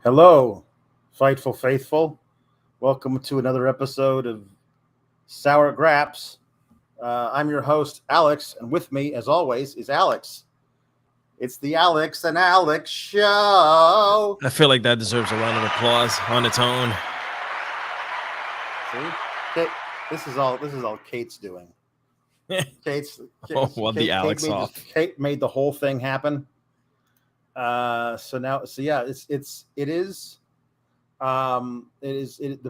Hello, Fightful Faithful. Welcome to another episode of Sour Graps. I'm your host, Alex, and with me, as always, is Alex. It's the Alex and Alex Show. I feel like that deserves a round of applause on its own. See, Kate, this is all Kate's doing. Kate's the Alex off. Kate made the whole thing happen. The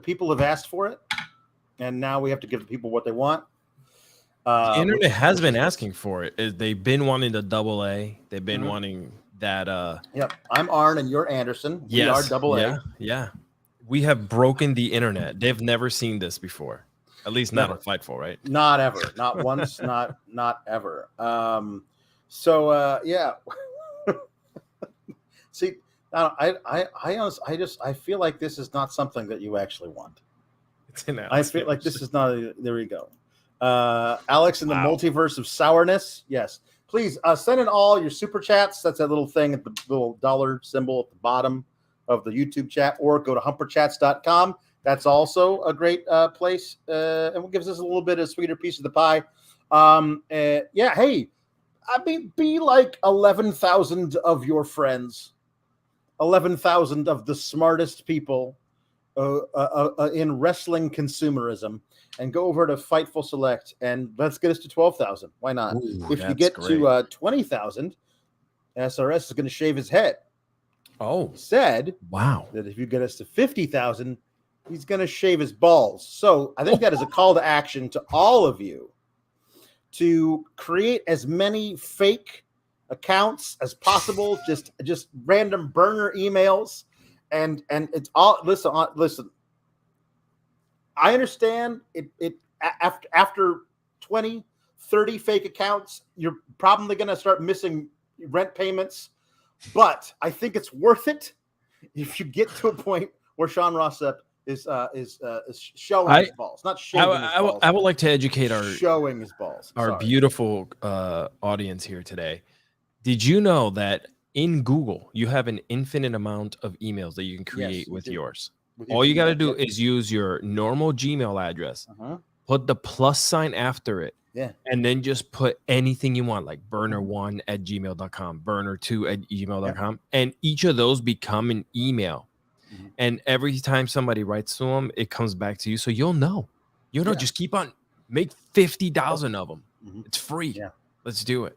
people have asked for it, and now we have to give the people what they want. The internet has been asking for it. They've been wanting the double A. They've been wanting that. Yep, I'm Arn and you're Anderson. We are double A. Yeah. We have broken the internet. They've never seen this before. At least not on Fightful, right? Not ever. Not once. not ever. See, I feel like this is not something that you actually want. I feel like this is not. There we go. Alex in the multiverse of sourness. Yes, please send in all your super chats. That's that little thing at the little dollar symbol at the bottom of the YouTube chat, or go to humperchats.com. That's also a great place, and it gives us a little bit of a sweeter piece of the pie. Hey, I mean, be like 11,000 of your friends. 11,000 of the smartest people in wrestling consumerism, and go over to Fightful Select, and let's get us to 12,000. Why not? If you get to 20,000, SRS is going to shave his head. Oh, said wow! That if you get us to 50,000, he's going to shave his balls. So I think that is a call to action to all of you to create as many fake accounts as possible, just random burner emails, and it's all listen. I understand it after 20, 30 fake accounts, you're probably going to start missing rent payments, but I think it's worth it if you get to a point where Sean Rossap is showing his balls, not shaving his balls. I would like to educate showing his balls. Our beautiful audience here today. Did you know that in Google you have an infinite amount of emails that you can create with yours? All you got to do is use your normal Gmail address, put the plus sign after it, and then just put anything you want, like burner1@gmail.com, burner2@gmail.com, and each of those become an email. And every time somebody writes to them, it comes back to you, so you'll know. Just keep on, make 50,000 of them. It's free. Yeah. Let's do it.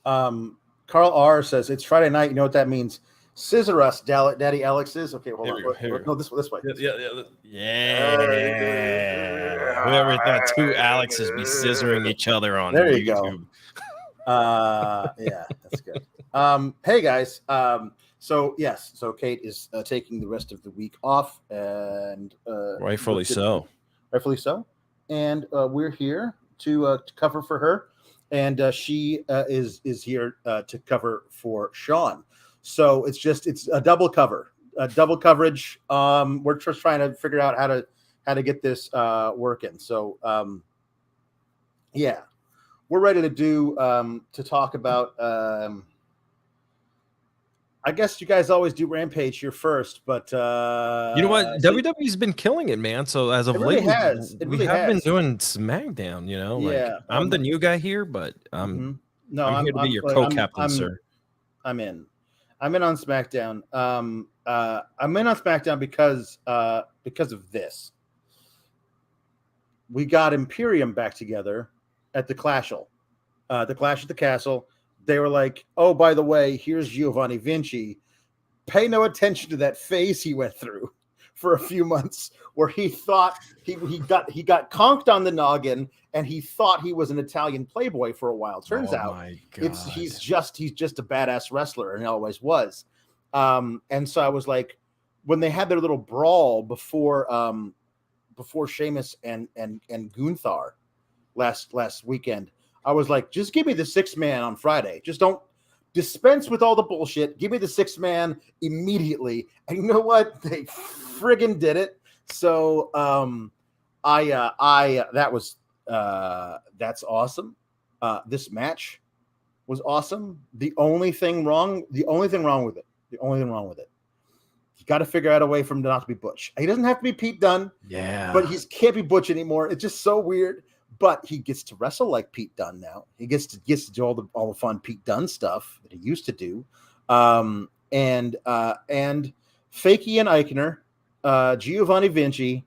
Carl R says it's Friday night. You know what that means? Scissor us, Daddy Alex's. Okay, hold on. No, this way. Yeah. Whoever thought two Alexes be scissoring each other on there YouTube. You go. Yeah, that's good. Hey guys. So Kate is taking the rest of the week off, and rightfully so. And we're here to cover for her, and she is here to cover for Sean. So it's a double coverage. We're just trying to figure out how to get this working. So we're ready to talk about. I guess you guys always do Rampage here first, but you know what? WWE's been killing it, man. So as of late, we have been doing SmackDown. I'm the new guy here, but I'm here to be your co-captain, sir. I'm in on SmackDown. I'm in on SmackDown because of this. We got Imperium back together at the Clash at the Castle. They were like, oh, by the way, here's Giovanni Vinci. Pay no attention to that phase he went through for a few months where he thought he got conked on the noggin, and he thought he was an Italian playboy for a while. Turns out he's just a badass wrestler, and he always was. And so I was like, when they had their little brawl before Sheamus and Gunther last weekend, I was like, just give me the 6-man on Friday. Just don't dispense with all the bullshit. Give me the 6-man immediately. And you know what? They friggin' did it. So that's awesome. This match was awesome. The only thing wrong with it You got to figure out a way for him to not to be Butch. He doesn't have to be Pete Dunne. Yeah. But he can't be Butch anymore. It's just so weird. But he gets to wrestle like Pete Dunne now. He gets to do all the fun Pete Dunne stuff that he used to do. And Fakey and Eichner, Giovanni Vinci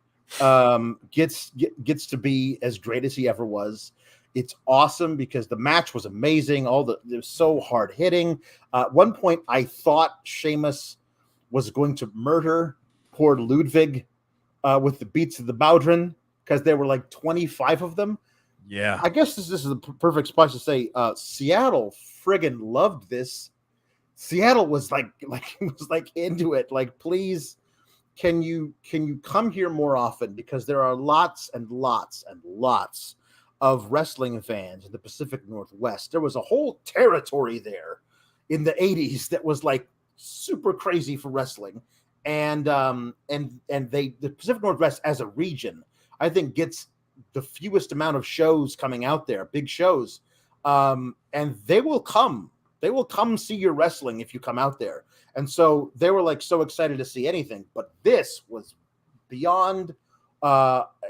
gets to be as great as he ever was. It's awesome because the match was amazing. It was so hard hitting. At one point, I thought Sheamus was going to murder poor Ludwig with the beats of the Baudrin, because there were like 25 of them. Yeah. I guess this is the perfect spot to say Seattle friggin' loved this. Seattle was like into it. Like, please, can you come here more often? Because there are lots and lots and lots of wrestling fans in the Pacific Northwest. There was a whole territory there in the 80s that was like super crazy for wrestling. And the Pacific Northwest as a region, I think, gets the fewest amount of shows coming out there, big shows. And they will come see your wrestling if you come out there. And so they were like so excited to see anything, but this was beyond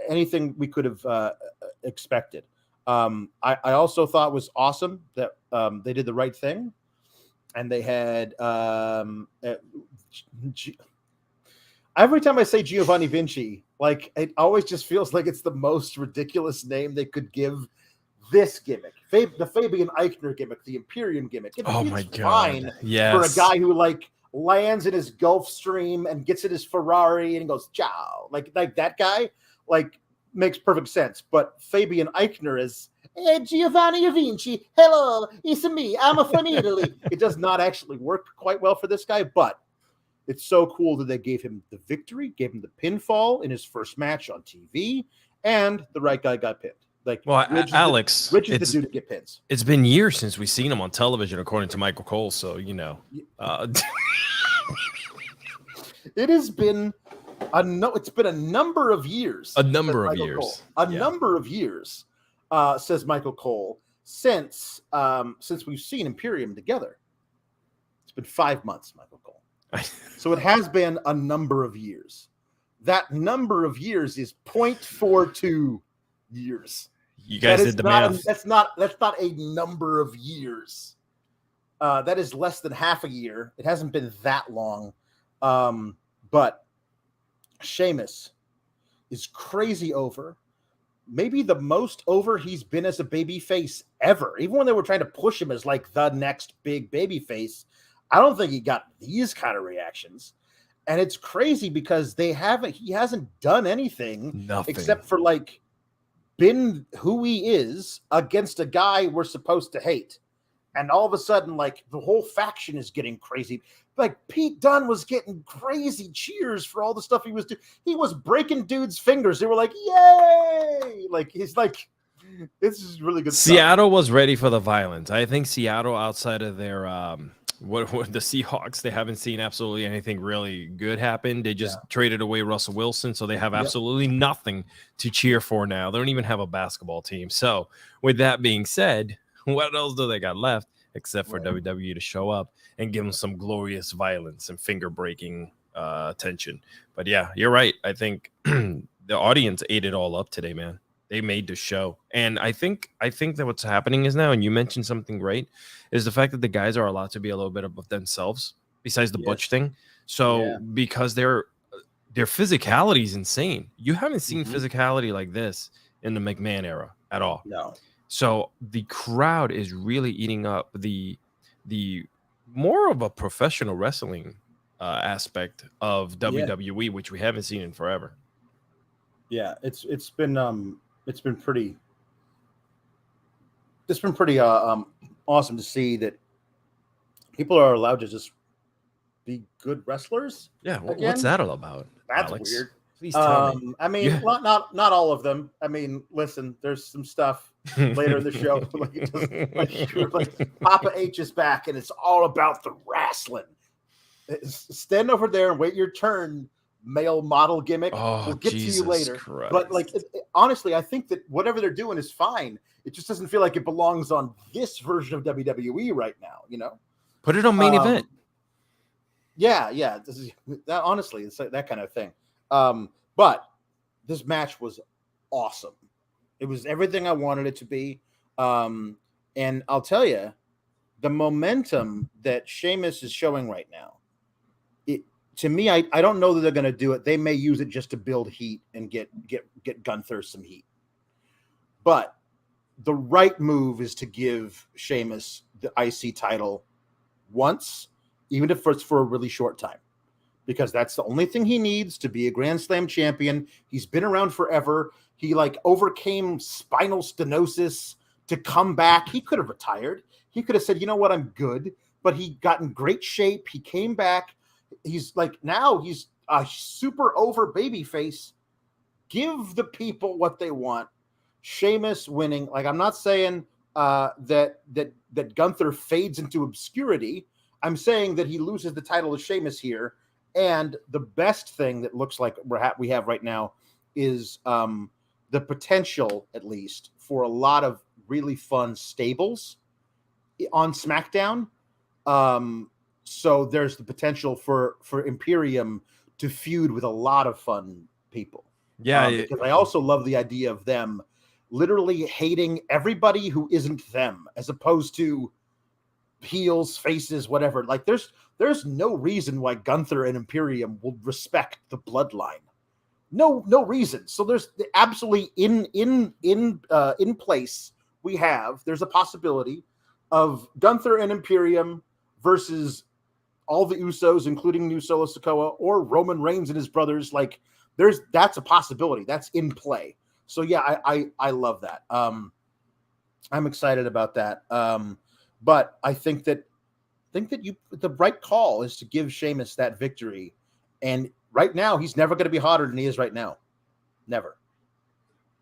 anything we could have expected. I also thought was awesome that they did the right thing, and they had every time I say Giovanni Vinci, like, it always just feels like it's the most ridiculous name they could give this gimmick. The Fabian Eichner gimmick, the Imperium gimmick. My God. Yes. For a guy who like lands in his Gulfstream and gets in his Ferrari and goes, ciao. Like that guy, like, makes perfect sense. But Fabian Eichner is, hey, Giovanni Vinci, hello, it's me. I'm from Italy. It does not actually work quite well for this guy, but it's so cool that they gave him the victory, gave him the pinfall in his first match on TV, and the right guy got pinned. Like, well, Alex, Rich is the dude to get pins. It's been years since we've seen him on television, according to Michael Cole. So, you know, it has been it's been a number of years. A number of years, says Michael Cole, since we've seen Imperium together. It's been 5 months, Michael Cole. So it has been a number of years. That number of years is 0.42 years. You guys did the math. That's not a number of years. That is less than half a year. It hasn't been that long. But Sheamus is crazy over. Maybe the most over he's been as a baby face ever. Even when they were trying to push him as like the next big baby face, I don't think he got these kind of reactions. And it's crazy because he hasn't done anything except for like been who he is against a guy we're supposed to hate. And all of a sudden, like, the whole faction is getting crazy. Like, Pete Dunne was getting crazy cheers for all the stuff he was doing. He was breaking dudes' fingers. They were like, yay! Like, he's like, this is really good stuff. Seattle was ready for the violence. I think Seattle, outside of their what the Seahawks, they haven't seen absolutely anything really good happen. They just traded away Russell Wilson, so they have absolutely nothing to cheer for now. They don't even have a basketball team. So with that being said, what else do they got left except for WWE to show up and give them some glorious violence and finger-breaking attention? But yeah, you're right. I think the audience ate it all up today, man. They made the show. And I think that what's happening is now, and you mentioned something great, is the fact that the guys are allowed to be a little bit of themselves besides the Butch thing. So because their physicality is insane. You haven't seen physicality like this in the McMahon era at all. No. So the crowd is really eating up the more of a professional wrestling aspect of WWE, which we haven't seen in forever. Yeah, it's been pretty awesome to see that people are allowed to just be good wrestlers. Yeah, what's that all about? That's Alex? weird. Please tell me. I mean, not all of them. I mean, listen, there's some stuff later in the show like Papa H is back, and it's all about the wrestling. Stand over there and wait your turn. Male model gimmick. We'll get Jesus to you later. Christ. But like, honestly, I think that whatever they're doing is fine. It just doesn't feel like it belongs on this version of WWE right now. You know, put it on main event. Yeah. This is that. Honestly, it's like that kind of thing. But this match was awesome. It was everything I wanted it to be. And I'll tell you, the momentum that Sheamus is showing right now, to me, I don't know that they're going to do it. They may use it just to build heat and get Gunther some heat. But the right move is to give Sheamus the IC title once, even if it's for a really short time, because that's the only thing he needs to be a Grand Slam champion. He's been around forever. He overcame spinal stenosis to come back. He could have retired. He could have said, you know what, I'm good. But he got in great shape. He came back. He's now he's a super over babyface. Give the people what they want. Sheamus winning. I'm not saying that Gunther fades into obscurity. I'm saying that he loses the title to Sheamus here. And the best thing that looks like we have right now is the potential, at least, for a lot of really fun stables on SmackDown. So there's the potential for Imperium to feud with a lot of fun people. Yeah. Because I also love the idea of them literally hating everybody who isn't them, as opposed to heels, faces, whatever. There's no reason why Gunther and Imperium will respect the bloodline. No reason. So there's absolutely in place. There's a possibility of Gunther and Imperium versus all the Usos, including New Solo Sikoa, or Roman Reigns and his brothers. That's a possibility. That's in play. So yeah, I love that. I'm excited about that. But I think that the right call is to give Sheamus that victory. And right now, he's never going to be hotter than he is right now. Never.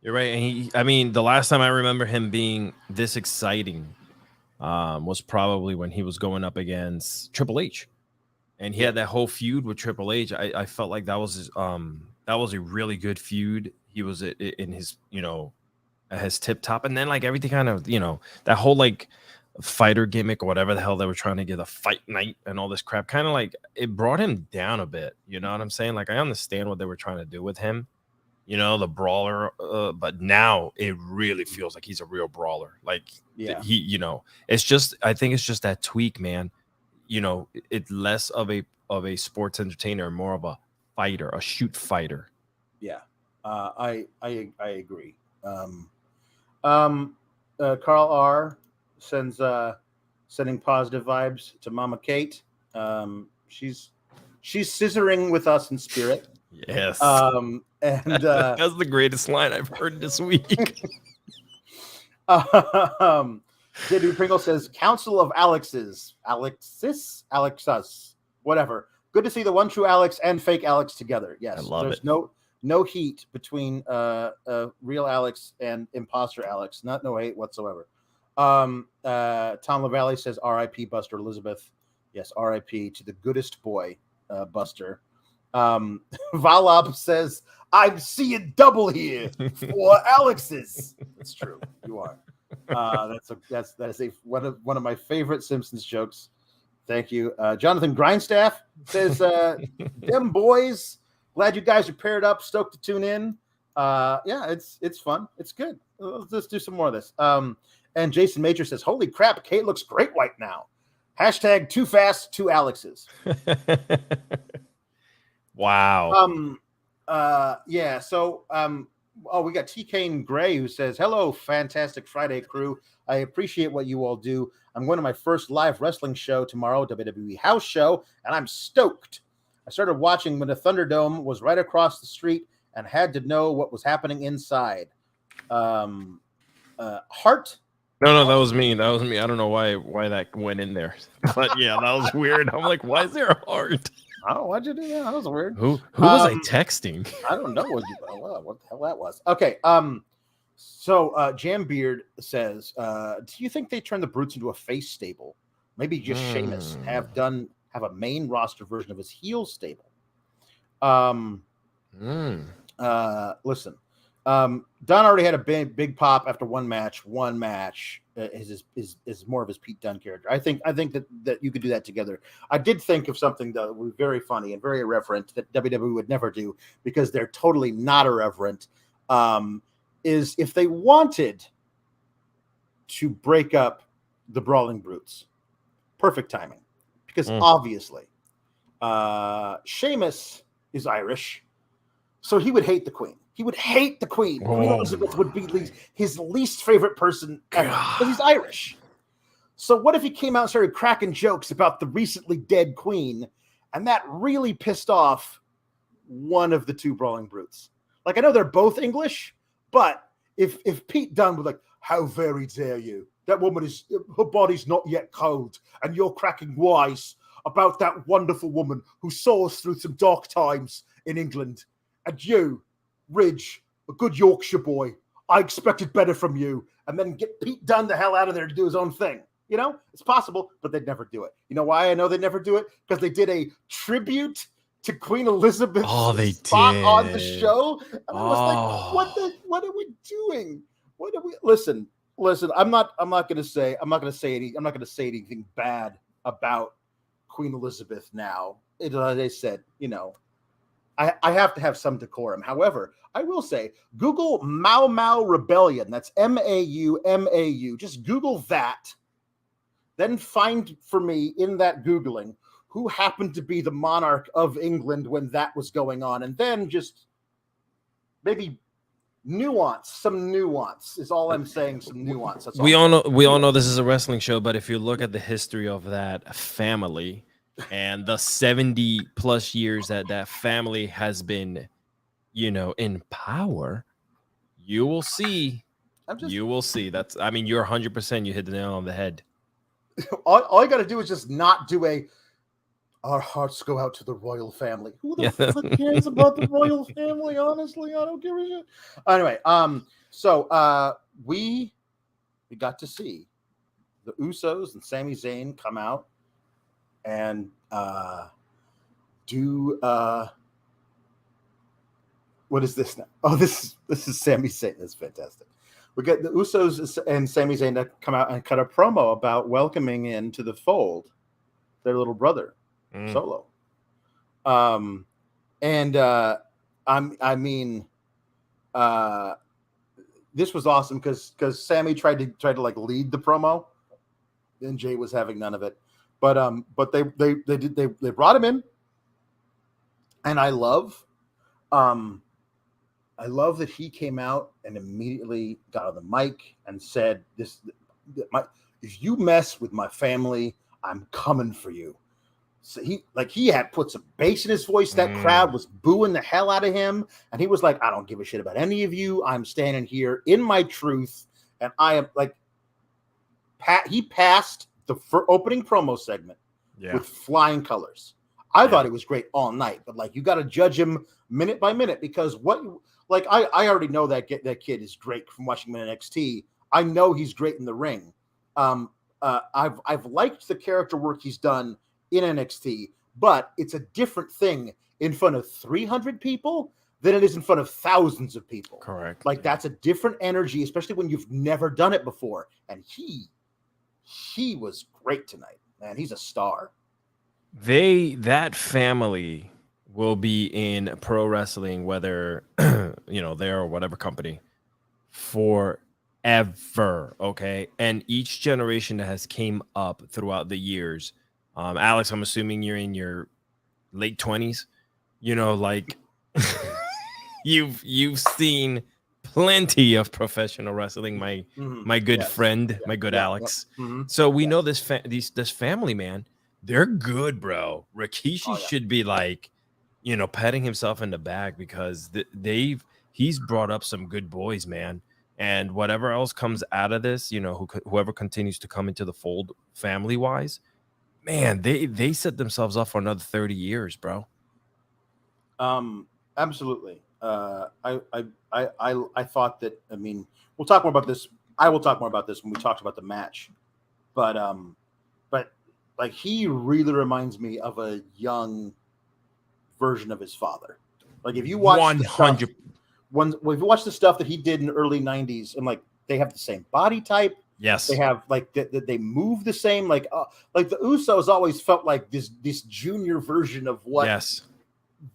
You're right. And the last time I remember him being this exciting was probably when he was going up against Triple H. And he had that whole feud with Triple H. I felt like that was a really good feud. He was in his, at his tip top. And then everything kind of, that whole fighter gimmick or whatever the hell they were trying to get, a fight night and all this crap, kind of it brought him down a bit. You know what I'm saying? I understand what they were trying to do with him, the brawler, but now it really feels like he's a real brawler. He, it's just, I think it's just that tweak, man. It's less of a sports entertainer, more of a fighter, a shoot fighter. Yeah. I agree. Carl R sending positive vibes to Mama Kate. She's scissoring with us in spirit. Yes. And that's the greatest line I've heard this week. J.D. Pringle says, Council of Alexis, whatever. Good to see the one true Alex and fake Alex together. Yes, I love there's it. No heat between real Alex and imposter Alex. No hate whatsoever. Tom LaValle says, R.I.P. Buster Elizabeth. Yes, R.I.P. to the goodest boy, Buster. Valop says, I'm seeing double here for Alex's. That's true. You are. That is one of my favorite Simpsons jokes. Thank you. Jonathan Grindstaff says, them boys, glad you guys are paired up. Stoked to tune in. Yeah, it's fun. It's good. Let's do some more of this. And Jason Major says, holy crap, Kate looks great right now. Hashtag too fast, two Alexes. Wow. Yeah. So, we got TK Gray who says, hello, fantastic Friday crew. I appreciate what you all do. I'm going to my first live wrestling show tomorrow, WWE House Show, and I'm stoked. I started watching when the Thunderdome was right across the street and had to know what was happening inside. Hart. No, that was me. I don't know why that went in there. But yeah, that was weird. I'm like, why is there a heart? Oh, why'd you do that? That was weird. Who was I texting? I don't know what the hell that was. Okay. So Jambeard says, do you think they turn the Brutes into a face stable? Maybe just Sheamus have a main roster version of his heel stable. Listen, Dunn already had a big pop after one match. One match is more of his Pete Dunne character. I think that you could do that together. I did think of something that was very funny and very irreverent that WWE would never do because they're totally not irreverent. Is if they wanted to break up the Brawling Brutes, perfect timing, because obviously Sheamus is Irish, so he would hate the Queen. He would hate the Queen. Queen Elizabeth would be his least favorite person ever because he's Irish. So what if he came out and started cracking jokes about the recently dead Queen, and that really pissed off one of the two Brawling Brutes? Like, I know they're both English, but if Pete Dunne was like, "How very dare you? That woman her body's not yet cold, and you're cracking wise about that wonderful woman who saw us through some dark times in England, and you, Ridge, a good Yorkshire boy, I expected better from you," and then get Pete Dunne the hell out of there to do his own thing. You know, it's possible, but they'd never do it. You know why I know they'd never do it? Because they did a tribute to Queen Elizabeth spot on the show. And I was like, what are we doing? What are we listen, I'm not gonna say anything bad about Queen Elizabeth now. As I said, you know, I have to have some decorum. However, I will say, Google Mau Mau Rebellion. That's MAU. Just Google that. Then find for me in that Googling who happened to be the monarch of England when that was going on. And then just maybe some nuance is all I'm saying. Some nuance. That's all we all know this is a wrestling show, but if you look at the history of that family and the 70 plus years that family has been, you know, in power, you will see. That's, I mean, you're 100%. You hit the nail on the head. All you got to do is just not do our hearts go out to the royal family. Who the fuck cares about the royal family? Honestly, I don't give a shit. Anyway, so we got to see the Usos and Sami Zayn come out and do what is this now? Oh, this is Sami Zayn. That's fantastic. We get the Usos and Sami Zayn to come out and cut a promo about welcoming into the fold their little brother, Solo. I mean, this was awesome because Sammy tried to like lead the promo, and Jay was having none of it. But they brought him in, and I love that he came out and immediately got on the mic and said, if you mess with my family, I'm coming for you. So he had put some bass in his voice. That crowd was booing the hell out of him. And he was like, I don't give a shit about any of you. I'm standing here in my truth. And I am like, he passed the opening promo segment with flying colors. I thought it was great all night, but like, you got to judge him minute by minute because I already know that kid is great from watching him in NXT. I know he's great in the ring. I've liked the character work he's done in NXT, but it's a different thing in front of 300 people than it is in front of thousands of people. Correct. Like that's a different energy, especially when you've never done it before. And he was great tonight, man. He's a star. That family will be in pro wrestling, whether they're or whatever company, forever. Okay, and each generation that has came up throughout the years. Alex, I'm assuming you're in your late 20s. You know, like you've seen plenty of professional wrestling. My good friend, my good Alex. So we know this family, man. They're good, bro. Rikishi should be like, patting himself in the back because he's brought up some good boys, man. And whatever else comes out of this, whoever continues to come into the fold family wise, man, they set themselves up for another 30 years, bro. Absolutely. I thought that, I mean, we'll talk more about this. I will talk more about this when we talked about the match, but like he really reminds me of a young version of his father. Like if you watch 100, when we've watched the stuff that he did in the early 90s, and like they have the same body type. Yes. They have like they move the same. Like the Usos always felt like this junior version of what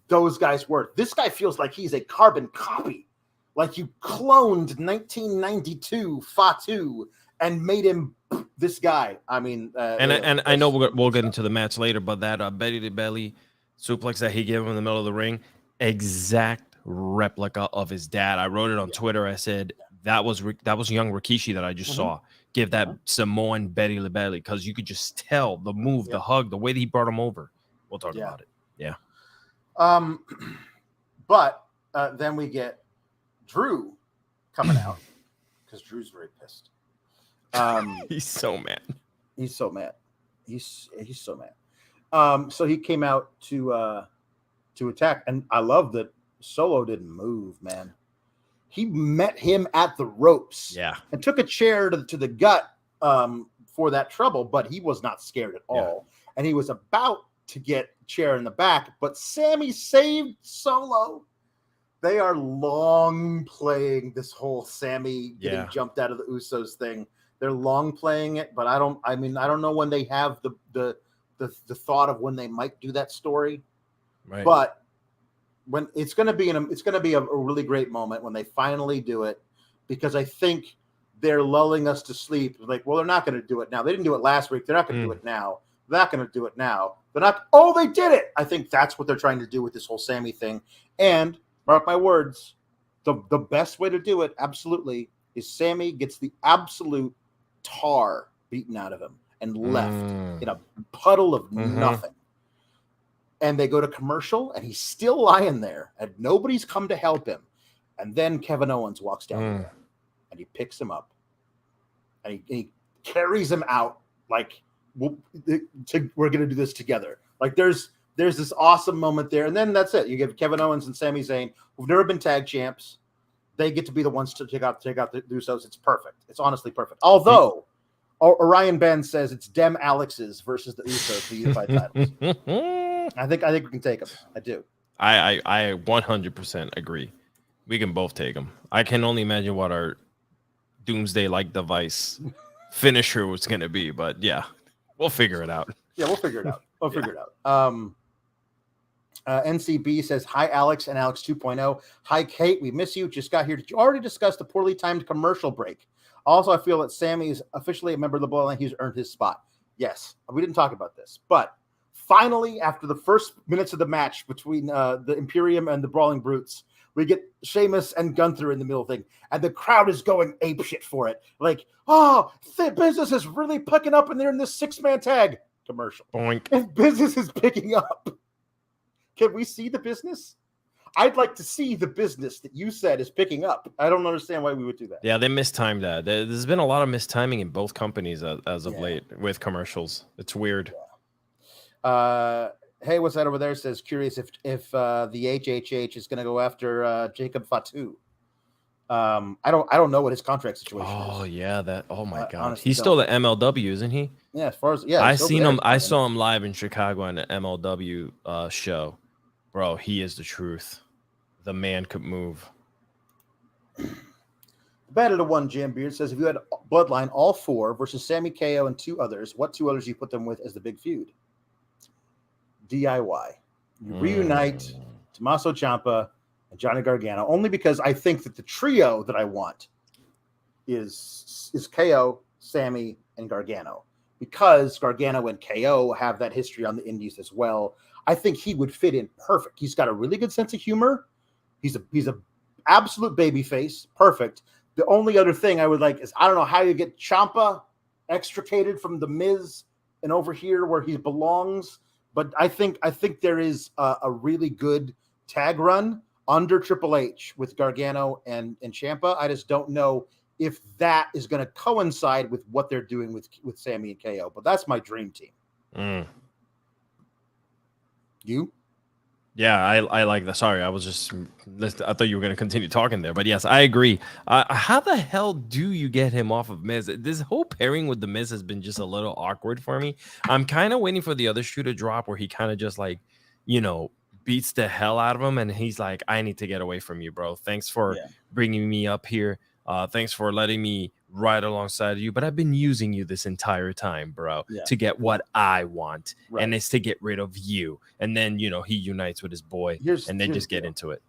those guys were. This guy feels like he's a carbon copy. Like you cloned 1992 Fatu and made him this guy. I mean, and I know we'll get into the match later, but that belly to belly suplex that he gave him in the middle of the ring, exact replica of his dad. I wrote it on Twitter. I said that was young Rikishi that I just saw give that Samoan belly to belly, because you could just tell the move, the hug, the way that he brought him over. We'll talk about it. Yeah. But then we get Drew coming out because Drew's very pissed. He's so mad. He's so mad. He's so mad. So he came out to attack, and I love that Solo didn't move, man. He met him at the ropes, and took a chair to the gut for that trouble, but he was not scared at all. And he was about to get a chair in the back, but Sammy saved Solo. They are long playing this whole Sammy getting jumped out of the Usos thing. They're long playing it, but I don't know when they have the thought of when they might do that story. Right. But when it's going to be a really great moment when they finally do it, because I think they're lulling us to sleep. Like, well, they're not going to do it now. They didn't do it last week. They're not going to do it now. They're not going to do it now. They're not. Oh, they did it. I think that's what they're trying to do with this whole Sammy thing. And mark my words, the best way to do it, absolutely, is Sammy gets the absolute tar beaten out of him and left in a puddle of nothing. And they go to commercial, and he's still lying there, and nobody's come to help him. And then Kevin Owens walks down there, and he picks him up, and he carries him out like, we're going to do this together. Like there's this awesome moment there, and then that's it. You give Kevin Owens and Sami Zayn, who've never been tag champs, they get to be the ones to take out the Usos. It's perfect. It's honestly perfect. Although Orion Ben says it's Dem Alex's versus the Usos for unified titles. I think we can take them. I do. I 100% agree. We can both take them. I can only imagine what our doomsday-like device finisher was going to be, but yeah, we'll figure it out. Yeah, we'll figure it out. NCB says, hi, Alex and Alex 2.0. Hi, Kate. We miss you. Just got here. Did you already discuss the poorly timed commercial break? Also, I feel that Sammy is officially a member of the Bloodline. He's earned his spot. Yes, we didn't talk about this, but finally, after the first minutes of the match between the Imperium and the Brawling Brutes, we get Sheamus and Gunther in the middle thing, and the crowd is going apeshit for it. Like, oh, the business is really picking up, and they're in this 6-man tag commercial. Boink. And business is picking up. Can we see the business? I'd like to see the business that you said is picking up. I don't understand why we would do that. Yeah, they mistimed that. There's been a lot of mistiming in both companies as of late with commercials. It's weird. Hey, what's that over there? Says curious if the HHH is going to go after Jacob Fatu. I don't know what his contract situation is. Oh yeah, that. Oh my god, he's still the MLW, isn't he? Yeah, as far as I saw him live in Chicago on the MLW show. Bro, he is the truth. The man could move. Battle to one, Jam Beard says, if you had Bloodline all 4 versus Sammy, KO, and 2 others, what 2 others do you put them with as the big feud? DIY. You reunite Tommaso Ciampa and Johnny Gargano, only because I think that the trio that I want is KO, Sammy, and Gargano. Because Gargano and KO have that history on the indies as well, I think he would fit in perfect. He's got a really good sense of humor. He's a absolute babyface. Perfect. The only other thing I would like is, I don't know how you get Ciampa extricated from the Miz and over here where he belongs. But I think there is a really good tag run under Triple H with Gargano and Ciampa. I just don't know if that is going to coincide with what they're doing with Sammy and KO. But that's my dream team. You? Yeah, I like that. Sorry, I thought you were going to continue talking there. But yes, I agree. How the hell do you get him off of Miz? This whole pairing with the Miz has been just a little awkward for me. I'm kind of waiting for the other shoe to drop where he kind of just beats the hell out of him, and he's like, I need to get away from you, bro. Thanks for bringing me up here. Thanks for letting me ride alongside you, but I've been using you this entire time, bro, to get what I want, and it's to get rid of you. And then, you know, he unites with his boy, and they just get into it.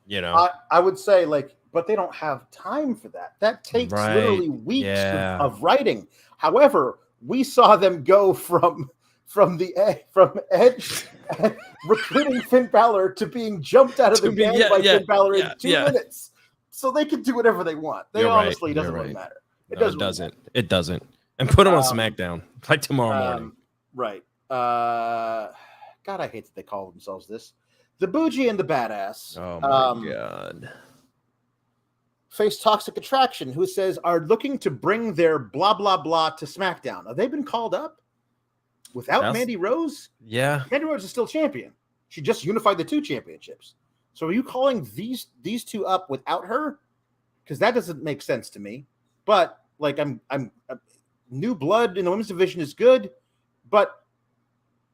You know, I would say, like, but they don't have time for that. That takes literally weeks of writing. However, we saw them go from Edge recruiting Finn Balor to being jumped out of the game by Finn Balor in 2 minutes. So they can do whatever they want. They honestly doesn't really matter. It doesn't. It doesn't. And put them on SmackDown like tomorrow morning. Right. God, I hate that they call themselves this. The Bougie and the Badass. Oh my God. Face Toxic Attraction, who says are looking to bring their blah blah blah to SmackDown. Have they been called up without Mandy Rose? Yeah. Mandy Rose is still champion. She just unified the 2 championships. So are you calling these 2 up without her? Because that doesn't make sense to me. But like, I'm new blood in the women's division is good, but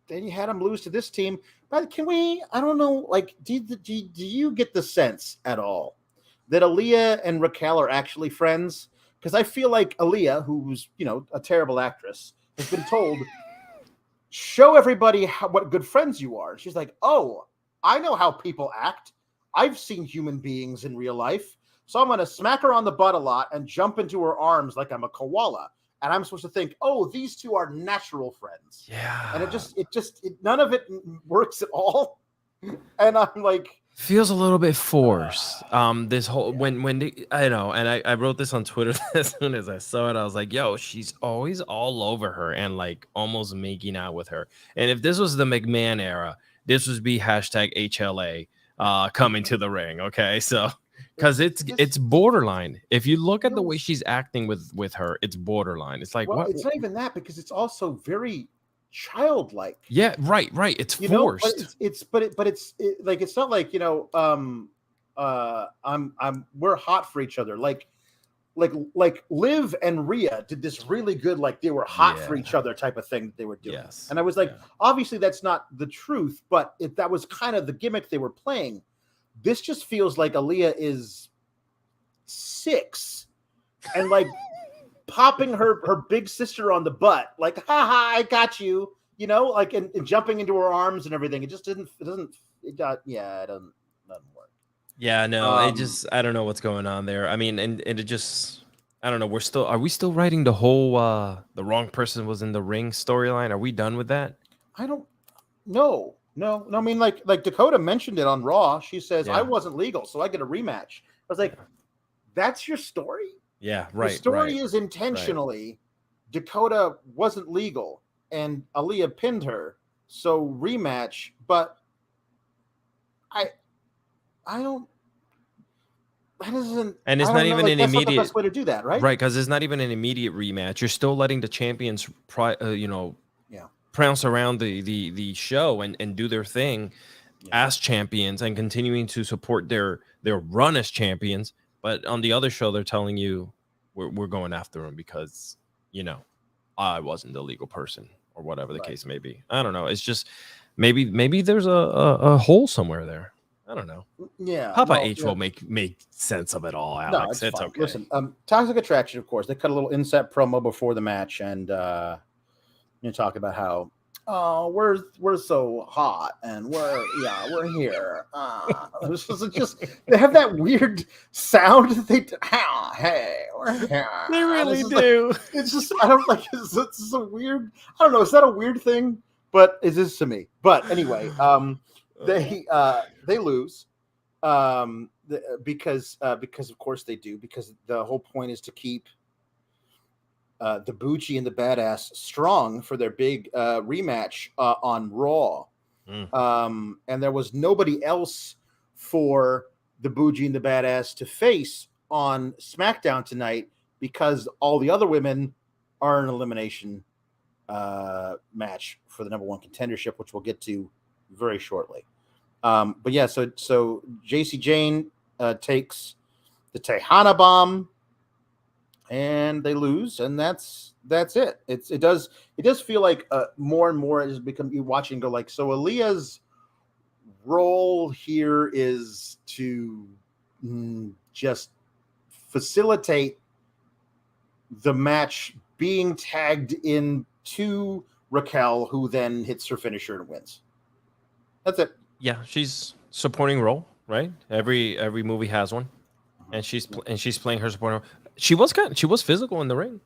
then you had them lose to this team. But can we? I don't know. Like, do you get the sense at all that Aaliyah and Raquel are actually friends? Because I feel like Aaliyah, who's, you know, a terrible actress, has been told, show everybody what good friends you are. She's like, oh, I know how people act. I've seen human beings in real life. So I'm going to smack her on the butt a lot and jump into her arms like I'm a koala. And I'm supposed to think, oh, these 2 are natural friends. Yeah. And it none of it works at all. And I'm like, feels a little bit forced. This whole when they, I know, and I wrote this on Twitter as soon as I saw it. I was like, yo, she's always all over her and like almost making out with her. And if this was the McMahon era, this would be #HLA coming to the ring. Okay, so because it's borderline. If you look at the way she's acting with her, it's borderline. It's like, what? It's not even that, because it's also very childlike. Yeah, right. It's forced. But it's like, it's not like, you know, we're hot for each other. Like Liv and Rhea did this really good, like they were hot for each other type of thing that they were doing. Yes. And I was like, obviously that's not the truth, but that was kind of the gimmick they were playing. This just feels like Aaliyah is 6 and like popping her big sister on the butt, like, ha, I got you, you know, like, and jumping into her arms and everything. It doesn't work. Yeah, no, I don't know what's going on there. I mean, and it just, I don't know. Are we still writing the whole, the wrong person was in the ring storyline? Are we done with that? I don't know. No. I mean, like Dakota mentioned it on Raw. She says, I wasn't legal, so I get a rematch. I was like, that's your story? Yeah, right. The story is intentionally Dakota wasn't legal and Aaliyah pinned her, so rematch. But I don't. That isn't. And it's not even an immediate. That's not the best way to do that, right? Right, because it's not even an immediate rematch. You're still letting the champions, prounce around the show and do their thing as champions and continuing to support their run as champions. But on the other show, they're telling you we're going after him because, you know, I wasn't the legal person or whatever the case may be. I don't know. It's just maybe there's a hole somewhere there. I don't know. Yeah. Papa H will make sense of it all, Alex. No, it's okay. Listen, Toxic Attraction, of course, they cut a little inset promo before the match and talk about how we're so hot and we're here. Just they have that weird sound that they hey, we're here. They really do. Like, it's just, I don't like, it's a weird, I don't know, is that a weird thing? But it is to me. But anyway, they lose because of course they do, because the whole point is to keep the Bougie and the Badass strong for their big rematch on Raw. And there was nobody else for the Bougie and the Badass to face on SmackDown tonight because all the other women are an elimination match for the number 1 contendership, which we'll get to very shortly. But yeah, so JC Jane takes the Tejana bomb and they lose, and that's it. It does feel like more and more has become, you watching go like, so Aaliyah's role here is to just facilitate the match being tagged into Raquel, who then hits her finisher and wins. That's it. Yeah, she's supporting role, right? Every movie has one, and she's playing her supporting role. She was physical in the ring.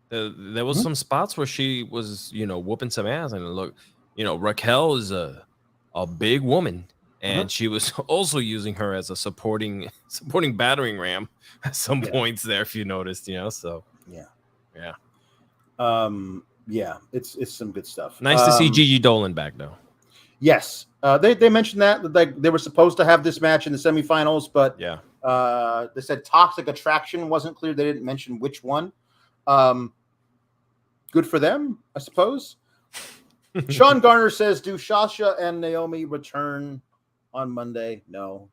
There was some spots where she was, whooping some ass, and look, Raquel is a big woman, and she was also using her as a supporting battering ram at some points there, if you noticed, so yeah. It's some good stuff. Nice to see Gigi Dolan back though. Yes, they mentioned that like they were supposed to have this match in the semifinals, but they said Toxic Attraction wasn't clear. They didn't mention which one. Good for them, I suppose. Sean Garner says, "Do Sasha and Naomi return on Monday?" No,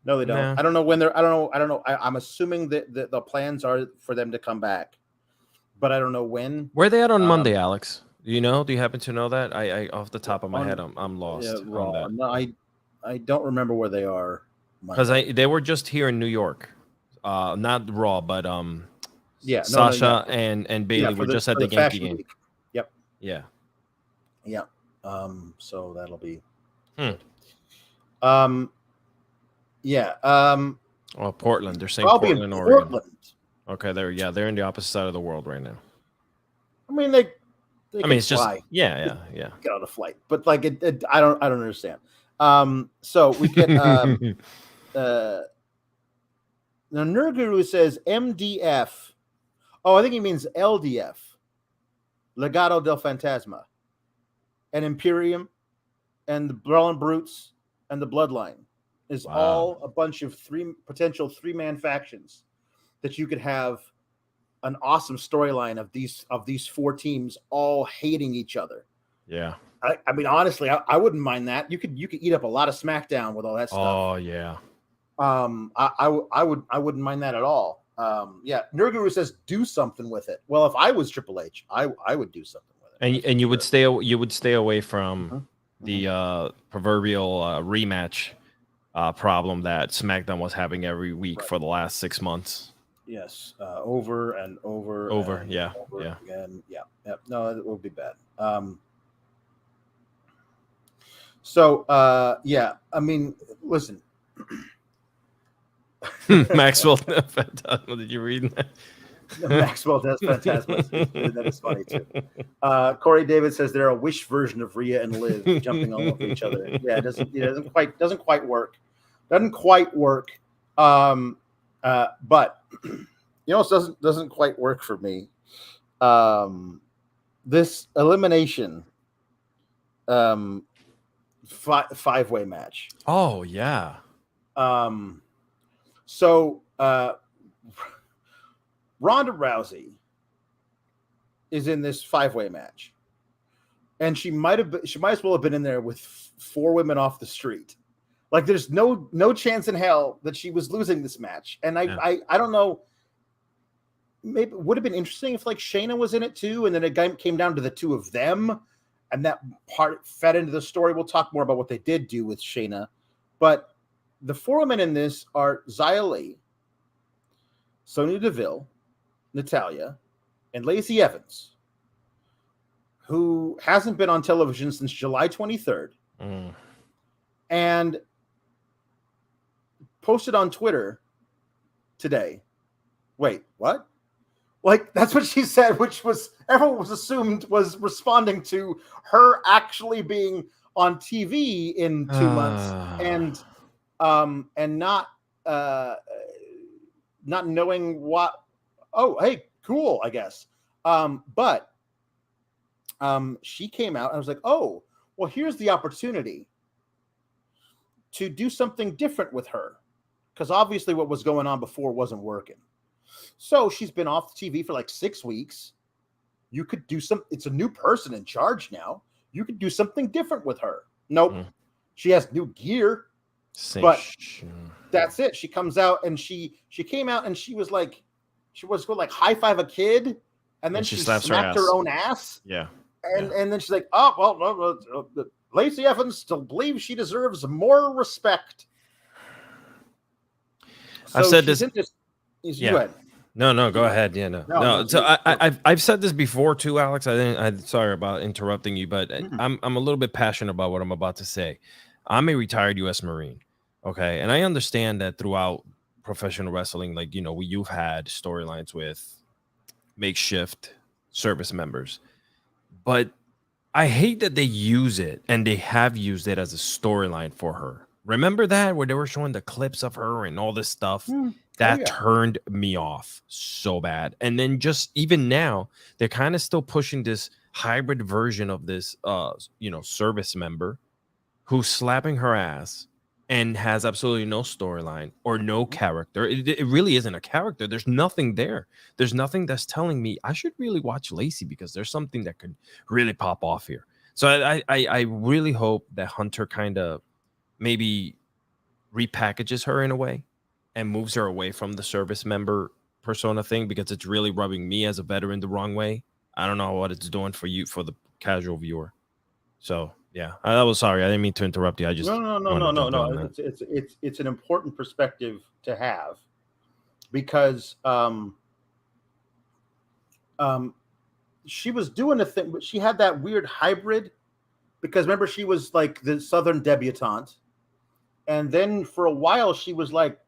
they don't. Nah. I don't know when they're. I don't know. I'm assuming that the plans are for them to come back, but I don't know when. Where are they at on Monday, Alex? Do you know? Do you happen to know that? I off the top of my head, I'm lost. Yeah, Raw. No, I don't remember where they are. Because they were just here in New York, not Raw, but Sasha and Bailey were just at the Yankee game. Week. Yep. Yeah. Yeah. So that'll be. Portland. They're saying Portland, Oregon. Okay, they're in the opposite side of the world right now. I mean, they it's fly. Just yeah. Get on a flight, but like I don't understand. So we get now Nurguru says MDF. Oh, I think he means LDF, Legado del Fantasma, and Imperium, and the Brawling Brutes, and the Bloodline is all a bunch of potential three-man factions that you could have an awesome storyline of these four teams all hating each other. Yeah. I mean, honestly, I wouldn't mind that. You could eat up a lot of SmackDown with all that stuff. Oh yeah. I wouldn't mind that at all. Nurguru says do something with it. Well, if I was Triple H, I would do something with it. And you would stay away from the proverbial rematch problem that SmackDown was having every week for the last 6 months. Yes, over and over. Over, and yeah, over yeah. Again. Yeah. No, it would be bad. I mean, listen. Maxwell Phantasma, did you read that? Maxwell does Phantasma. That is funny too. Corey David says they're a Wish version of Rhea and Liv jumping all over each other. Yeah, it doesn't quite work. Doesn't quite work. But it doesn't quite work for me. This elimination five-way match. Oh yeah. So Ronda Rousey is in this five-way match, and she might as well have been in there with four women off the street. Like, there's no chance in hell that she was losing this match. And I don't know. Maybe it would have been interesting if like Shayna was in it too, and then it came down to the two of them, and that part fed into the story. We'll talk more about what they did do with Shayna, but the four women in this are Xia Li, Sonya Deville, Natalya, and Lacey Evans, who hasn't been on television since July 23rd, and posted on Twitter today. Wait, what? Like, that's what she said, which was everyone was assumed was responding to her actually being on TV in 2 months and not knowing what. Oh, hey, cool, I guess. But she came out and I was like, oh, well, here's the opportunity to do something different with her, because obviously what was going on before wasn't working. So she's been off the TV for like 6 weeks. You could do it's a new person in charge now. You could do something different with her. Nope. She has new gear. But that's it. She comes out and she came out and she was going to like high five a kid, and then she smacked her own ass. Yeah. And then she's like, oh, well, Lacey Evans still believes she deserves more respect. I've said this. Yeah. Go ahead. No, go ahead. Yeah, no. So I've said this before too, Alex. I'm sorry about interrupting you, but I'm a little bit passionate about what I'm about to say. I'm a retired U.S. Marine, okay, and I understand that throughout professional wrestling, like you've had storylines with makeshift service members, but I hate that they use it, and they have used it as a storyline for her. Remember that where they were showing the clips of her and all this stuff? That turned me off so bad. And then just even now, they're kind of still pushing this hybrid version of this, service member who's slapping her ass and has absolutely no storyline or no character. It really isn't a character. There's nothing there. There's nothing that's telling me I should really watch Lacey because there's something that could really pop off here. So I really hope that Hunter kind of maybe repackages her in a way and moves her away from the service member persona thing, because it's really rubbing me as a veteran the wrong way. I don't know what it's doing for you, for the casual viewer. So yeah, I was sorry. I didn't mean to interrupt you. I just no. It's an important perspective to have, because she was doing a thing, but she had that weird hybrid, because remember she was like the Southern debutante, and then for a while she was like,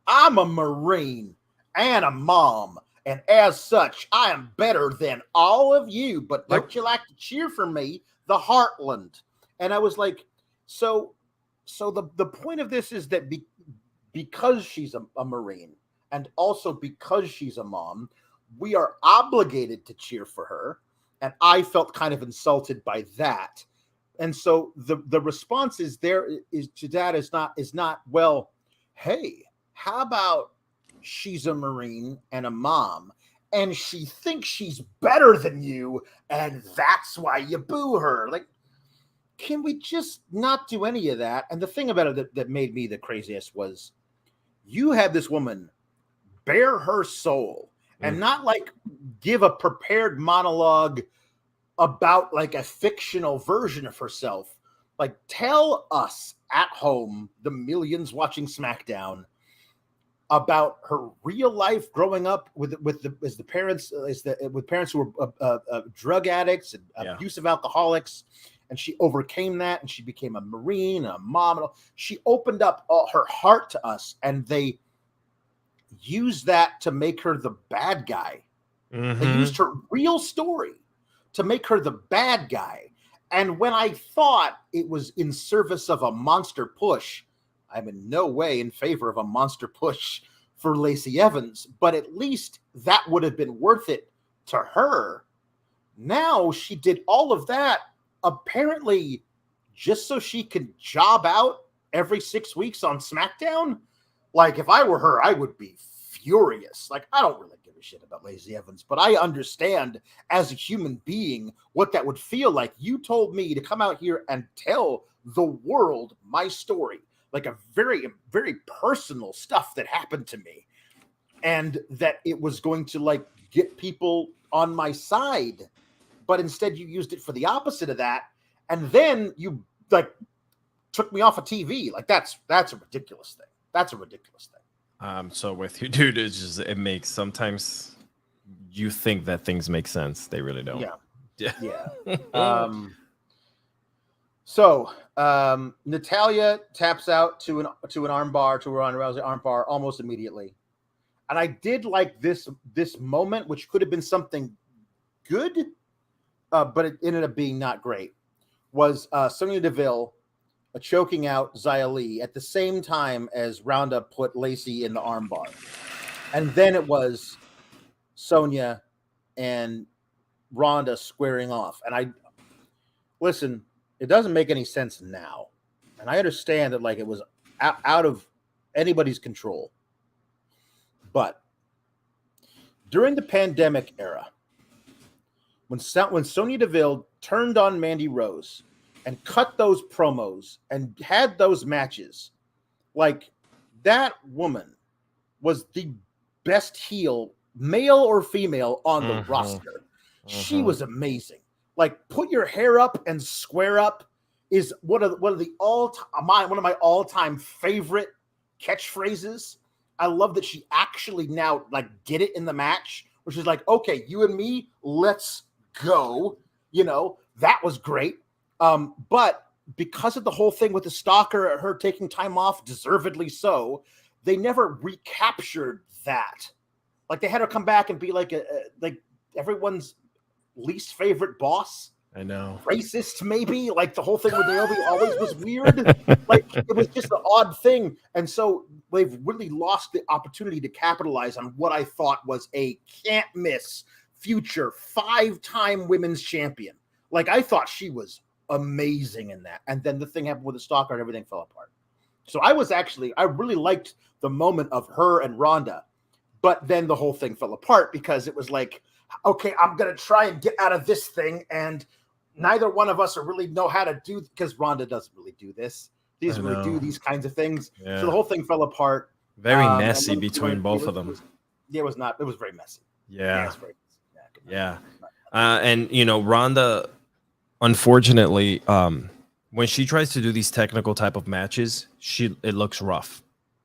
I'm a Marine and a mom, and as such, I am better than all of you. But don't you like to cheer for me, the Heartland? And I was like, so the point of this is that because she's a Marine, and also because she's a mom, we are obligated to cheer for her. And I felt kind of insulted by that. And so the response is not, well, hey, how about she's a Marine and a mom, and she thinks she's better than you, and that's why you boo her? Like, can we just not do any of that? And the thing about it that made me the craziest was, you had this woman bare her soul and not like give a prepared monologue about like a fictional version of herself. Like, tell us at home, the millions watching SmackDown, about her real life growing up with parents who were drug addicts and abusive alcoholics, and she overcame that, and she became a Marine, a mom. She opened up her heart to us, and they used that to make her the bad guy. They used her real story to make her the bad guy. And when I thought it was in service of a monster push, I'm in no way in favor of a monster push for Lacey Evans, but at least that would have been worth it to her. Now she did all of that, apparently just so she could job out every 6 weeks on SmackDown. Like, if I were her, I would be furious. Like, I don't really give a shit about Lacey Evans, but I understand as a human being what that would feel like. You told me to come out here and tell the world my story, like a very, very personal stuff that happened to me, and that it was going to like get people on my side. But instead you used it for the opposite of that. And then you like took me off of TV. Like, that's a ridiculous thing. That's a ridiculous thing. I'm so with you, dude. It's just, it makes, sometimes you think that things make sense. They really don't. Yeah. So Natalya taps out to an armbar, to a Ronda Rousey armbar almost immediately. And I did like this moment, which could have been something good, but it ended up being not great, was Sonya Deville choking out Xia Li at the same time as Ronda put Lacey in the armbar. And then it was Sonya and Ronda squaring off. And listen, it doesn't make any sense now. And I understand that like it was out of anybody's control. But during the pandemic era, when Sonya Deville turned on Mandy Rose and cut those promos and had those matches, like, that woman was the best heel, male or female, on the roster. She was amazing. Like, put your hair up and square up. is one of my all-time favorite catchphrases. I love that she actually now like did it in the match, which is like, okay, you and me, let's go. You know, that was great. But because of the whole thing with the stalker, her taking time off, deservedly so, they never recaptured that. Like they had her come back and be like like everyone's least favorite boss. I know. Racist, maybe. Like the whole thing with Naomi always was weird. Like it was just an odd thing. And so they've really lost the opportunity to capitalize on what I thought was a can't miss future 5-time women's champion. Like I thought she was amazing in that. And then the thing happened with the stalker and everything fell apart. So I really liked the moment of her and Ronda, but then the whole thing fell apart because it was like, okay, I'm going to try and get out of this thing. And neither one of us really know how to do, because Ronda doesn't really do this. He doesn't really do these kinds of things. Yeah. So the whole thing fell apart. Very messy between both of them. It was very messy. Yeah. And, you know, Ronda, unfortunately, when she tries to do these technical type of matches, it looks rough,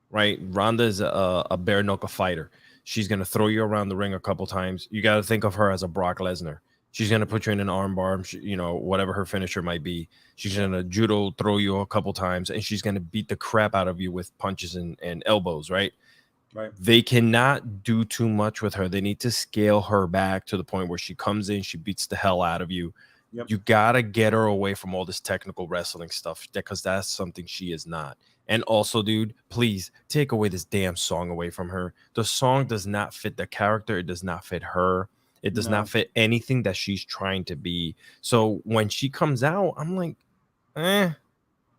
right? Ronda is a bare knuckle fighter. She's going to throw you around the ring a couple times. You got to think of her as a Brock Lesnar. She's going to put you in an armbar, you know, whatever her finisher might be. She's going to judo throw you a couple times, and she's going to beat the crap out of you with punches and elbows, right? Right. They cannot do too much with her. They need to scale her back to the point where she comes in, she beats the hell out of you. Yep. You got to get her away from all this technical wrestling stuff because that's something she is not. And also, dude, please take away this damn song away from her. The song does not fit the character. It does not fit her. It does not fit anything that she's trying to be. So when she comes out, I'm like,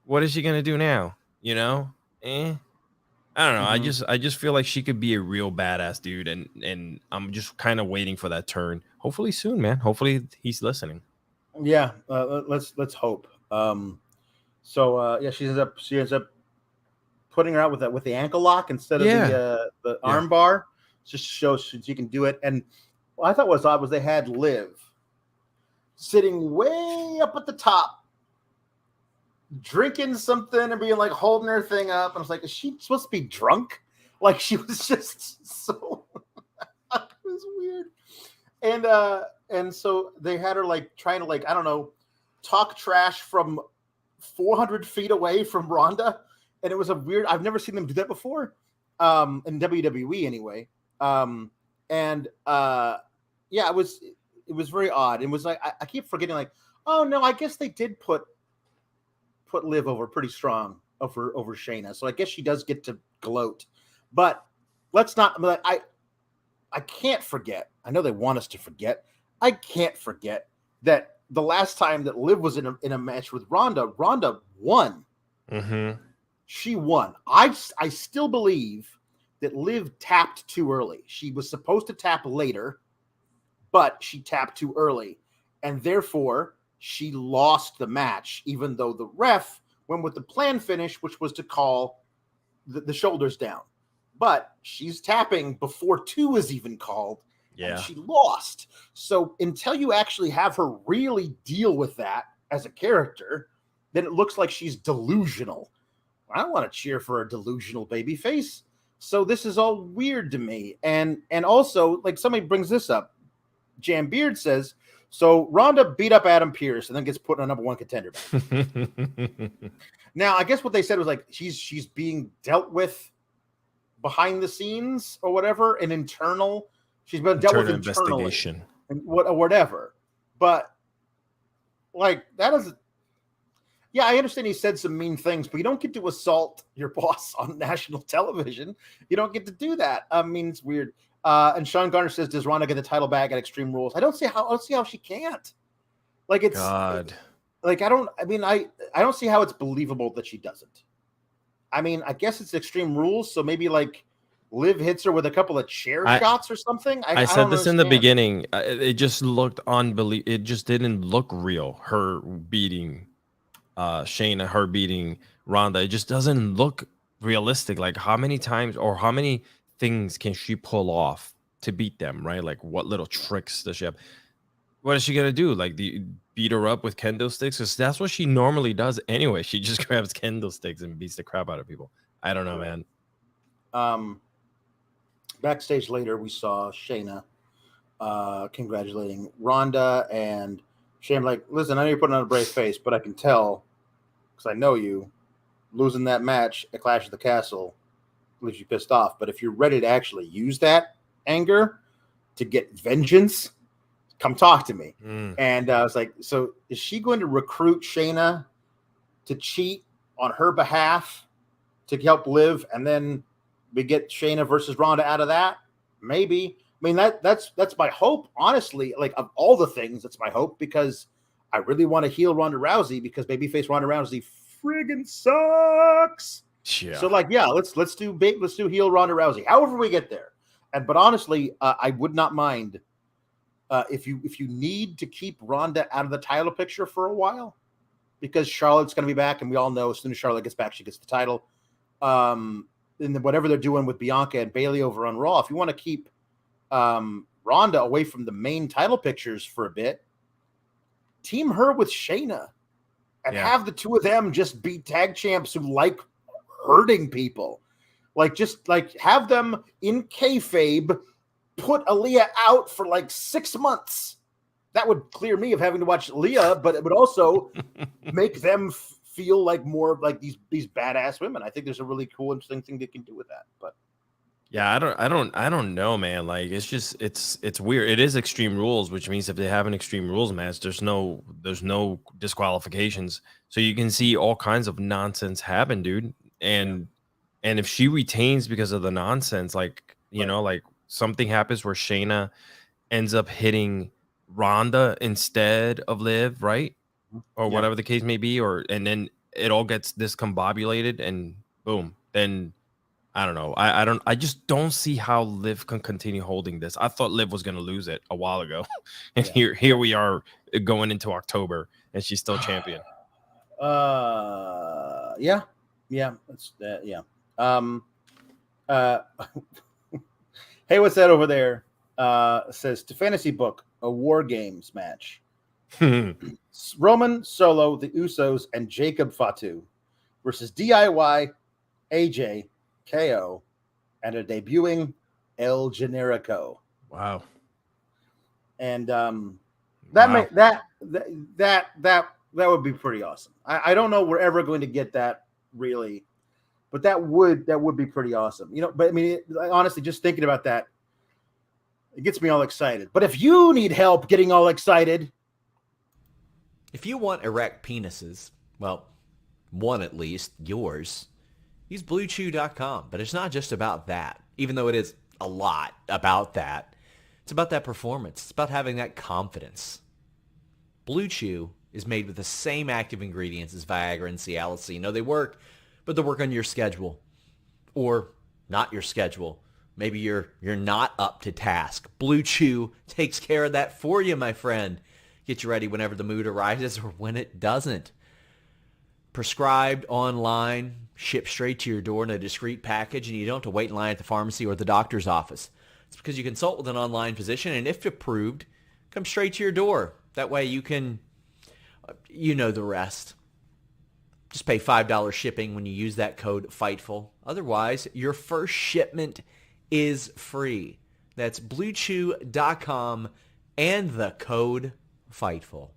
what is she going to do now? You know? I don't know. Mm-hmm. I just feel like she could be a real badass dude. And I'm just kind of waiting for that turn. Hopefully soon, man. Hopefully he's listening. Yeah. Let's hope. She ends up putting her out with the ankle lock instead of the arm bar, just shows she can do it. And what I thought was odd was they had Liv sitting way up at the top, drinking something and being like holding her thing up. And I was like, is she supposed to be drunk? Like she was just so it was weird. And so they had her like trying to like, I don't know, talk trash from 400 feet away from Ronda. And it was I've never seen them do that before. In WWE anyway. It was very odd. It was like, I keep forgetting like, oh no, I guess they did put Liv over pretty strong over Shayna. So I guess she does get to gloat, but let's not, I can't forget. I know they want us to forget. I can't forget that the last time that Liv was in a match with Ronda won. Mm-hmm. She won. I still believe that Liv tapped too early. She was supposed to tap later, but she tapped too early. And therefore, she lost the match, even though the ref went with the planned finish, which was to call the shoulders down. But she's tapping before 2 is even called. Yeah. And she lost. So until you actually have her really deal with that as a character, then it looks like she's delusional. I don't want to cheer for a delusional babyface. So this is all weird to me. And also, like somebody brings this up. Jam Beard says, so Ronda beat up Adam Pearce and then gets put in a number 1 contender. Now, I guess what they said was like she's being dealt with behind the scenes or whatever, an internal. She's been dealt with internally, investigation and whatever. But like that is. Yeah, I understand he said some mean things, but you don't get to assault your boss on national television. You don't get to do that. I mean, it's weird. And Sean Garner says, "Does Ronda get the title back at Extreme Rules?" I don't see how she can't. Like it's God. Like I don't see how it's believable that she doesn't. I mean, I guess it's Extreme Rules, so maybe like Liv hits her with a couple of chair shots or something. I said this in the beginning. It just looked unbelievable. It just didn't look real. Her beating Shayna, her beating Ronda, it just doesn't look realistic. Like how many times or how many things can she pull off to beat them, right? Like what little tricks does she have? What is she gonna do? Like beat her up with kendo sticks? Because that's what she normally does anyway. She just grabs kendo sticks and beats the crap out of people. I don't know, man. Backstage later, we saw Shayna congratulating Ronda, and Shayna like, listen, I know you're putting on a brave face, but I can tell because I know you. Losing that match at Clash of the Castle leaves you pissed off. But if you're ready to actually use that anger to get vengeance, come talk to me. And I was like, so is she going to recruit Shayna to cheat on her behalf to help Liv, and then we get Shayna versus Ronda out of that? Maybe. I mean, that's my hope, honestly. Like, of all the things, that's my hope, because I really want to heal Ronda Rousey, because babyface Ronda Rousey friggin' sucks. Yeah. So like, yeah, let's do heel Ronda Rousey. However we get there. But honestly, I would not mind if you need to keep Ronda out of the title picture for a while, because Charlotte's going to be back, and we all know as soon as Charlotte gets back, she gets the title. In whatever they're doing with Bianca and Bayley over on Raw, if you want to keep Ronda away from the main title pictures for a bit, team her with Shayna and have the two of them just be tag champs who like hurting people. Like, just like have them in kayfabe, put Aaliyah out for like 6 months. That would clear me of having to watch Aaliyah, but it would also make them feel like more like these badass women. I think there's a really cool, interesting thing they can do with that. But yeah, I don't know, man. Like, it's just it's weird. It is Extreme Rules, which means if they have an Extreme Rules match, there's no disqualifications, so you can see all kinds of nonsense happen, dude. And if she retains because of the nonsense, like, you know, like something happens where Shayna ends up hitting Ronda instead of Liv, right? Or whatever the case may be, and then it all gets discombobulated, and boom, then I don't know. I just don't see how Liv can continue holding this. I thought Liv was going to lose it a while ago. And here we are going into October, and she's still champion. Yeah. That's yeah. Hey, what's that over there? Says to fantasy book, a War Games match. Roman, Solo, the Usos, and Jacob Fatu versus DIY, AJ, KO, and a debuting El Generico. Wow. And that would be pretty awesome. I don't know we're ever going to get that, really, but that would be pretty awesome. You know, but I mean, honestly, just thinking about that, it gets me all excited. But if you need help getting all excited, if you want erect penises, well, one at least, yours, use BlueChew.com. But it's not just about that, even though it is a lot about that. It's about that performance. It's about having that confidence. Blue Chew is made with the same active ingredients as Viagra and Cialis. You know, they work, but they work on your schedule. Or not your schedule. Maybe you're not up to task. Blue Chew takes care of that for you, my friend. Get you ready whenever the mood arises or when it doesn't. Prescribed online, shipped straight to your door in a discreet package, and you don't have to wait in line at the pharmacy or the doctor's office. It's because you consult with an online physician, and if approved, come straight to your door. That way you can, you know the rest. Just pay $5 shipping when you use that code FIGHTFUL. Otherwise, your first shipment is free. That's BlueChew.com and the code FIGHTFUL.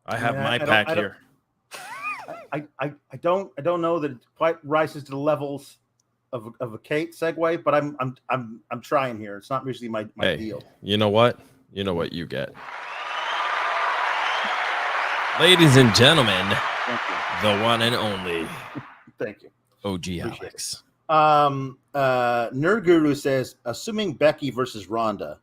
I have my pack here. I don't know that it quite rises to the levels of a Kate segue, but I'm trying here. It's not usually my deal. You know what? You know what you get. Ladies and gentlemen, the one and only. Thank you. OG Alex. Nerd Guru says, assuming Becky versus Ronda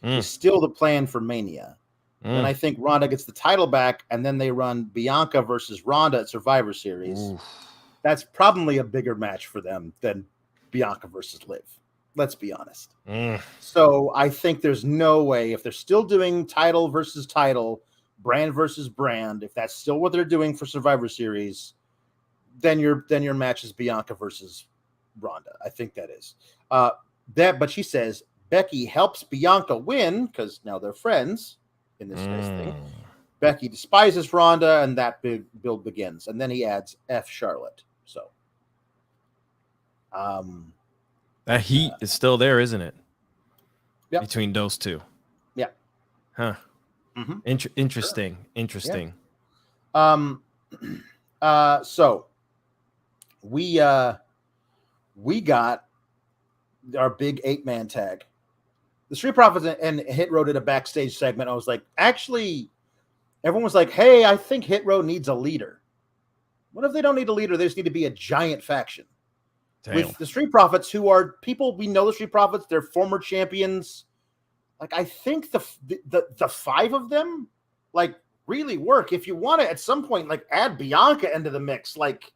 is still the plan for Mania, then I think Ronda gets the title back, and then they run Bianca versus Ronda at Survivor Series. Oof. That's probably a bigger match for them than Bianca versus Liv. Let's be honest. So I think there's no way, if they're still doing title versus title, brand versus brand, if that's still what they're doing for Survivor Series, then your match is Bianca versus Ronda. I think that is. But she says Becky helps Bianca win because now they're friends in this thing. Becky despises Ronda, and that big build begins. And then he adds F Charlotte. So, that heat is still there, isn't it? Yep. Between those two. Yeah. Huh. Mm-hmm. Interesting. Sure. Interesting. Yeah. So we got our big 8-man tag. The Street Profits and Hit Row did a backstage segment. I was like, actually, everyone was like, hey, I think Hit Row needs a leader. What if they don't need a leader? They just need to be a giant faction. Damn. With the Street Profits, who are people, we know the Street Profits, they're former champions. Like, I think the 5 of them, like, really work. If you want to, at some point, like, add Bianca into the mix, like,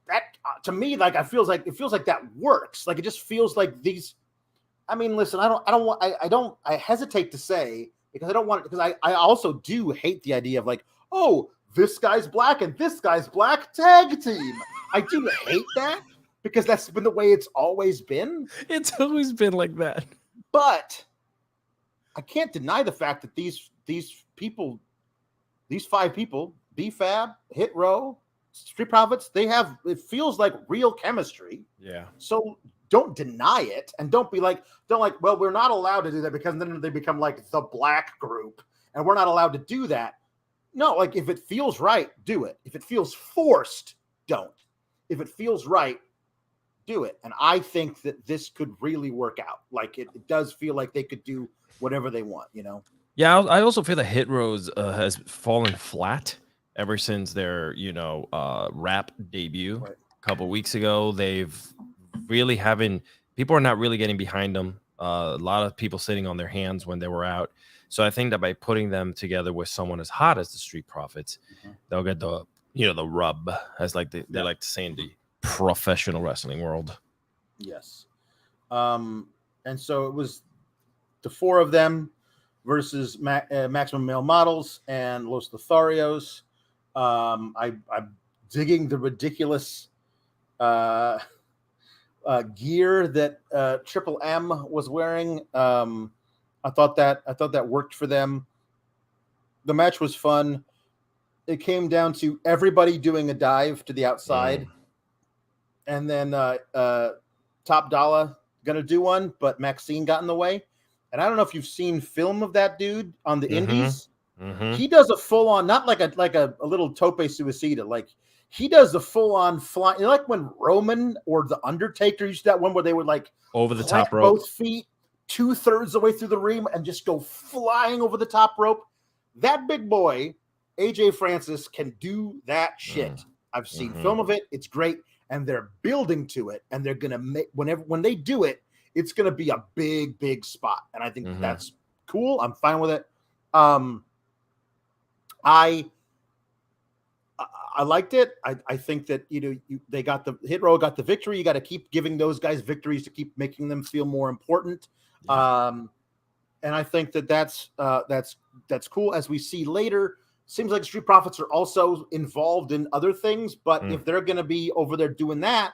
that, to me, like, it feels like that works. Like, it just feels like these, I mean, listen, I hesitate to say, because I don't want, because I also do hate the idea of like, oh, this guy's black and this guy's black tag team. I do hate that because that's been the way it's always been. It's always been like that. But I can't deny the fact that these people, these 5 people, B-Fab, Hit Row, Street Profits, they have, it feels like real chemistry. Yeah. So don't deny it, and don't well, we're not allowed to do that because then they become like the black group and we're not allowed to do that. No, like, if it feels right, do it. If it feels forced, don't. If it feels right, do it. And I think that this could really work out. Like, it does feel like they could do whatever they want, you know? Yeah, I also feel that Hit Row's has fallen flat ever since their, rap debut a couple weeks ago. They've really people are not really getting behind them. A lot of people sitting on their hands when they were out. So I think that by putting them together with someone as hot as the Street Profits, they'll get the rub, as like they like to say in the professional wrestling world. Yes. And so it was the 4 of them versus Maximum Male Models and Los Lotharios. I'm digging the ridiculous gear that Triple M was wearing. I thought that worked for them. The match was fun. It came down to everybody doing a dive to the outside, and then Top Dollar gonna do one, but Maxine got in the way. And I don't know if you've seen film of that dude on the indies. He does a full on, not like a little tope suicida, like he does the full on fly, like when Roman or the Undertaker used that one where they would like over the top rope, both feet 2/3 the way through the ring and just go flying over the top rope. That big boy, AJ Francis, can do that shit. I've seen film of it. It's great. And they're building to it. And they're going to make, when they do it, it's going to be a big, big spot. And I think that's cool. I'm fine with it. I liked it. I think that, they got the Hit Row got the victory. You got to keep giving those guys victories to keep making them feel more important. And I think that's cool. As we see later, seems like Street Profits are also involved in other things, but if they're going to be over there doing that,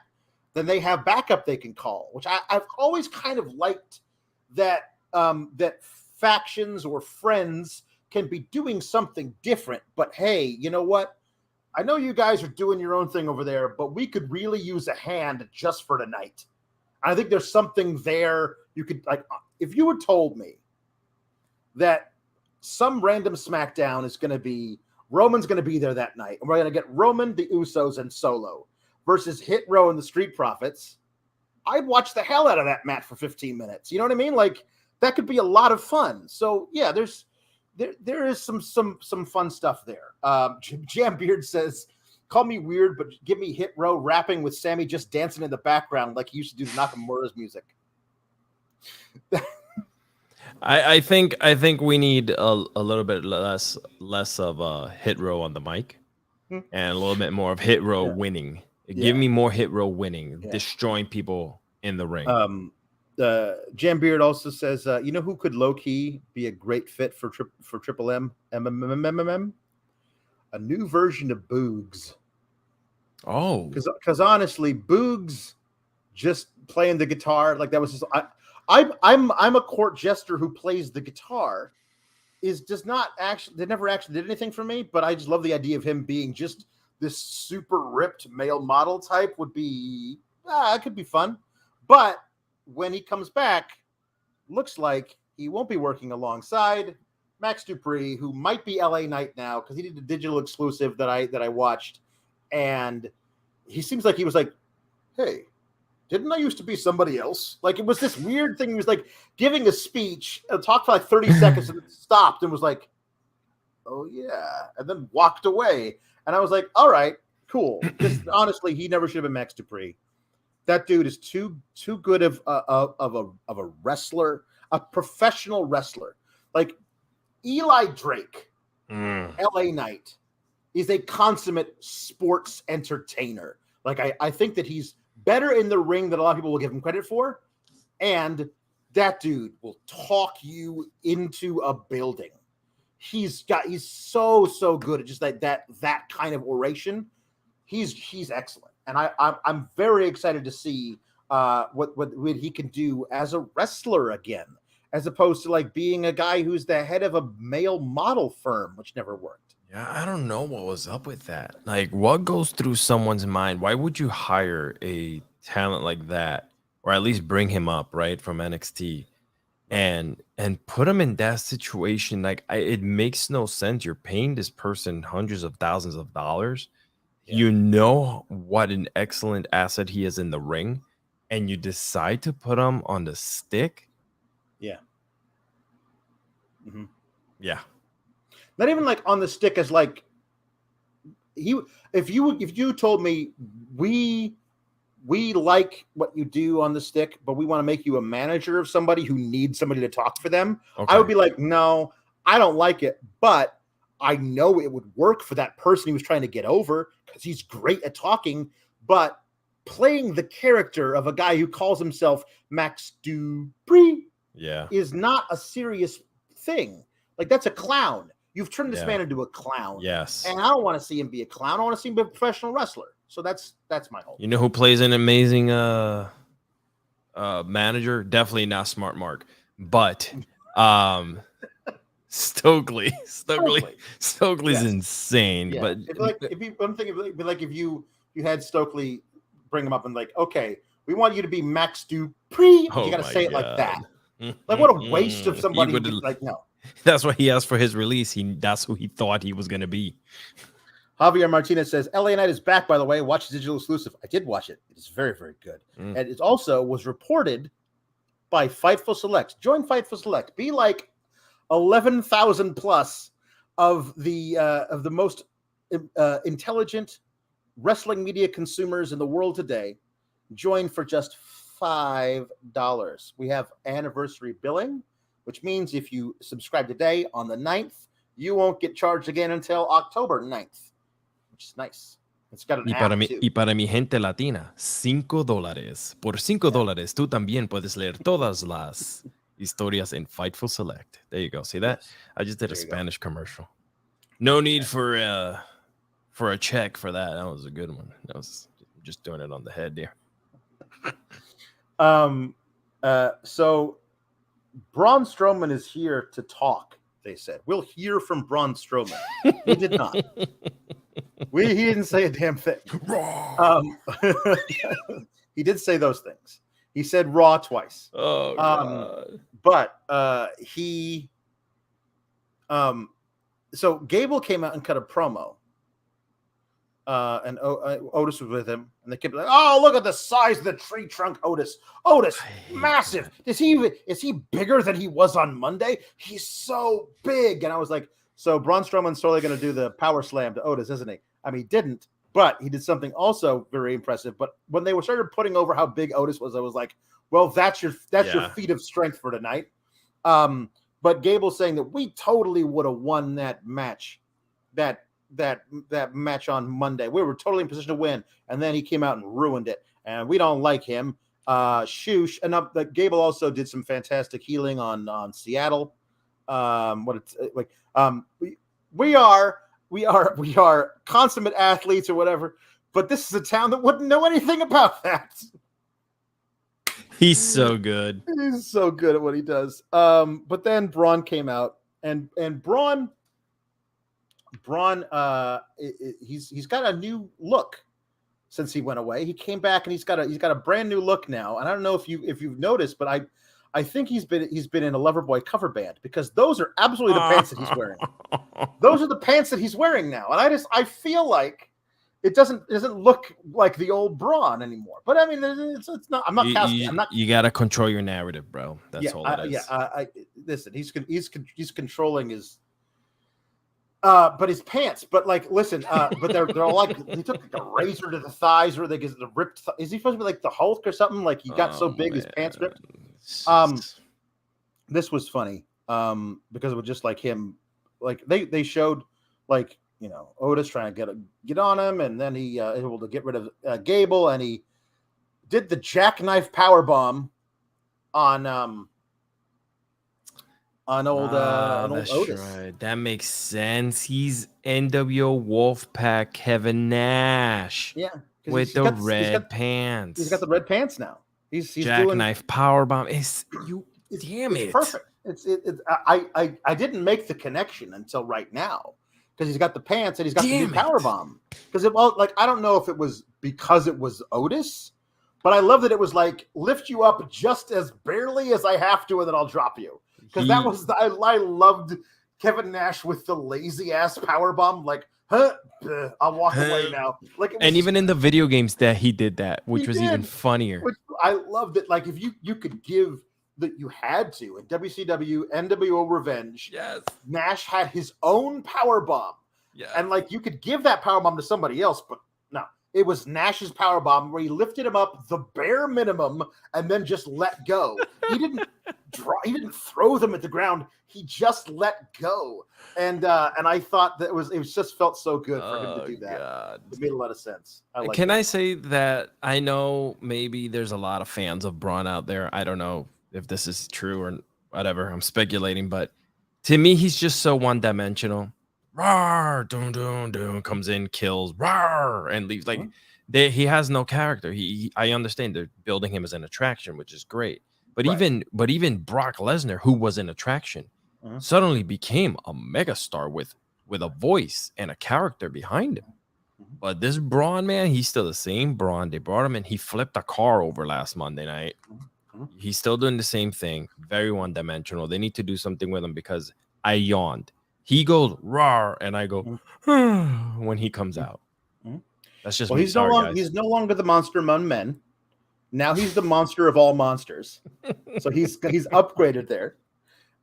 then they have backup they can call, which I've always kind of liked that, that factions or friends can be doing something different. But hey, you know what? I know you guys are doing your own thing over there, but we could really use a hand just for tonight. I think there's something there. You could, like, if you had told me that some random SmackDown is going to be, Roman's going to be there that night, and we're going to get Roman, the Usos, and Solo versus Hit Row and the Street Profits, I'd watch the hell out of that match for 15 minutes. You know what I mean? Like, that could be a lot of fun. So yeah, there is some fun stuff there. Jam Beard says, call me weird, but give me Hit Row rapping with Sammy just dancing in the background like he used to do Nakamura's music. I think we need a little bit less of Hit Row on the mic and a little bit more of Hit Row winning. Give me more Hit Row winning, destroying people in the ring. Jam Beard also says, you know who could low key be a great fit for Triple M? A new version of Boogs. Oh, because honestly, Boogs just playing the guitar, like that was just, I'm a court jester who plays the guitar. They never actually did anything for me, but I just love the idea of him being just this super ripped male model type would be, it could be fun. But when he comes back, looks like he won't be working alongside Max Dupree, who might be LA Knight now because he did a digital exclusive that I watched, and he seems like he was like, hey, didn't I used to be somebody else? Like, it was this weird thing. He was like giving a speech, talked for like 30 seconds and stopped and was like, oh yeah, and then walked away. And I was like, all right, cool. Just honestly, he never should have been Max Dupree. That dude is too good of a wrestler, a professional wrestler. Like Eli Drake, LA Knight, is a consummate sports entertainer. Like I think that he's better in the ring than a lot of people will give him credit for. And that dude will talk you into a building. He's so good at just that kind of oration. He's excellent. And I'm very excited to see what he can do as a wrestler again, as opposed to like being a guy who's the head of a male model firm, which never worked. Yeah, I don't know what was up with that. Like, what goes through someone's mind? Why would you hire a talent like that, or at least bring him up, right, from NXT, and put him in that situation? Like, it makes no sense. You're paying this person hundreds of thousands of dollars. Yeah. You know what an excellent asset he is in the ring, and you decide to put him on the stick. Yeah. Mm-hmm. Yeah. Not even like on the stick as like if you told me we like what you do on the stick, but we want to make you a manager of somebody who needs somebody to talk for them, okay, I would be like, no, I don't like it, but I know it would work for that person he was trying to get over because he's great at talking, but playing the character of a guy who calls himself Max Dupree is not a serious thing. Like, that's a clown. You've turned this man into a clown. Yes. And I don't want to see him be a clown. I want to see him be a professional wrestler. So that's my whole. You know who plays an amazing manager? Definitely not Smart Mark, but Stokely's insane. Yeah. But if you had Stokely bring him up and like, okay, we want you to be Max Dupree. You got to say it like that. Like, what a waste of somebody. Like, no. That's why he asked for his release. That's who he thought he was going to be. Javier Martinez says, LA Knight is back, by the way. Watch the digital exclusive. I did watch it. It is very, very good. And it also was reported by Fightful Select. Join Fightful Select. Be like 11,000 plus of the most intelligent wrestling media consumers in the world today. Join for just $5. We have anniversary billing, which means if you subscribe today on the 9th, you won't get charged again until October 9th, which is nice. It's got an app too. Y para mi gente latina, $5. Por $5, tú también puedes leer todas las historias in Fightful Select. There you go. See that? Yes. I just did a Spanish commercial. No need for a check for that. That was a good one. That was just doing it on the head there. So Braun Strowman is here to talk, they said. We'll hear from Braun Strowman. He did not. He didn't say a damn thing. He did say those things. He said Raw twice. Oh, God. But so Gable came out and cut a promo. And Otis was with him, and they kept like, "Oh, look at the size of the tree trunk, Otis! Otis, massive! Is he bigger than he was on Monday? He's so big!" And I was like, "So Braun Strowman's totally going to do the power slam to Otis, isn't he?" I mean, he didn't, but he did something also very impressive. But when they started putting over how big Otis was, I was like, "Well, that's your feat of strength for tonight." But Gable's saying that we totally would have won that match, that match on Monday. We were totally in position to win, and then he came out and ruined it, and we don't like him. Shoosh, and Gable also did some fantastic healing on Seattle. We are consummate athletes or whatever, but this is a town that wouldn't know anything about that. He's so good. He's so good at what he does. But then Braun came out, and Braun, he's got a new look since he went away. He came back and he's got a brand new look now. And I don't know if you've noticed, but I think he's been in a Loverboy cover band, because those are absolutely the pants that he's wearing. Those are the pants that he's wearing now. And I feel like it doesn't look like the old Braun anymore. But I mean, it's not. I'm not casting. You got to control your narrative, bro. That's all it is. Listen, he's controlling his. But his pants. But like, listen. But they're all like, he took like a razor to the thighs, or they get the ripped. Is he supposed to be like the Hulk or something? Like he got so big, his pants ripped. This was funny. Because it was just like him. Like they showed like, you know, Otis trying to get on him, and then he able to get rid of Gable, and he did the jackknife power bomb on old Otis. Right. That makes sense. He's NWO Wolfpack Kevin Nash. Yeah, with the red pants. He's got the red pants now. He's jackknife power bomb. Damn it! Perfect. I didn't make the connection until right now, because he's got the pants and he's got the new power bomb. Because I don't know if it was because it was Otis, but I love that it was like, lift you up just as barely as I have to, and then I'll drop you. Because that was I loved Kevin Nash with the lazy ass power bomb. Like, I'll walk away now. Like, and even in the video games that he did that, which was even funnier. Which I loved it. Like, if you could give that, you had to in WCW NWO Revenge. Yes, Nash had his own power bomb. Yeah, and like you could give that power bomb to somebody else, but no, it was Nash's power bomb where he lifted him up the bare minimum and then just let go. He didn't throw them at the ground. He just let go. And I thought that it just felt so good for him to do that. God. It made a lot of sense. I say that I know maybe there's a lot of fans of Braun out there. I don't know if this is true or whatever. I'm speculating, but to me, he's just so one-dimensional. Rawr, dun, dun, dun, comes in, kills, rawr, and leaves. Like, he has no character. I understand they're building him as an attraction, which is great. But even Brock Lesnar, who was an attraction, suddenly became a megastar with a voice and a character behind him. But this Braun, man, he's still the same Braun. They brought him in. He flipped a car over last Monday night. He's still doing the same thing. Very one-dimensional. They need to do something with him, because I yawned. He goes rawr, and I go when he comes out. That's just he's no longer the monster among men. Now he's the monster of all monsters. So he's upgraded there.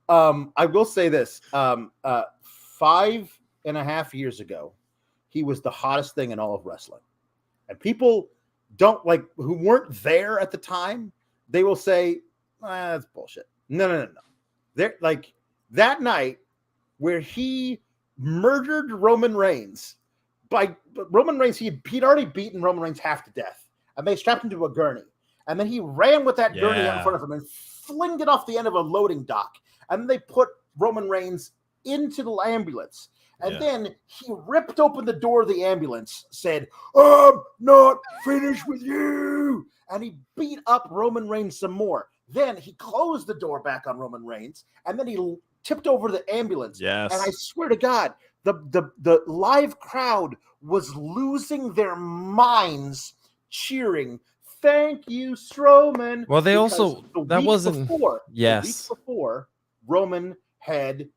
I will say this: 5.5 years ago, he was the hottest thing in all of wrestling, and people who weren't there at the time. They will say, that's bullshit. No. They're like that night where he murdered Roman Reigns. Roman Reigns, he'd already beaten Roman Reigns half to death, and they strapped him to a gurney. And then he ran with that gurney out in front of him and flinged it off the end of a loading dock. And then they put Roman Reigns into the ambulance. And then he ripped open the door of the ambulance, said, "I'm not finished with you." And he beat up Roman Reigns some more. Then he closed the door back on Roman Reigns, and then he tipped over the ambulance. Yes. And I swear to God, the live crowd was losing their minds cheering, "Thank you, Strowman." Well, they also the week before Roman had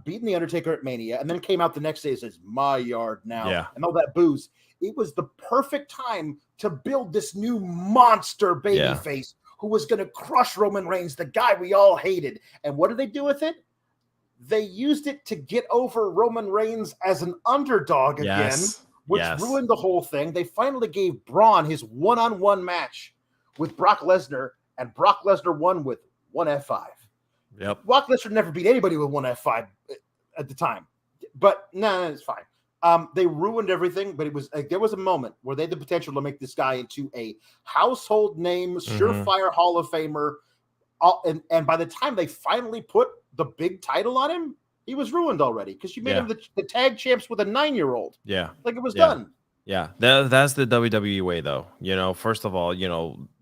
beaten the Undertaker at Mania, and then came out the next day and says, "My yard now," and all that booze. It was the perfect time to build this new monster babyface who was going to crush Roman Reigns, the guy we all hated. And what did they do with it? They used it to get over Roman Reigns as an underdog again, which ruined the whole thing. They finally gave Braun his one-on-one match with Brock Lesnar, and Brock Lesnar won with one F5. Yep. Brock Lesnar never beat anybody with one F5 at the time. But no, it's fine. They ruined everything, but it was there was a moment where they had the potential to make this guy into a household name, surefire Hall of Famer. And by the time they finally put the big title on him, he was ruined already, because you made him the tag champs with a 9-year-old. Yeah. Like it was done. Yeah. That's the WWE way, though. First of all,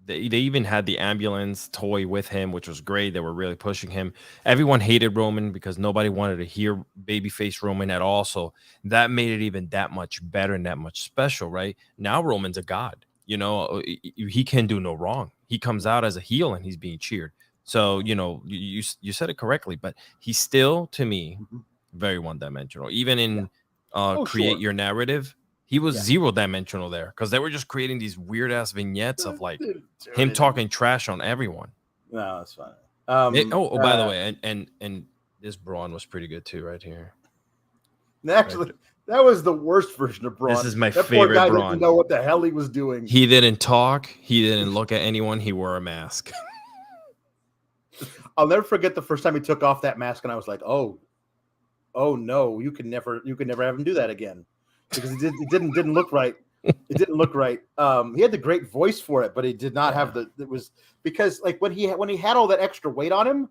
They even had the ambulance toy with him, which was great. They were really pushing him. Everyone hated Roman because nobody wanted to hear babyface Roman at all. So that made it even that much better and that much special, right? Now Roman's a god. You know, he can do no wrong. He comes out as a heel and he's being cheered. So, you know, you said it correctly, but he's still, to me, very one-dimensional. Even in create your narrative, he was zero-dimensional there because they were just creating these weird-ass vignettes of like him talking trash on everyone. No, that's fine. By the way, and this Braun was pretty good too, right here. Actually, that was the worst version of Braun. This is my that favorite poor guy Braun. didn't know what the hell he was doing. He didn't talk. He didn't look at anyone. He wore a mask. I'll never forget the first time he took off that mask, and I was like, "Oh no, you can never have him do that again," because it didn't look right. It didn't look right. He had the great voice for it, but he did not have the. It was because like when he had all that extra weight on him,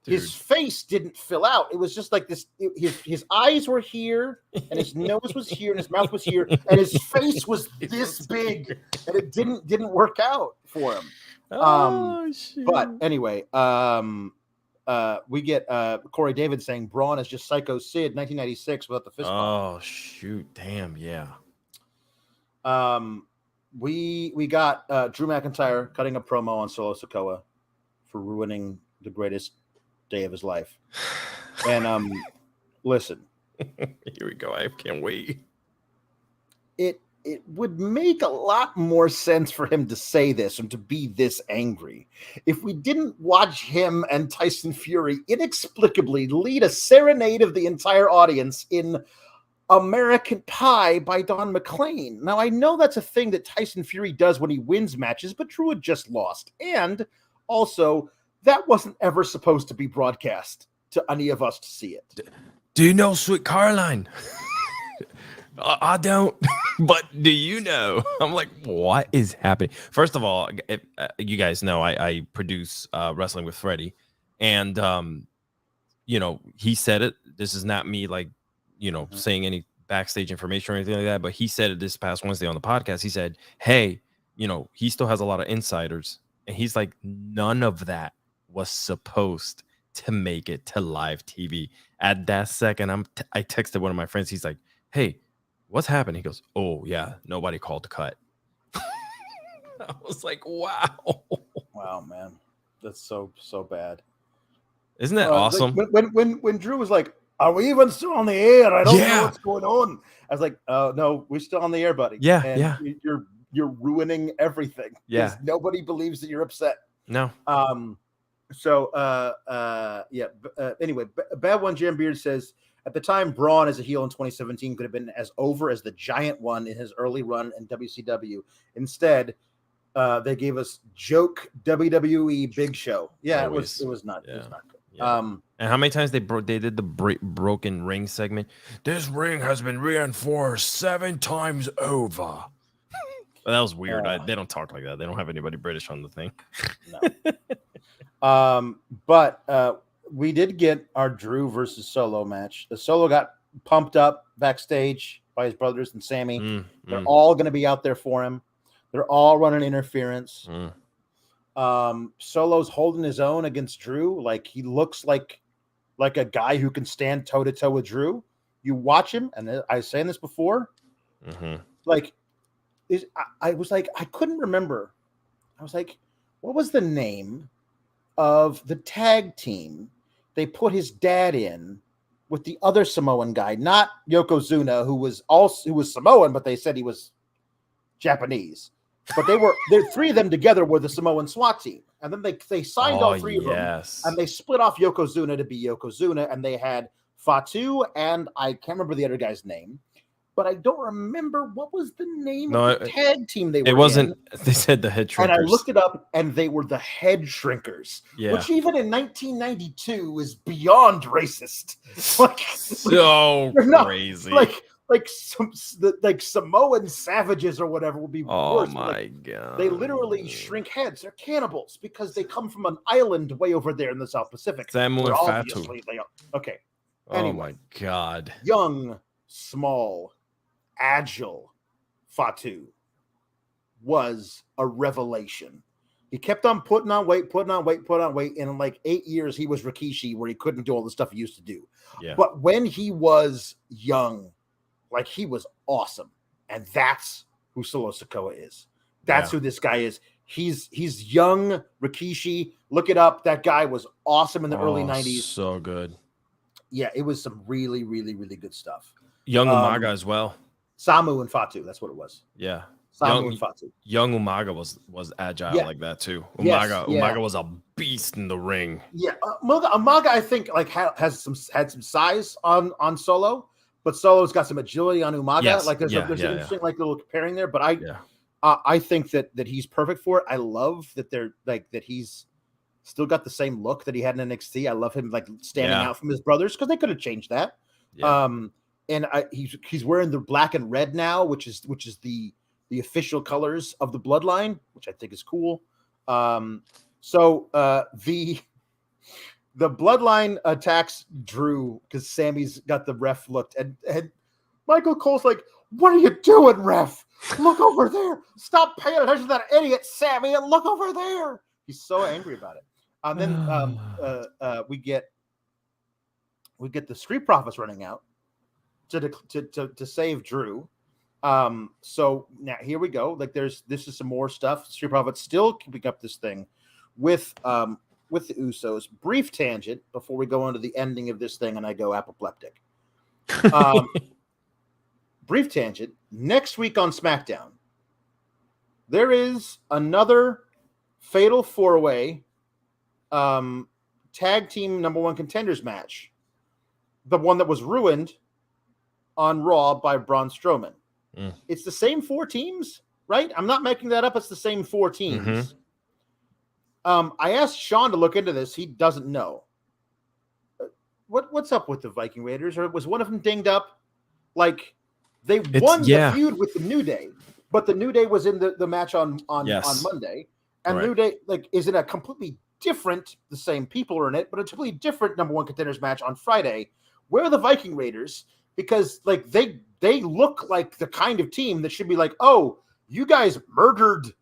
his face didn't fill out. It was just like this. His eyes were here, and his nose was here, and his mouth was here, and his face was this big, and it didn't work out for him. But anyway, we get Corey David saying Braun is just Psycho Sid 1996 without the fist bump. Oh shoot, damn, yeah. We got Drew McIntyre cutting a promo on Solo Sikoa for ruining the greatest day of his life. And listen, here we go. I can't wait. It would make a lot more sense for him to say this and to be this angry if we didn't watch him and Tyson Fury inexplicably lead a serenade of the entire audience in American Pie by Don McLean. Now, I know that's a thing that Tyson Fury does when he wins matches, but Drew had just lost. And also, that wasn't ever supposed to be broadcast to any of us to see it. Do you know Sweet Caroline? I don't, but do you know? I'm like, what is happening? First of all, if, you guys know I produce Wrestling with Freddie, and you know, he said it. This is not me like, you know, saying any backstage information or anything like that, but he said it this past Wednesday on the podcast. He said, hey, you know, he still has a lot of insiders, and he's like, none of that was supposed to make it to live TV. At that second, I texted one of my friends. He's like, hey, what's happening? He goes, oh yeah, nobody called to cut. I was like, wow, man, that's so bad. Isn't that awesome? Like when Drew was like, are we even still on the air? I don't know what's going on. I was like, no, we're still on the air, buddy. You're ruining everything. Yeah, nobody believes that you're upset. No. Anyway, Bad One Jam Beard says, at the time, Braun as a heel in 2017 could have been as over as the Giant One in his early run in WCW. Instead, they gave us joke WWE Big Show. Yeah, it was not. Yeah. It was not good. Yeah. And how many times they did the broken ring segment? This ring has been reinforced 7 times over. Well, that was weird. They don't talk like that. They don't have anybody British on the thing. No. But we did get our Drew versus Solo match. The Solo got pumped up backstage by his brothers and Sammy. They're all going to be out there for him. They're all running interference. Solo's holding his own against Drew. Like, he looks like a guy who can stand toe to toe with Drew. You watch him, and I was saying this before. Like, I was like, I couldn't remember. I was like, what was the name of the tag team they put his dad in with the other Samoan guy, not Yokozuna, who was Samoan, but they said he was Japanese. But the 3 of them together were the Samoan SWAT team. And then they signed all 3 of them, and they split off Yokozuna to be Yokozuna, and they had Fatu, and I can't remember the other guy's name, but I don't remember what was the name of the tag team they were in. It wasn't, they said the Head Shrinkers. And I looked it up, and they were the Head Shrinkers, yeah. Which even in 1992 is beyond racist. So crazy. Like Samoan savages or whatever would be worse. Oh my God. They literally shrink heads. They're cannibals because they come from an island way over there in the South Pacific. Samoan Fatu. Okay. Anyway, oh my God. Young, small, agile Fatu was a revelation. He kept on putting on weight. And in like 8 years, he was Rikishi, where he couldn't do all the stuff he used to do. Yeah. But when he was young, like he was awesome. And that's who Solo Sikoa is. That's who this guy is. He's young Rikishi. Look it up. That guy was awesome in the early 90s. So good. Yeah, it was some really, really, really good stuff. Young Umaga as well. Samu and Fatu. That's what it was. Yeah. Samu and Fatu. Young Umaga was agile like that too. Umaga was a beast in the ring. Yeah, Umaga I think like had some size on Solo, but Solo's got some agility on Umaga. Yes. Like there's an interesting like little pairing there. But I think that he's perfect for it. I love that they're like that he's still got the same look that he had in NXT. I love him like standing out from his brothers because they could have changed that. Yeah. And he's wearing the black and red now, which is the official colors of the Bloodline, which I think is cool. So the Bloodline attacks Drew because Sammy's got the ref looked, and Michael Cole's like, "What are you doing, ref? Look over there! Stop paying attention to that idiot, Sammy, and look over there!" He's so angry about it. And then we get the Street Profits running out to save Drew. So now here we go. Like this is some more stuff. Street Profits still keeping up this thing with the Usos. Brief tangent before we go into the ending of this thing, and I go apoplectic. Brief tangent. Next week on SmackDown, there is another Fatal 4-Way tag team number 1 contenders match. The one that was ruined on Raw by Braun Strowman. It's the same 4 teams, right? I'm not making that up. It's the same 4 teams. I asked Sean to look into this. He doesn't know. What's up with the Viking Raiders? Or was one of them dinged up? Like they won the feud with the New Day, but the New Day was in the match on Monday, and New Day is in a completely different. The same people are in it, but a completely different number 1 contenders match on Friday. Where are the Viking Raiders? Because like they look like the kind of team that should be like, oh, you guys murdered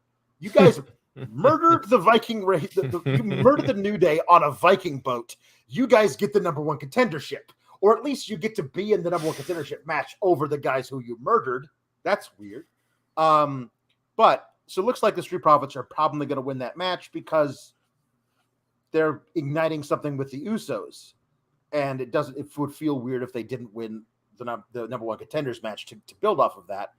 the Viking race. You murdered the New Day on a Viking boat. You guys get the number 1 contendership, or at least you get to be in the number 1 contendership match over the guys who you murdered. That's weird. But so it looks like the Street Profits are probably going to win that match because they're igniting something with the Usos, and it would feel weird if they didn't win the number 1 contenders match to build off of that.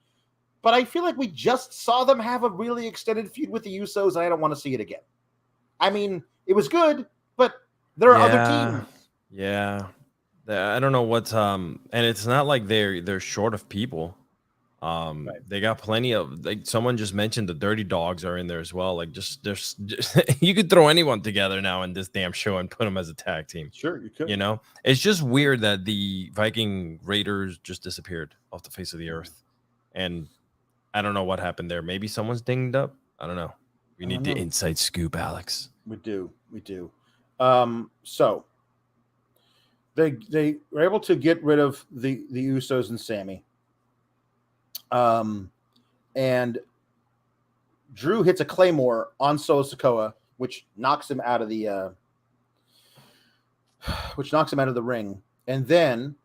But I feel like we just saw them have a really extended feud with the Usos, and I don't want to see it again. I mean, it was good, but there are other teams. Yeah. I don't know what's and it's not like they're short of people. They got plenty of, like, someone just mentioned the Dirty Dogs are in there as well. Like just you could throw anyone together now in this damn show and put them as a tag team. Sure, you could. You know, it's just weird that the Viking Raiders just disappeared off the face of the earth, and I don't know what happened there. Maybe someone's dinged up. I don't know. We need the inside scoop, Alex. We do. So they were able to get rid of the Usos and Sammy. And Drew hits a Claymore on Solo Sikoa, which knocks him out of the ring. And then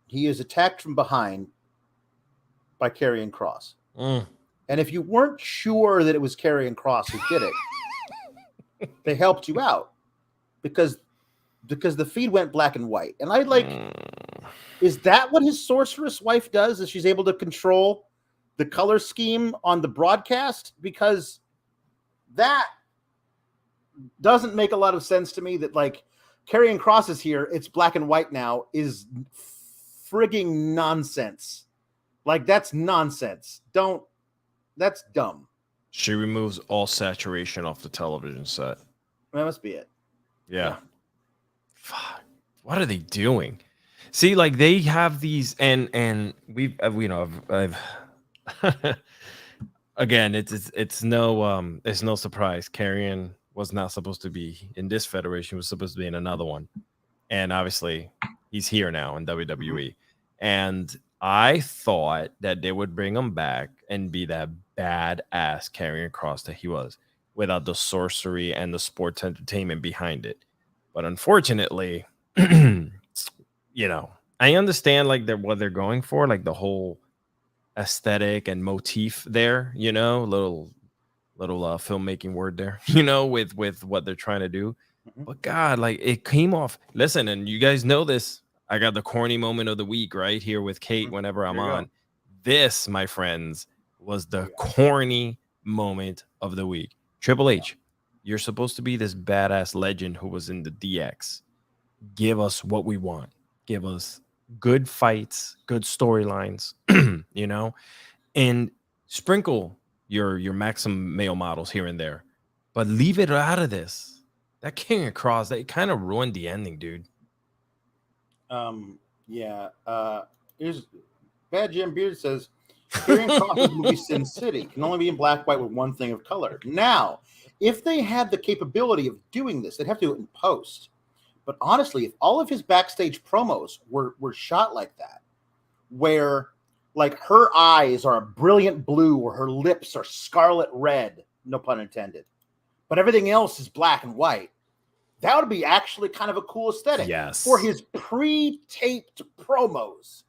he is attacked from behind by Karrion Kross. And if you weren't sure that it was Karrion Kross who did it, they helped you out because the feed went black and white. And I is that what his sorceress wife does? Is she's able to control the color scheme on the broadcast? Because that doesn't make a lot of sense to me that like Karrion Kross is here. It's black and white now is frigging nonsense. Like that's nonsense. That's dumb. She removes all saturation off the television set. That must be it. Yeah. Fuck. What are they doing? See, like they have these, and we've, you know, I've again, it's no surprise. Karrion was not supposed to be in this federation; was supposed to be in another one, and obviously he's here now in WWE. And I thought that they would bring him back and be that badass Karrion Kross that he was. without the sorcery and the sports entertainment behind it. But unfortunately, you know, I understand like what they're going for, like the whole aesthetic and motif there, you know, little filmmaking word there, you know, with what they're trying to do. But God, like it came off. Listen, and you guys know this. I got the corny moment of the week right here with Kate whenever I'm on. Go. This, my friends, was the corny moment of the week. Triple H, you're supposed to be this badass legend who was in the DX. Give us what we want. Give us good fights, good storylines, you know, and sprinkle your maximum male models here and there, but leave it out of this. That came across, that kind of ruined the ending, dude. Here's Bad Jim Beard says, Karrion Kross's movie Sin City can only be in black and white with one thing of color. Now, if they had the capability of doing this, they'd have to do it in post. But honestly, if all of his backstage promos were shot like that, where like her eyes are a brilliant blue or her lips are scarlet red, no pun intended, but everything else is black and white, that would be actually kind of a cool aesthetic. Yes. For his pre-taped promos,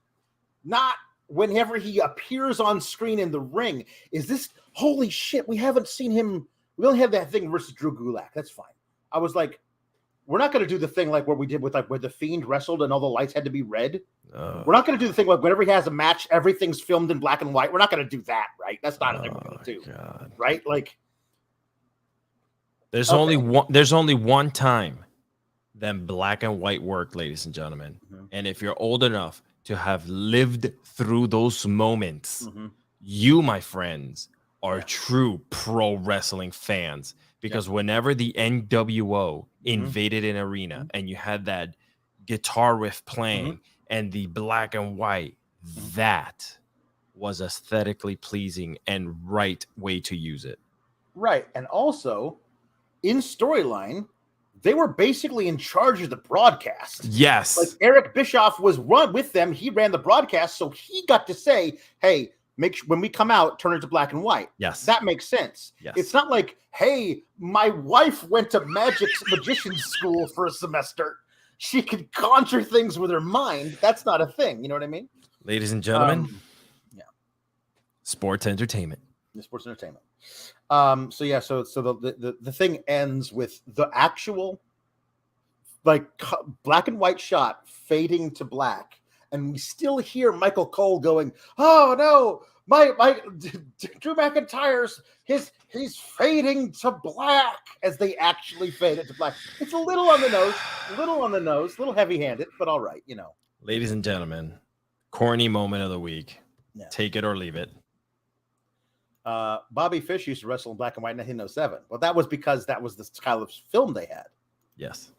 not whenever he appears on screen in the ring. Is this, holy shit, we haven't seen him. We only have that thing versus Drew Gulak. That's fine. I was like, we're not going to do the thing like what we did with like where the Fiend wrestled and all the lights had to be red. We're not going to do the thing like whenever he has a match, everything's filmed in black and white. We're not going to do that, right? That's not a thing we're going to do, God. right? Like, there's only one time that black and white work, ladies and gentlemen. And if you're old enough to have lived through those moments, you, my friends, are true pro wrestling fans. Because whenever the NWO invaded an arena and you had that guitar riff playing and the black and white, that was aesthetically pleasing and right way to use it. Right. And also, in storyline, they were basically in charge of the broadcast. Yes. Like Eric Bischoff was run with them. He ran the broadcast, so he got to say, hey, make sure when we come out, turn it to black and white. Yes. That makes sense. Yes. It's not like, hey, my wife went to magician school for a semester. She could conjure things with her mind. That's not a thing. You know what I mean? Ladies and gentlemen, sports entertainment. The sports entertainment. So the thing ends with the actual like black and white shot fading to black, and we still hear Michael Cole going, "Oh no, my Drew McIntyre's he's fading to black," as they actually fade it to black. It's a little on the nose, a little heavy-handed, but all right, you know. Ladies and gentlemen, corny moment of the week. Yeah. Take it or leave it. Bobby Fish used to wrestle in black and white in 1907. Well, that was because that was the style of film they had. Yes.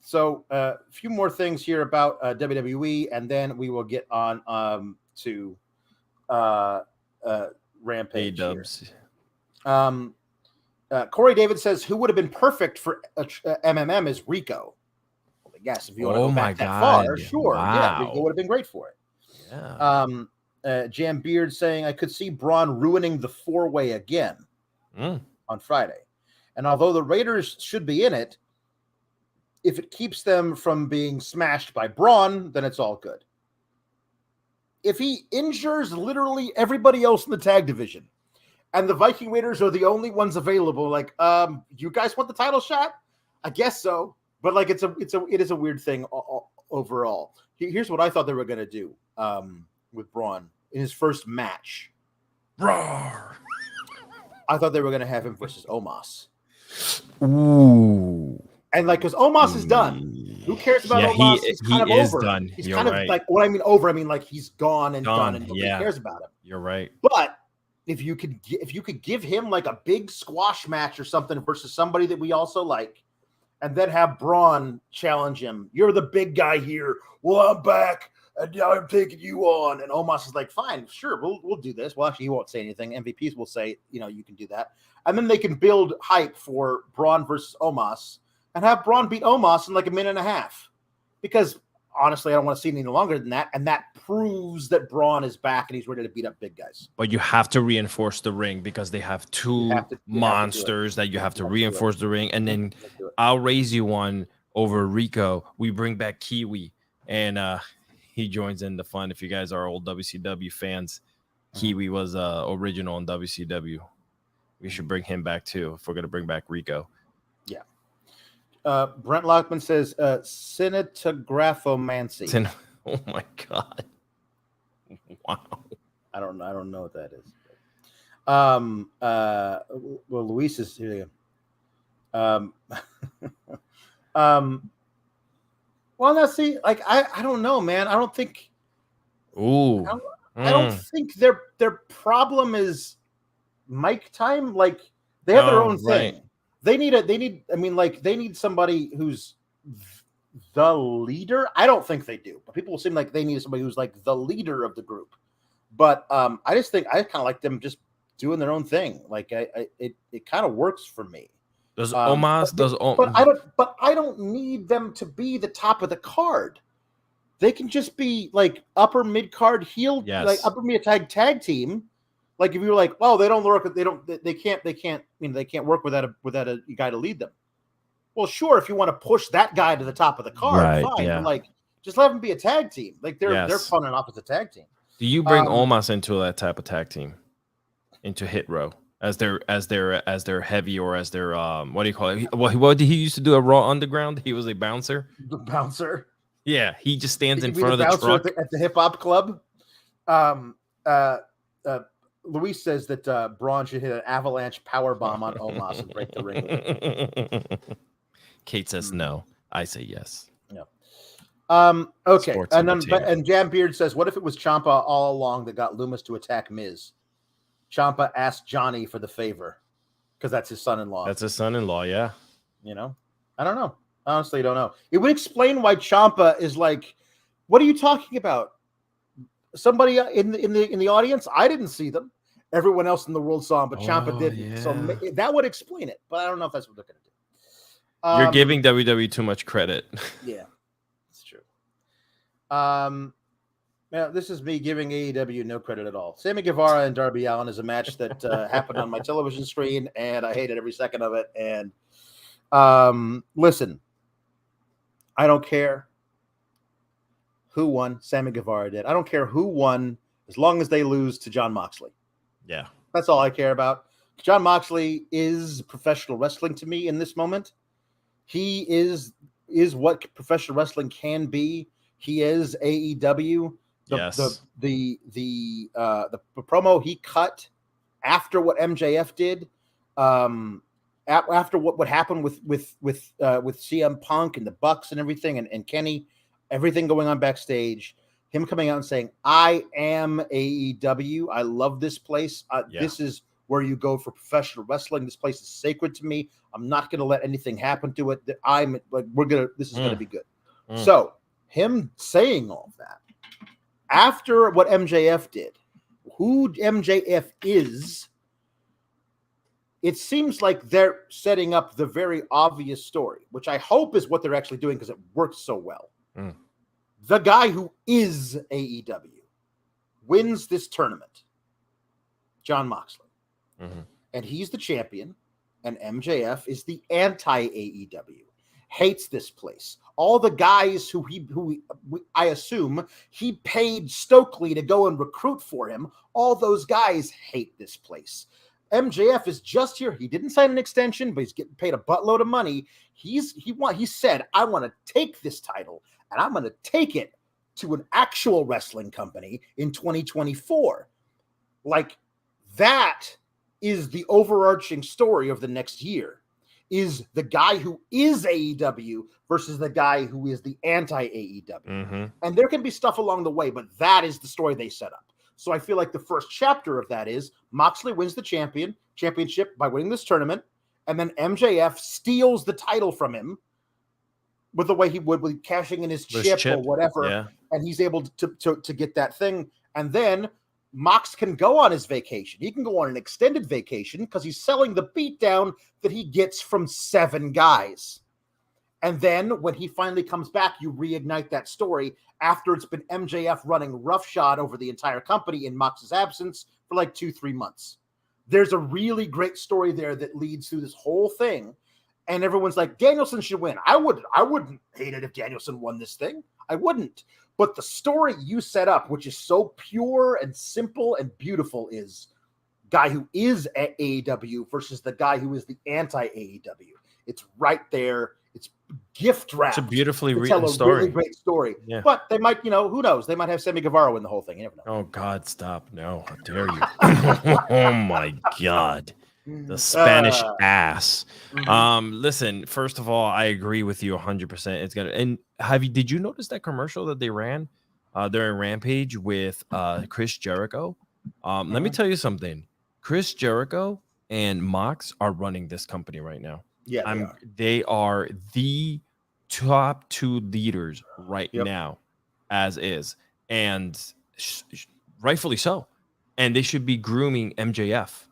So a few more things here about WWE, and then we will get on to Rampage. A-dubs. Corey David says, who would have been perfect for MMM is Rico. Well, yes, if you want to go back that far, sure. Wow. Yeah, Rico would have been great for it. Yeah. Jam Beard saying, I could see Braun ruining the four-way again on Friday. And although the Raiders should be in it, if it keeps them from being smashed by Braun, then it's all good. If he injures literally everybody else in the tag division, and the Viking Raiders are the only ones available, like, you guys want the title shot? I guess so. But like, it is a weird thing overall. Here's what I thought they were going to do with Braun in his first match. Roar! I thought they were going to have him versus Omos. Ooh. And like, because Omos is done. Who cares about Omos? He's kind of over. Done. He's You're kind right. of like, what I mean over, I mean like he's gone and done, and nobody cares about him. You're right. But if you could give him like a big squash match or something versus somebody that we also like, and then have Braun challenge him. You're the big guy here. Well, I'm back, and now I'm taking you on. And Omos is like, fine, sure, we'll do this. Well, actually, he won't say anything. MVPs will say, you can do that. And then they can build hype for Braun versus Omos and have Braun beat Omos in like a minute and a half. Because honestly, I don't want to see any longer than that. And that proves that Braun is back and he's ready to beat up big guys. But you have to reinforce the ring because they have two monsters that you have to reinforce the ring. And then I'll raise you one over Rico. We bring back Kiwi, and he joins in the fun. If you guys are old WCW fans, Kiwi was original in WCW. We should bring him back too if we're going to bring back Rico. Yeah. Brent Lockman says cinetographomancy. Oh my God. Wow. I don't know what that is. Well, Luis is here. Well, now see, like I don't know, man. I don't think. Ooh. I don't think their problem is mic time. Like they have their own thing. Right. They need somebody who's the leader. I don't think they do, but people seem like they need somebody who's like the leader of the group. But I just think I kind of like them just doing their own thing. Like it kind of works for me. But I don't need them to be the top of the card. They can just be like upper mid card heel, like upper mid tag team. Like if you're like, oh, they can't work without a guy to lead them. Well, sure, if you want to push that guy to the top of the card, fine. Yeah. But like, just let them be a tag team. Like they're fun enough as a tag team. Do you bring Omos into that type of tag team, into Hit Row as their heavy or as their what do you call it? What did he used to do at Raw Underground? He was a bouncer. The bouncer. Yeah, he just stands in front of the truck at the hip hop club. Luis says that Braun should hit an avalanche power bomb on Omos and break the ring. Kate says no. I say yes. No. Okay. And Jam Beard says, what if it was Ciampa all along that got Loomis to attack Miz? Ciampa asked Johnny for the favor because that's his son-in-law. That's his son-in-law, yeah. You know? I don't know. Honestly, I don't know. It would explain why Ciampa is like, what are you talking about? Somebody in the audience? I didn't see them. Everyone else in the world saw him, but Ciampa didn't. Yeah. So that would explain it. But I don't know if that's what they're going to do. You're giving WWE too much credit. Yeah, it's true. Now, this is me giving AEW no credit at all. Sammy Guevara and Darby Allin is a match that happened on my television screen, and I hated every second of it. And listen, I don't care who won. Sammy Guevara did. I don't care who won as long as they lose to Jon Moxley. Yeah. That's all I care about. Jon Moxley is professional wrestling to me in this moment. He is what professional wrestling can be. He is AEW. The promo he cut after what MJF did, after what happened with CM Punk and the Bucks and everything, and Kenny, everything going on backstage, him coming out and saying, "I am AEW. I love this place. This is where you go for professional wrestling. This place is sacred to me. I'm not going to let anything happen to it. This is going to be good." So him saying all that after what MJF did, who MJF is, it seems like they're setting up the very obvious story, which I hope is what they're actually doing because it works so well. The guy who is AEW wins this tournament, Jon Moxley. And he's the champion, and MJF is the anti-AEW. Hates this place. All the guys who I assume he paid Stokely to go and recruit for him, all those guys hate this place. MJF is just here. He didn't sign an extension, but he's getting paid a buttload of money. He said, I want to take this title, and I'm going to take it to an actual wrestling company in 2024. Like, that is the overarching story of the next year, is the guy who is AEW versus the guy who is the anti-AEW. And there can be stuff along the way, but that is the story they set up. So I feel like the first chapter of that is Moxley wins the championship by winning this tournament, and then MJF steals the title from him with the way he would with cashing in his chip or whatever, and he's able to get that thing. And then Mox can go on his vacation. He can go on an extended vacation because he's selling the beatdown that he gets from 7 guys. And then when he finally comes back, you reignite that story after it's been MJF running roughshod over the entire company in Mox's absence for like 2-3 months. There's a really great story there that leads through this whole thing. And everyone's like, Danielson should win. I wouldn't hate it if Danielson won this thing. I wouldn't. But the story you set up, which is so pure and simple and beautiful, is guy who is at AEW versus the guy who is the anti-AEW. It's right there. It's gift wrapped. It's a beautifully written story. Really great story. Yeah. But they might, who knows? They might have Sammy Guevara win the whole thing. You never know. Oh God, stop! No, how dare you? Oh my God, the Spanish ass. Listen. First of all, I agree with you 100%. It's gonna. And did you notice that commercial that they ran during Rampage with Chris Jericho? Let me tell you something. Chris Jericho and Mox are running this company right now. Yeah, they are the top 2 leaders right now, as is, and rightfully so. And they should be grooming MJF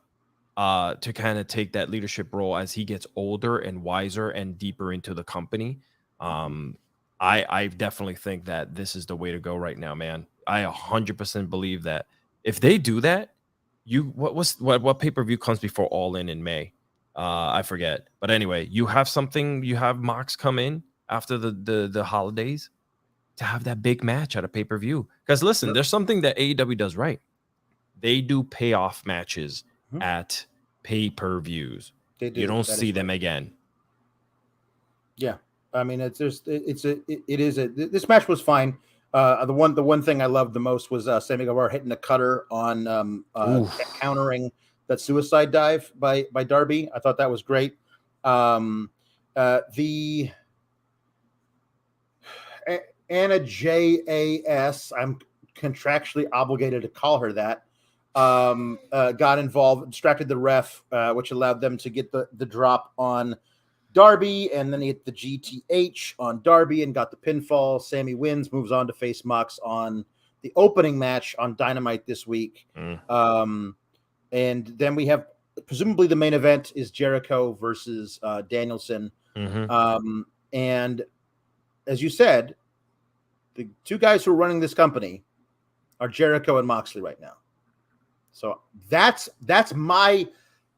to kind of take that leadership role as he gets older and wiser and deeper into the company. I definitely think that this is the way to go right now, man. I 100% believe that if they do that, what pay-per-view comes before Allin in May? I forget. But anyway, you have Mox come in after the holidays to have that big match at a pay-per-view. Because listen, there's something that AEW does right. They do payoff matches at pay-per-views. They do. You don't see them again. Yeah. I mean, this match was fine. The one thing I loved the most was Sammy Guevara hitting a cutter on countering that suicide dive by Darby. I thought that was great. The Anna JAS, I'm contractually obligated to call her that, got involved, distracted the ref, which allowed them to get the drop on Darby, and then he hit the GTH on Darby and got the pinfall. Sammy wins, moves on to face Mox on the opening match on Dynamite this week. And then we have presumably the main event is Jericho versus Danielson. And as you said, the 2 guys who are running this company are Jericho and Moxley right now. So that's my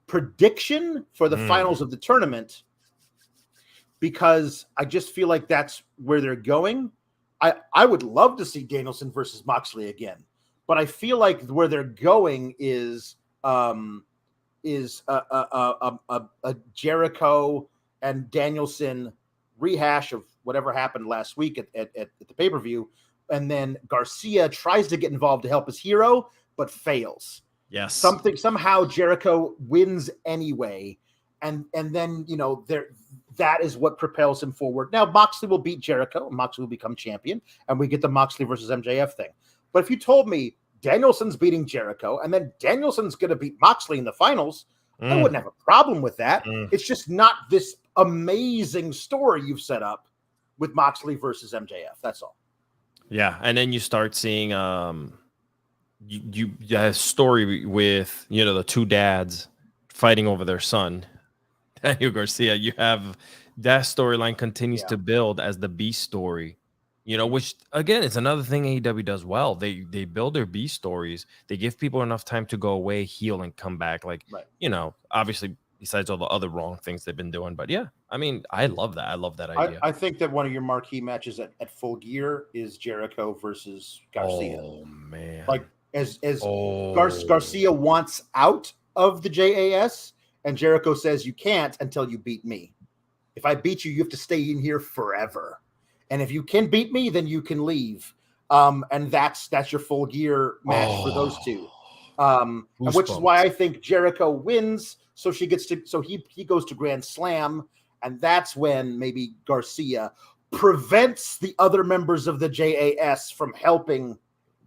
prediction for the finals of the tournament, because I just feel like that's where they're going. I would love to see Danielson versus Moxley again, but I feel like where they're going is a Jericho and Danielson rehash of whatever happened last week at the pay-per-view, and then Garcia tries to get involved to help his hero but fails. Yes. Somehow Jericho wins anyway, and then that is what propels him forward. Now Moxley will beat Jericho, and Moxley will become champion, and we get the Moxley versus MJF thing. But if you told me Danielson's beating Jericho, and then Danielson's going to beat Moxley in the finals, I wouldn't have a problem with that. It's just not this amazing story you've set up with Moxley versus MJF. That's all. Yeah, and then you start seeing you have a story with the 2 dads fighting over their son, Daniel Garcia. You have that storyline continues to build as the B story. Which again, it's another thing AEW does well. They build their B stories. They give people enough time to go away, heal, and come back. Obviously, besides all the other wrong things they've been doing. But yeah, I mean, I love that. I love that idea. I think that one of your marquee matches at Full Gear is Jericho versus Garcia. Oh man! Garcia wants out of the JAS, and Jericho says you can't until you beat me. If I beat you, you have to stay in here forever. And if you can beat me, then you can leave. And that's your Full Gear match for those 2. And which is why I think Jericho wins. So he goes to Grand Slam, and that's when maybe Garcia prevents the other members of the JAS from helping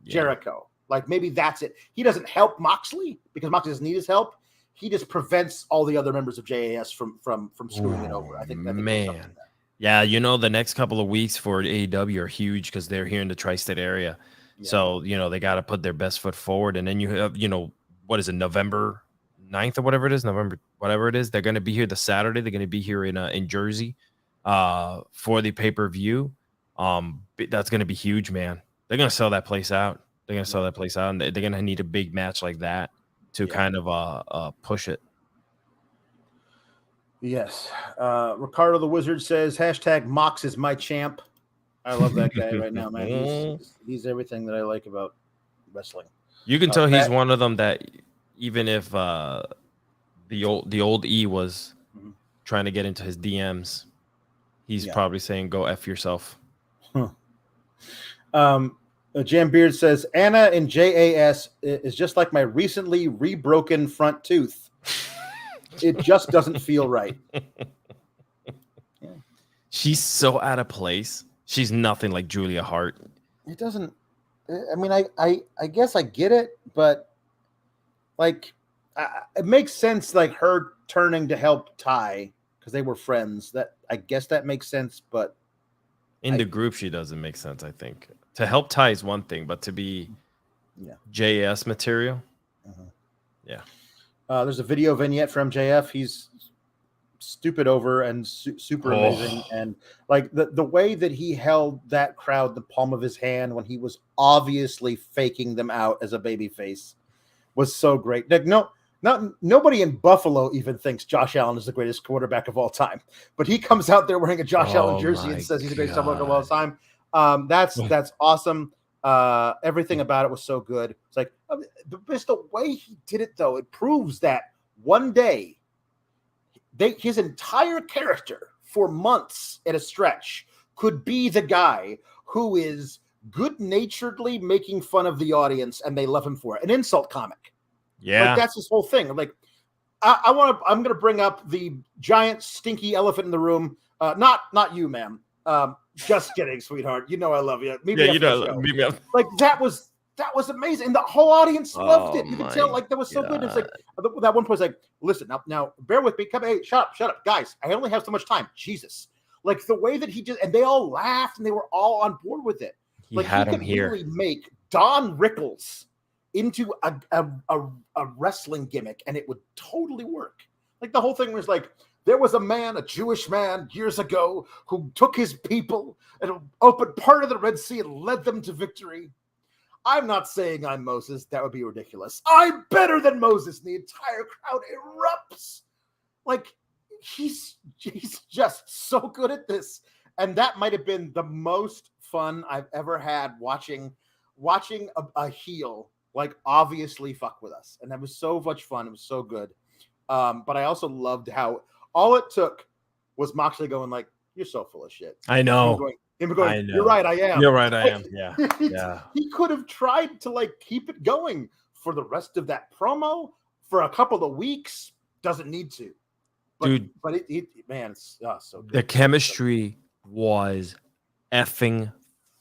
Jericho. Like maybe that's it. He doesn't help Moxley because Moxley doesn't need his help. He just prevents all the other members of JAS from screwing it over. I think man. Yeah, the next couple of weeks for AEW are huge because they're here in the tri-state area. Yeah. So, they got to put their best foot forward. And then you have, what is it, November 9th or whatever it is, November, whatever it is. They're going to be here the Saturday. They're going to be here in Jersey. for the pay-per-view. That's going to be huge, man. They're going to sell that place out. They're going to sell that place out, and they're going to need a big match like that to kind of push it. Yes. Ricardo the Wizard says, #Mox is my champ. I love that guy right now, man. He's everything that I like about wrestling. You can tell he's one of them that even if the old E was trying to get into his DMs, he's probably saying, go F yourself. Jam Beard says, Anna in JAS is just like my recently rebroken front tooth. It just doesn't feel right. She's so out of place. She's nothing like Julia Hart. It doesn't. I mean, I guess I get it, but like, it makes sense. Like her turning to help Ty because they were friends. That I guess that makes sense, but in the group, she doesn't make sense. I think to help Ty is one thing, but to be JS material, there's a video vignette from MJF. He's stupid over and super amazing, and like the way that he held that crowd in the palm of his hand when he was obviously faking them out as a babyface was so great. Like nobody in Buffalo even thinks Josh Allen is the greatest quarterback of all time, but he comes out there wearing a Josh Allen jersey and says he's the greatest quarterback of all time. That's awesome. Everything about it was so good. It's like just the way he did it, though. It proves that one day his entire character for months at a stretch could be the guy who is good-naturedly making fun of the audience and they love him for it. An insult comic. Yeah. Like, that's his whole thing. Like, I'm going to bring up the giant stinky elephant in the room. Not you, ma'am. Just kidding, sweetheart. You know I love you. Meet me up. Like, that was amazing. And the whole audience loved it. You could tell, like, that was so good. It's like, that one point was like, listen, now, bear with me. Come, hey, shut up. Guys, I only have so much time. Jesus. Like, the way that he just, and they all laughed and they were all on board with it. He could really make Don Rickles into a wrestling gimmick and it would totally work. Like, the whole thing was like, there was a Jewish man years ago who took his people and opened part of the Red Sea and led them to victory. I'm not saying I'm Moses. That would be ridiculous. I'm better than Moses. And the entire crowd erupts. Like, he's just so good at this. And that might have been the most fun I've ever had watching a heel, like, obviously fuck with us. And that was so much fun. It was so good. But I also loved how all it took was Moxley going like, you're so full of shit. I know. Him going, you're right, I am. You're right, I am. Yeah. He could have tried to, like, keep it going for the rest of that promo for a couple of weeks. Doesn't need to. But, dude, but it man, it's so good. The chemistry was effing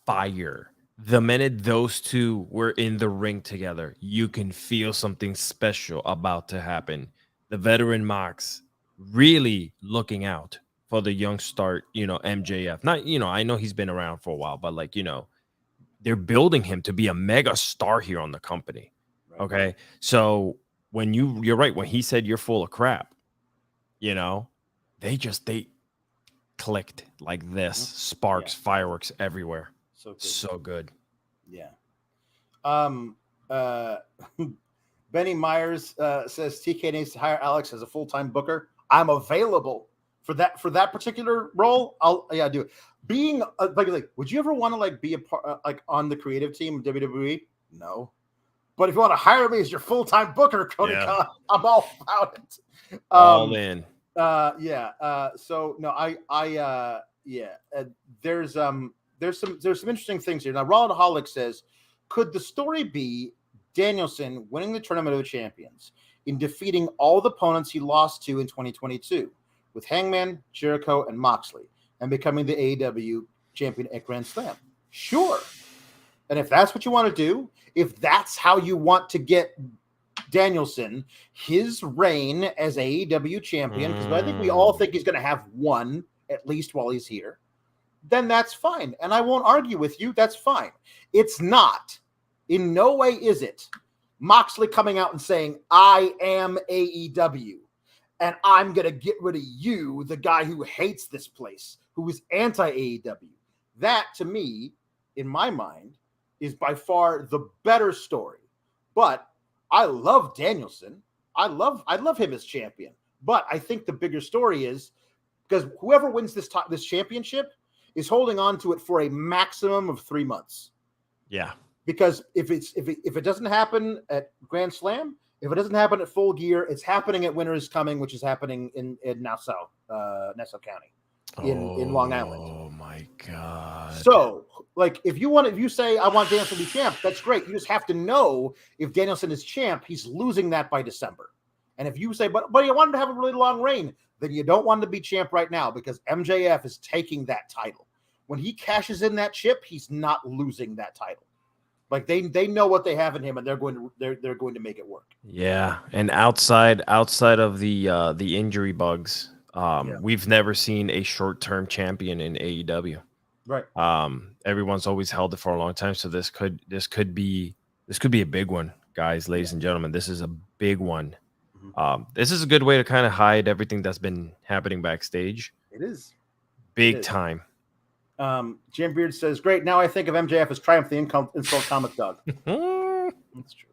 fire. The minute those two were in the ring together, you can feel something special about to happen. The veteran Mox really looking out for the young start, MJF. Not, I know he's been around for a while, but like, they're building him to be a mega star here on the company. Right. Okay. So when you're right, when he said you're full of crap, they clicked like this, sparks, fireworks everywhere. So good. Yeah. Benny Myers says TK needs to hire Alex as a full-time booker. I'm available for that particular role. I'll do it. Being like, would you ever want to like be a part like on the creative team of WWE? No. But if you want to hire me as your full-time booker, Cody Khan, I'm all about it. All in. So no, there's some interesting things here. Now, Rawlaholic says, could the story be Danielson winning the Tournament of Champions in defeating all the opponents he lost to in 2022 with Hangman, Jericho, and Moxley, and becoming the AEW champion at Grand Slam? Sure. And if that's what you want to do, if that's how you want to get Danielson his reign as AEW champion, because I think we all think he's going to have one at least while he's here, then that's fine. And I won't argue with you. That's fine. It's not. In no way is it Moxley coming out and saying, I am AEW and I'm going to get rid of you, the guy who hates this place, who is anti-AEW. That, to me, in my mind, is by far the better story. But I love Danielson. I love him as champion. But I think the bigger story is because whoever wins this championship is holding on to it for a maximum of 3 months. Yeah. Because if it doesn't happen at Grand Slam, if it doesn't happen at Full Gear, it's happening at Winter is Coming, which is happening in Nassau County, in Long Island. Oh my God! So, like, if you say I want Danielson to be champ, that's great. You just have to know if Danielson is champ, he's losing that by December. And if you say, but you want him to have a really long reign, then you don't want him to be champ right now because MJF is taking that title. When he cashes in that chip, he's not losing that title. Like they know what they have in him, and they're going to make it work. Yeah, and outside of the injury bugs, we've never seen a short-term champion in AEW. Right. Everyone's always held it for a long time, so this could be a big one, guys, ladies and gentlemen. This is a big one. Mm-hmm. This is a good way to kind of hide everything that's been happening backstage. It is big time. Jim Beard says, "Great. Now I think of MJF as Triumph the Insult Comic Dog." That's true.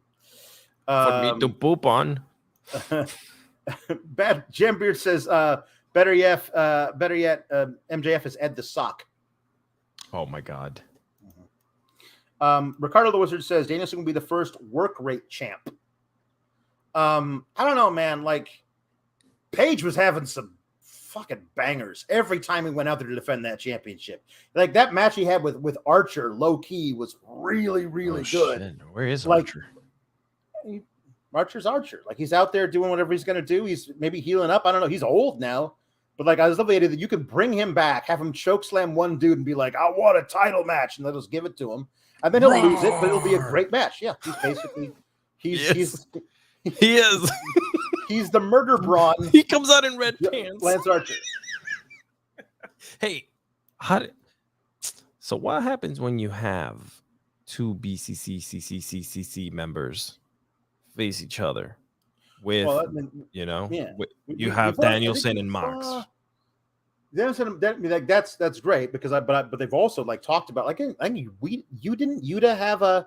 For me to poop on. Bad. Jim Beard says, "Better yet, MJF is Ed the Sock." Oh my God. Ricardo the Wizard says Danielson will be the first work rate champ. I don't know, man. Like, Paige was having some fucking bangers every time he went out there to defend that championship. Like that match he had with Archer, low key, was really, really good. Shit. Where is Archer? Archer's Archer. Like he's out there doing whatever he's gonna do. He's maybe healing up. I don't know. He's old now, but like I love the idea that you could bring him back, have him choke slam one dude, and be like, "I want a title match," and let us give it to him, and then he'll lose it, but it'll be a great match. Yeah, he's basically he is. He's the murder Braun. He comes out in red pants. Lance Archer. Hey, so what happens when you have two BCC members face each other with, you have Danielson and Mox. Danielson, that's great because but they've also like talked about like I think didn't Yuta have a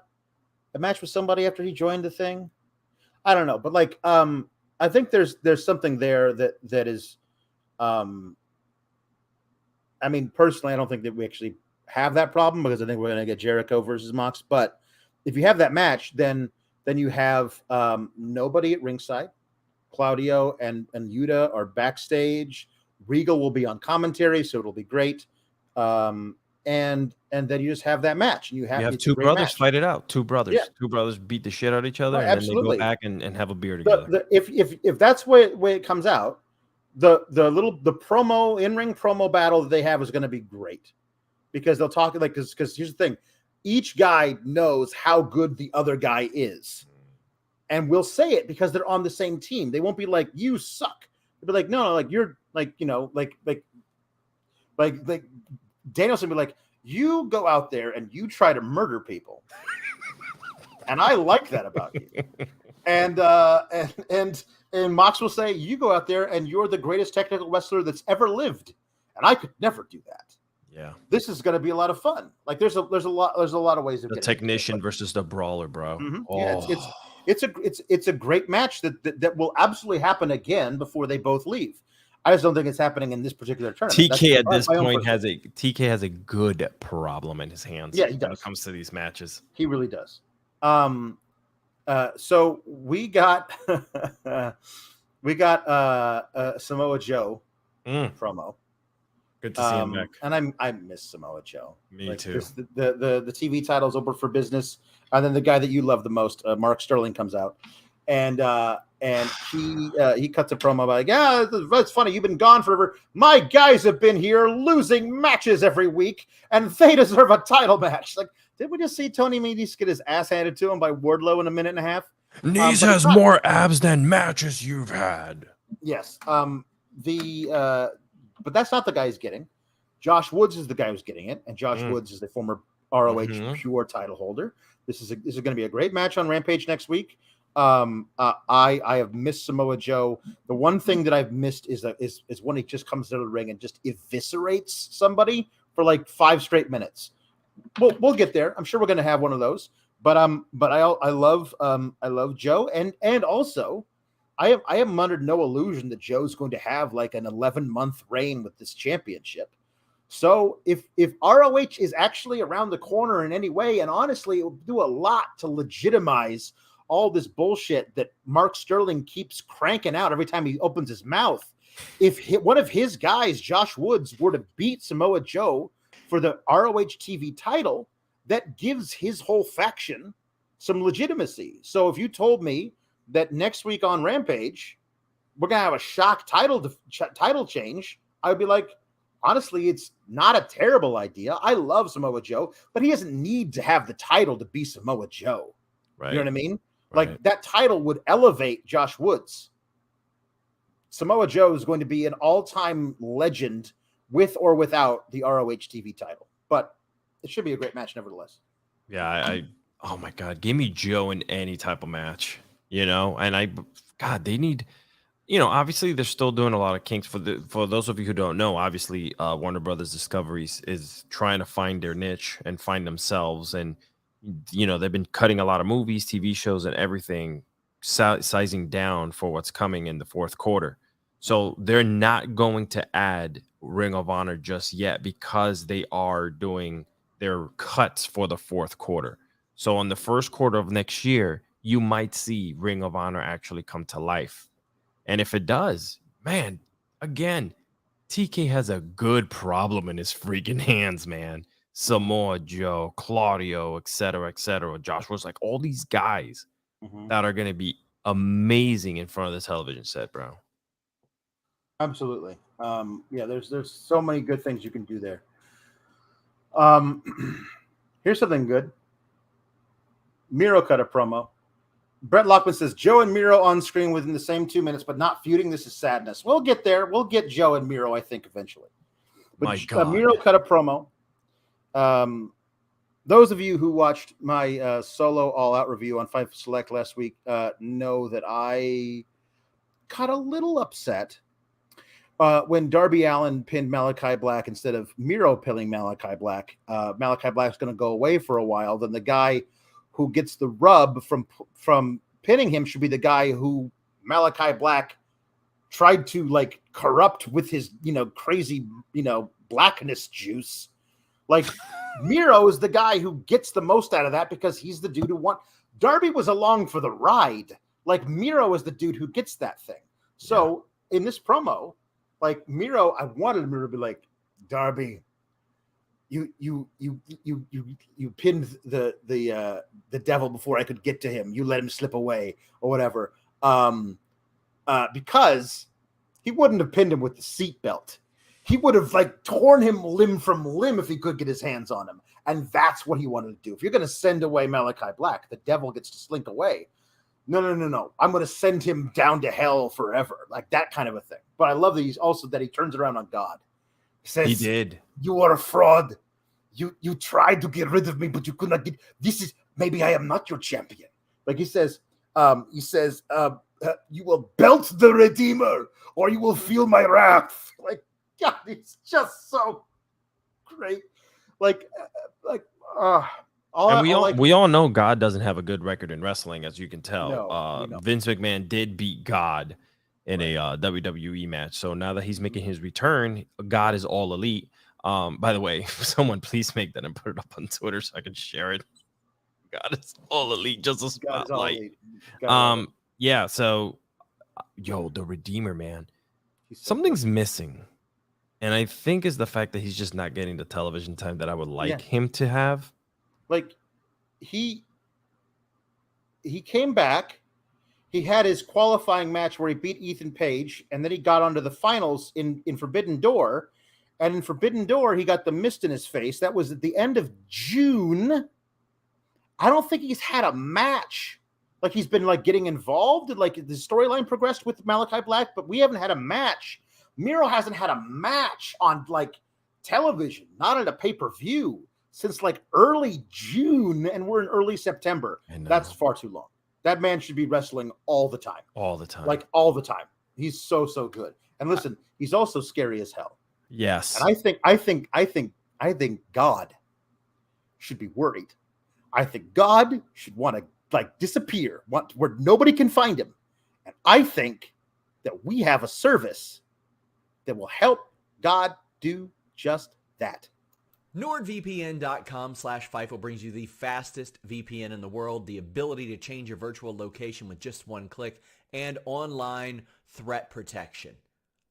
match with somebody after he joined the thing? I don't know, but like I think there's something there that is I mean, personally, I don't think that we actually have that problem because I think we're going to get Jericho versus Mox. But if you have that match, then you have nobody at ringside. Claudio and Yuta are backstage. Regal will be on commentary, so it'll be great. And then you just have that match. And you have two brothers fight it out. Two brothers. Yeah. Two brothers beat the shit out of each other, and absolutely. Then they go back and have a beer together. If that's the way it comes out, the promo in-ring promo battle that they have is going to be great because they'll talk like because here's the thing, each guy knows how good the other guy is, and will say it because they're on the same team. They won't be like, "You suck." They'll be like, "No, like you're like like Danielson be like, you go out there and you try to murder people, and I like that about you." And Mox will say, "You go out there and you're the greatest technical wrestler that's ever lived, and I could never do that." Yeah, this is going to be a lot of fun. Like there's a lot of ways of the technician versus the brawler, bro. Mm-hmm. Oh. Yeah, it's a great match that will absolutely happen again before they both leave. I just don't think it's happening in this particular tournament. TK at this point has a good problem in his hands. Yeah, he does. When it comes to these matches. He really does. So we got Samoa Joe promo. Good to see him back. And I miss Samoa Joe. Me too. The TV title's open for business, and then the guy that you love the most, Mark Sterling, comes out, and he cuts a promo about like, that's funny, you've been gone forever. My guys have been here losing matches every week, and they deserve a title match. Like, did we just see Tony Nese get his ass handed to him by Wardlow in a minute and a half? Nese has more abs than matches you've had. Yes. But that's not the guy he's getting. Josh Woods is the guy who's getting it, and Josh Woods is the former ROH pure title holder. This is going to be a great match on Rampage next week. I have missed Samoa Joe. The one thing that I've missed is when he just comes to the ring and just eviscerates somebody for like 5 straight minutes. We'll get there. I'm sure we're going to have one of those. But I love Joe, and also I am under no illusion that Joe's going to have like an 11-month reign with this championship. So if ROH is actually around the corner in any way, and honestly, it will do a lot to legitimize all this bullshit that Mark Sterling keeps cranking out every time he opens his mouth. If one of his guys, Josh Woods, were to beat Samoa Joe for the ROH TV title, that gives his whole faction some legitimacy. So if you told me that next week on Rampage, we're going to have a shock title change, I would be like, honestly, it's not a terrible idea. I love Samoa Joe, but he doesn't need to have the title to be Samoa Joe. Right. You know what I mean? Right. Like that title would elevate Josh Woods. Samoa Joe is going to be an all-time legend with or without the ROH TV title. But it should be a great match nevertheless. Yeah, oh my God, give me Joe in any type of match, and they need, obviously they're still doing a lot of kinks for those of you who don't know, obviously Warner Brothers Discoveries is trying to find their niche and find themselves. And, they've been cutting a lot of movies, TV shows and everything, sizing down for what's coming in the fourth quarter. So they're not going to add Ring of Honor just yet because they are doing their cuts for the fourth quarter. So on the first quarter of next year, you might see Ring of Honor actually come to life. And if it does, man, again, TK has a good problem in his freaking hands, man. Samoa Joe, Claudio, et cetera, Joshua's like all these guys that are going to be amazing in front of the television set, bro. Absolutely. Yeah, there's so many good things you can do there. Here's something good. Miro cut a promo. Brett Lockman says Joe and Miro on screen within the same 2 minutes, but not feuding. This is sadness. We'll get there. We'll get Joe and Miro, I think, eventually. But my God. Miro cut a promo. Those of you who watched my solo all-out review on Fight Select last week know that I got a little upset when Darby Allin pinned Malachi Black instead of Miro pinning Malachi Black. Malachi Black's going to go away for a while. Then the guy who gets the rub from pinning him should be the guy who Malachi Black tried to like corrupt with his, crazy, blackness juice. Like Miro is the guy who gets the most out of that because he's the dude who Darby was along for the ride. Like Miro is the dude who gets that thing. So in this promo, like Miro, I wanted Miro to be like, Darby, you pinned the devil before I could get to him. You let him slip away or whatever. Because he wouldn't have pinned him with the seatbelt. He would have like torn him limb from limb if he could get his hands on him. And that's what he wanted to do. If you're going to send away Malachi Black, the devil gets to slink away. No. I'm going to send him down to hell forever. Like that kind of a thing. But I love that he turns it around on God. He says, he did. You are a fraud. You tried to get rid of me, but you could not get, maybe I am not your champion. Like he says, you will belt the Redeemer or you will feel my wrath. Like, God, it's just so great. We all know God doesn't have a good record in wrestling, as you can tell. No. Vince McMahon did beat God in a WWE match. So now that he's making his return, God is all elite. By the way, someone please make that and put it up on Twitter so I can share it. God is all elite, just a spotlight. Yeah. So, the Redeemer, man, something's missing. And I think is the fact that he's just not getting the television time that I would like him to have. Like he came back. He had his qualifying match where he beat Ethan Page, and then he got onto the finals in Forbidden Door. And in Forbidden Door, he got the mist in his face. That was at the end of June. I don't think he's had a match. Like he's been like getting involved, and like the storyline progressed with Malachi Black, but we haven't had a match. Miro hasn't had a match on like television, not at a pay-per-view since like early June, and we're in early September. That's far too long. That man should be wrestling all the time. All the time. Like all the time. He's so good. And listen, he's also scary as hell. Yes. And I think God should be worried. I think God should want to like disappear, where nobody can find him. And I think that we have a service that will help God do just that. NordVPN.com/Fightful brings you the fastest VPN in the world, the ability to change your virtual location with just one click, and online threat protection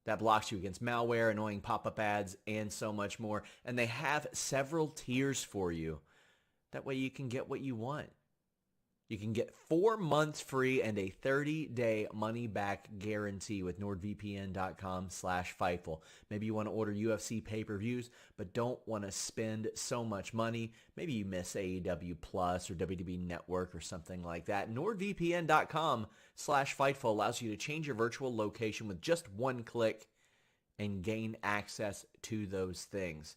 that blocks you against malware, annoying pop-up ads, and so much more. And they have several tiers for you. That way you can get what you want. You can get 4 months free and a 30-day money-back guarantee with NordVPN.com/Fightful. Maybe you want to order UFC pay-per-views, but don't want to spend so much money. Maybe you miss AEW Plus or WWE Network or something like that. NordVPN.com/Fightful allows you to change your virtual location with just one click and gain access to those things.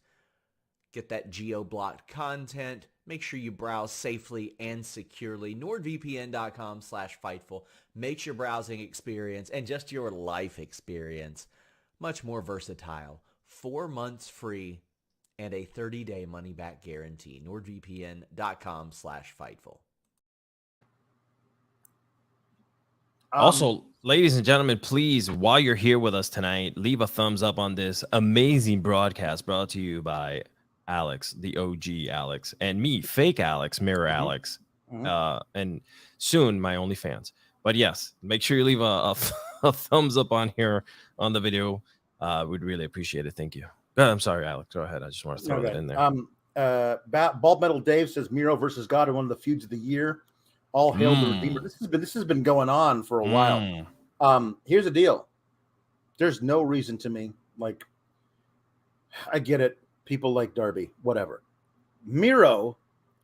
Get that geo-blocked content. Make sure you browse safely and securely. NordVPN.com/Fightful makes your browsing experience and just your life experience much more versatile. 4 months free and a 30-day money-back guarantee. NordVPN.com/Fightful. Also, ladies and gentlemen, please, while you're here with us tonight, leave a thumbs up on this amazing broadcast brought to you by Alex, the OG Alex, and me, fake Alex, Mirror Alex, and soon my OnlyFans. But yes, make sure you leave a thumbs up on here on the video. We'd really appreciate it. Thank you. I'm sorry, Alex. Go ahead. I just want to throw that in there. Bald Metal Dave says Miro versus God in one of the feuds of the year. All hail the Redeemer. This has been going on for a while. Here's the deal. There's no reason to me. Like, I get it. People like Darby, whatever. Miro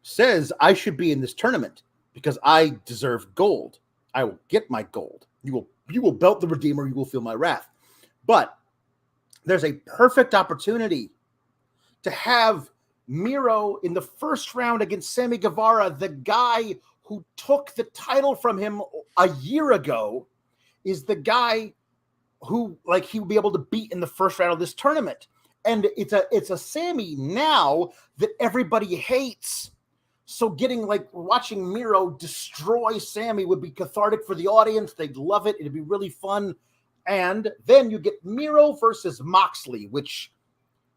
says I should be in this tournament because I deserve gold. I will get my gold. You will belt the Redeemer. You will feel my wrath. But there's a perfect opportunity to have Miro in the first round against Sammy Guevara, the guy who took the title from him a year ago, is the guy who like he will be able to beat in the first round of this tournament. And it's a Sammy now that everybody hates. So watching Miro destroy Sammy would be cathartic for the audience. They'd love it. It'd be really fun. And then you get Miro versus Moxley, which,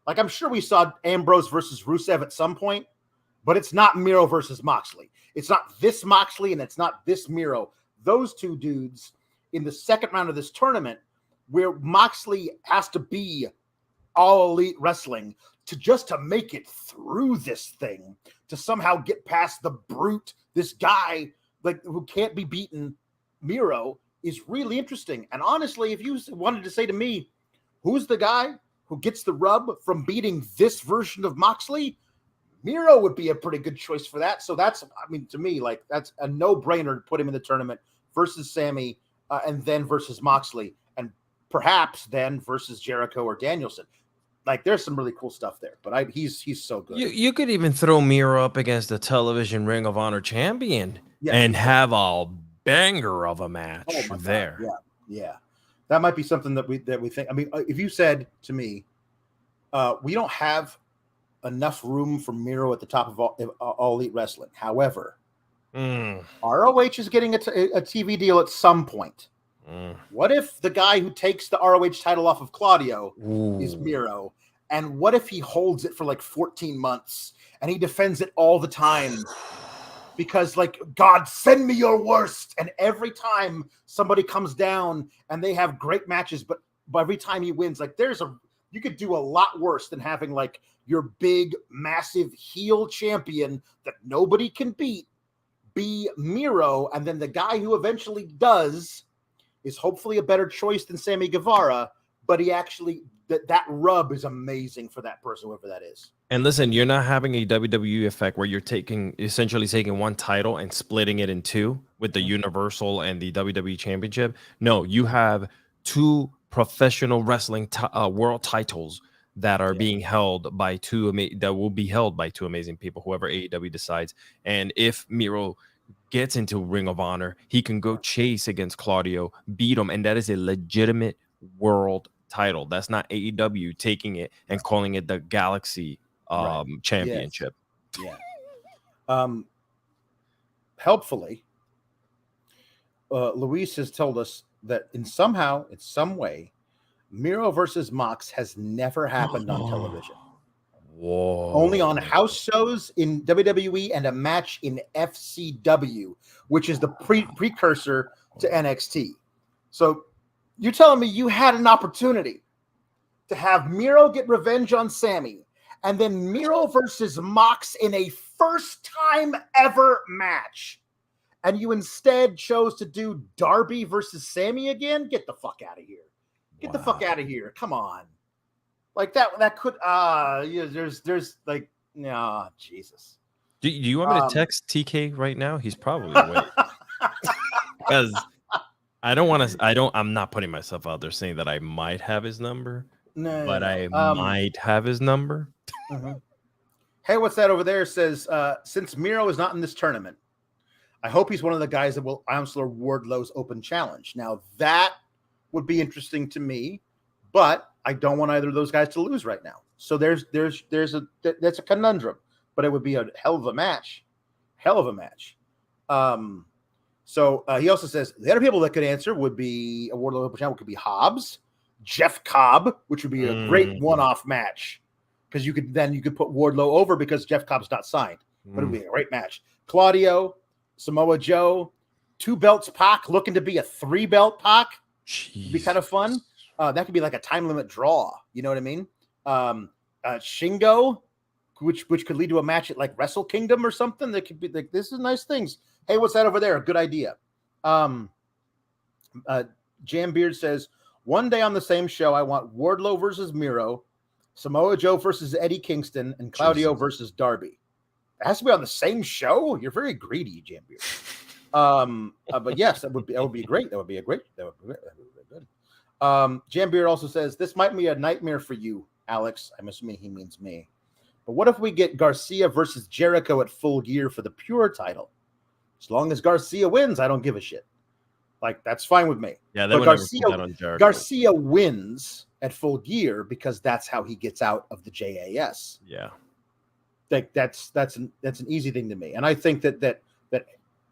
like, I'm sure we saw Ambrose versus Rusev at some point, but it's not Miro versus Moxley. It's not this Moxley and it's not this Miro. Those two dudes in the second round of this tournament, where Moxley has to be all elite wrestling to make it through this thing, to somehow get past the brute, this guy like who can't be beaten, Miro, is really interesting. And honestly, if you wanted to say to me, who's the guy who gets the rub from beating this version of Moxley, Miro would be a pretty good choice for that. So that's, I mean, to me, like, that's a no-brainer to put him in the tournament versus Sammy and then versus Moxley, and perhaps then versus Jericho or Danielson. Like, there's some really cool stuff there, but he's so good. You could even throw Miro up against the television Ring of Honor champion and have a banger of a match there. God. Yeah. That might be something that we think. I mean, if you said to me, we don't have enough room for Miro at the top of all Elite Wrestling. However, ROH is getting a TV deal at some point. What if the guy who takes the ROH title off of Claudio is Miro? And what if he holds it for like 14 months and he defends it all the time? Because, like, God, send me your worst. And every time somebody comes down and they have great matches, but every time he wins, like, you could do a lot worse than having like your big, massive heel champion that nobody can beat be Miro. And then the guy who eventually does is hopefully a better choice than Sammy Guevara, but he actually, that rub is amazing for that person, whoever that is. And listen, you're not having a WWE effect where you're essentially taking one title and splitting it in two with the Universal and the WWE Championship. No, you have two professional wrestling world titles that are being held by that will be held by two amazing people, whoever AEW decides. And if Miro gets into Ring of Honor, he can go chase against Claudio, beat him, and that is a legitimate world title. That's not AEW taking it and calling it the Galaxy Championship. Yes. Yeah. Helpfully, Luis has told us that in some way, Miro versus Mox has never happened on television. Whoa. Only on house shows in WWE and a match in FCW, which is the precursor to NXT. So you're telling me you had an opportunity to have Miro get revenge on Sammy and then Miro versus Mox in a first time ever match, and you instead chose to do Darby versus Sammy again? Get the fuck out of here. Get the fuck out of here. Come on. Like that could there's like, no, Jesus. Do you want me to text TK right now? He's probably awake. Because I'm not putting myself out there saying that I might have his number. No, but I might have his number. Uh-huh. Hey, what's that over there? Says, since Miro is not in this tournament, I hope he's one of the guys that will answer Wardlow's open challenge. Now, that would be interesting to me, but I don't want either of those guys to lose right now. So that's a conundrum, but it would be a hell of a match. So he also says the other people that could answer would be a Wardlow open challenge. Could be Hobbs, Jeff Cobb, which would be a great one-off match because you could put Wardlow over because Jeff Cobb's not signed, but it would be a great match. Claudio, Samoa Joe, 2 belts Pac, looking to be a 3-belt Pac. It'd be kind of fun. That could be like a time limit draw. You know what I mean? Shingo, which could lead to a match at like Wrestle Kingdom or something. That could be like, this is nice things. Hey, what's that over there? Good idea. Jambeard says, one day on the same show, I want Wardlow versus Miro, Samoa Joe versus Eddie Kingston, and Claudio versus Darby. It has to be on the same show? You're very greedy, Jambeard. But yes, that would be great. That would be good. Jambeard also says, this might be a nightmare for you, Alex. I'm assuming he means me. But what if we get Garcia versus Jericho at Full Gear for the Pure title? As long as Garcia wins, I don't give a shit. Like, that's fine with me. Yeah, they would never put that on Jericho. Garcia wins at Full Gear because that's how he gets out of the JAS. Yeah. Like that's an easy thing to me. And I think that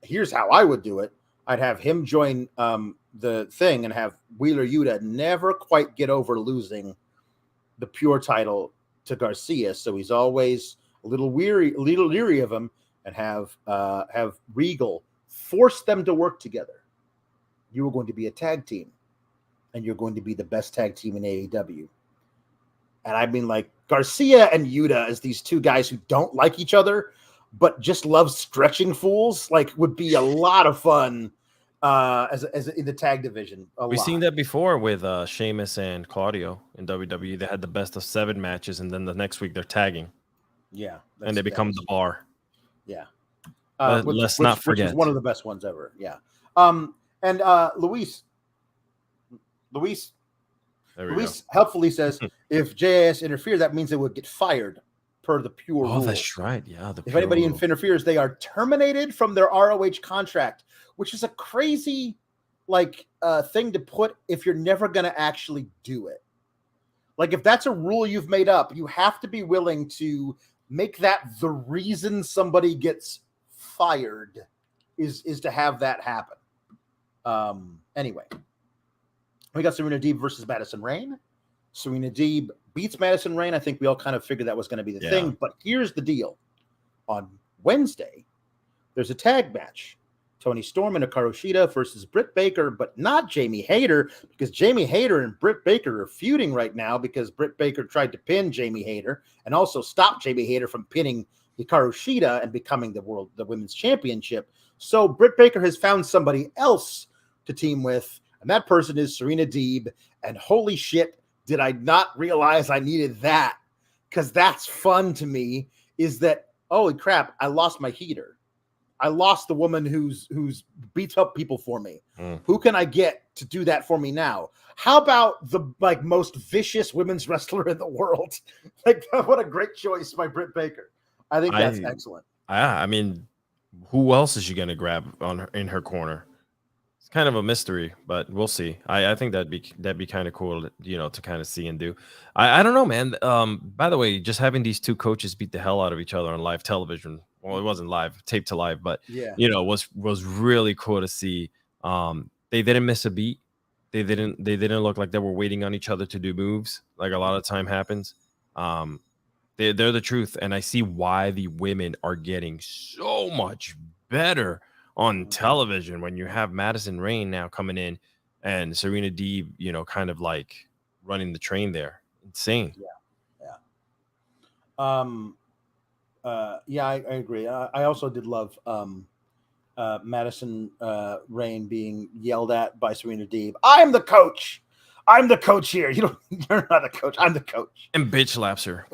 here's how I would do it. I'd have him join the thing and have Wheeler Yuta never quite get over losing the Pure title to Garcia. So he's always a little leery of him, and have Regal force them to work together. You are going to be a tag team, and you're going to be the best tag team in AEW. And I mean, like, Garcia and Yuta as these two guys who don't like each other, but just love stretching fools, like, would be a lot of fun as in the tag division. We've seen that before with Sheamus and Claudio in WWE. They had the best of 7 matches, and then the next week they're tagging. Yeah. And they become the Bar. Yeah. Let's not forget. Which is one of the best ones ever. Yeah. And Luis helpfully says, if JAS interferes, that means they would get fired per the Pure rule. That's right. Yeah. If anybody interferes, they are terminated from their ROH contract, which is a crazy thing to put if you're never going to actually do it. Like, if that's a rule you've made up, you have to be willing to make that the reason somebody gets fired is to have that happen. Anyway, we got Serena Deeb versus Madison Rayne. Serena Deeb beats Madison Rayne. I think we all kind of figured that was going to be the thing. But here's the deal. On Wednesday, there's a tag match. Toni Storm and Hikaru Shida versus Britt Baker, but not Jamie Hayter, because Jamie Hayter and Britt Baker are feuding right now because Britt Baker tried to pin Jamie Hayter and also stop Jamie Hayter from pinning Hikaru Shida and becoming the women's championship. So Britt Baker has found somebody else to team with, and that person is Serena Deeb. And holy shit, did I not realize I needed that? Because that's fun to me, is that, holy crap, I lost my heater. I lost the woman who's beats up people for me. Who can I get to do that for me now? How about the most vicious women's wrestler in the world? What a great choice by Britt Baker. I think that's excellent. I mean, who else is she going to grab in her corner? It's kind of a mystery, but we'll see. I think that'd be kind of cool, to kind of see and do. I don't know, man. By the way, just having these two coaches beat the hell out of each other on live television. Well, it wasn't live, taped to live, but was really cool to see. They didn't miss a beat. They didn't look like they were waiting on each other to do moves, like a lot of time happens. They're the truth, and I see why the women are getting so much better on television when you have Madison Rayne now coming in and Serena Deeb, kind of like running the train there. Insane. I agree. I also did love Madison Rayne being yelled at by Serena Deeb. I'm the coach. I'm the coach here. You're not the coach. I'm the coach. And bitch slaps her.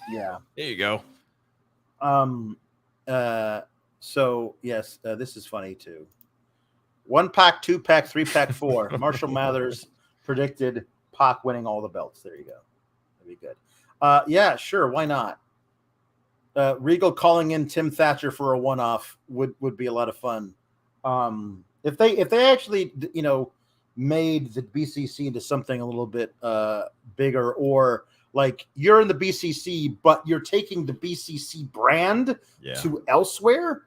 Yeah. There you go. So yes, this is funny too. 1-pack, 2-pack, 3-pack, 4. Marshall Mathers predicted Pac winning all the belts. There you go. That'd be good. Yeah, sure. Why not? Regal calling in Tim Thatcher for a one-off would be a lot of fun. If they actually made the BCC into something a little bit bigger, or like you're in the BCC but you're taking the BCC brand to elsewhere.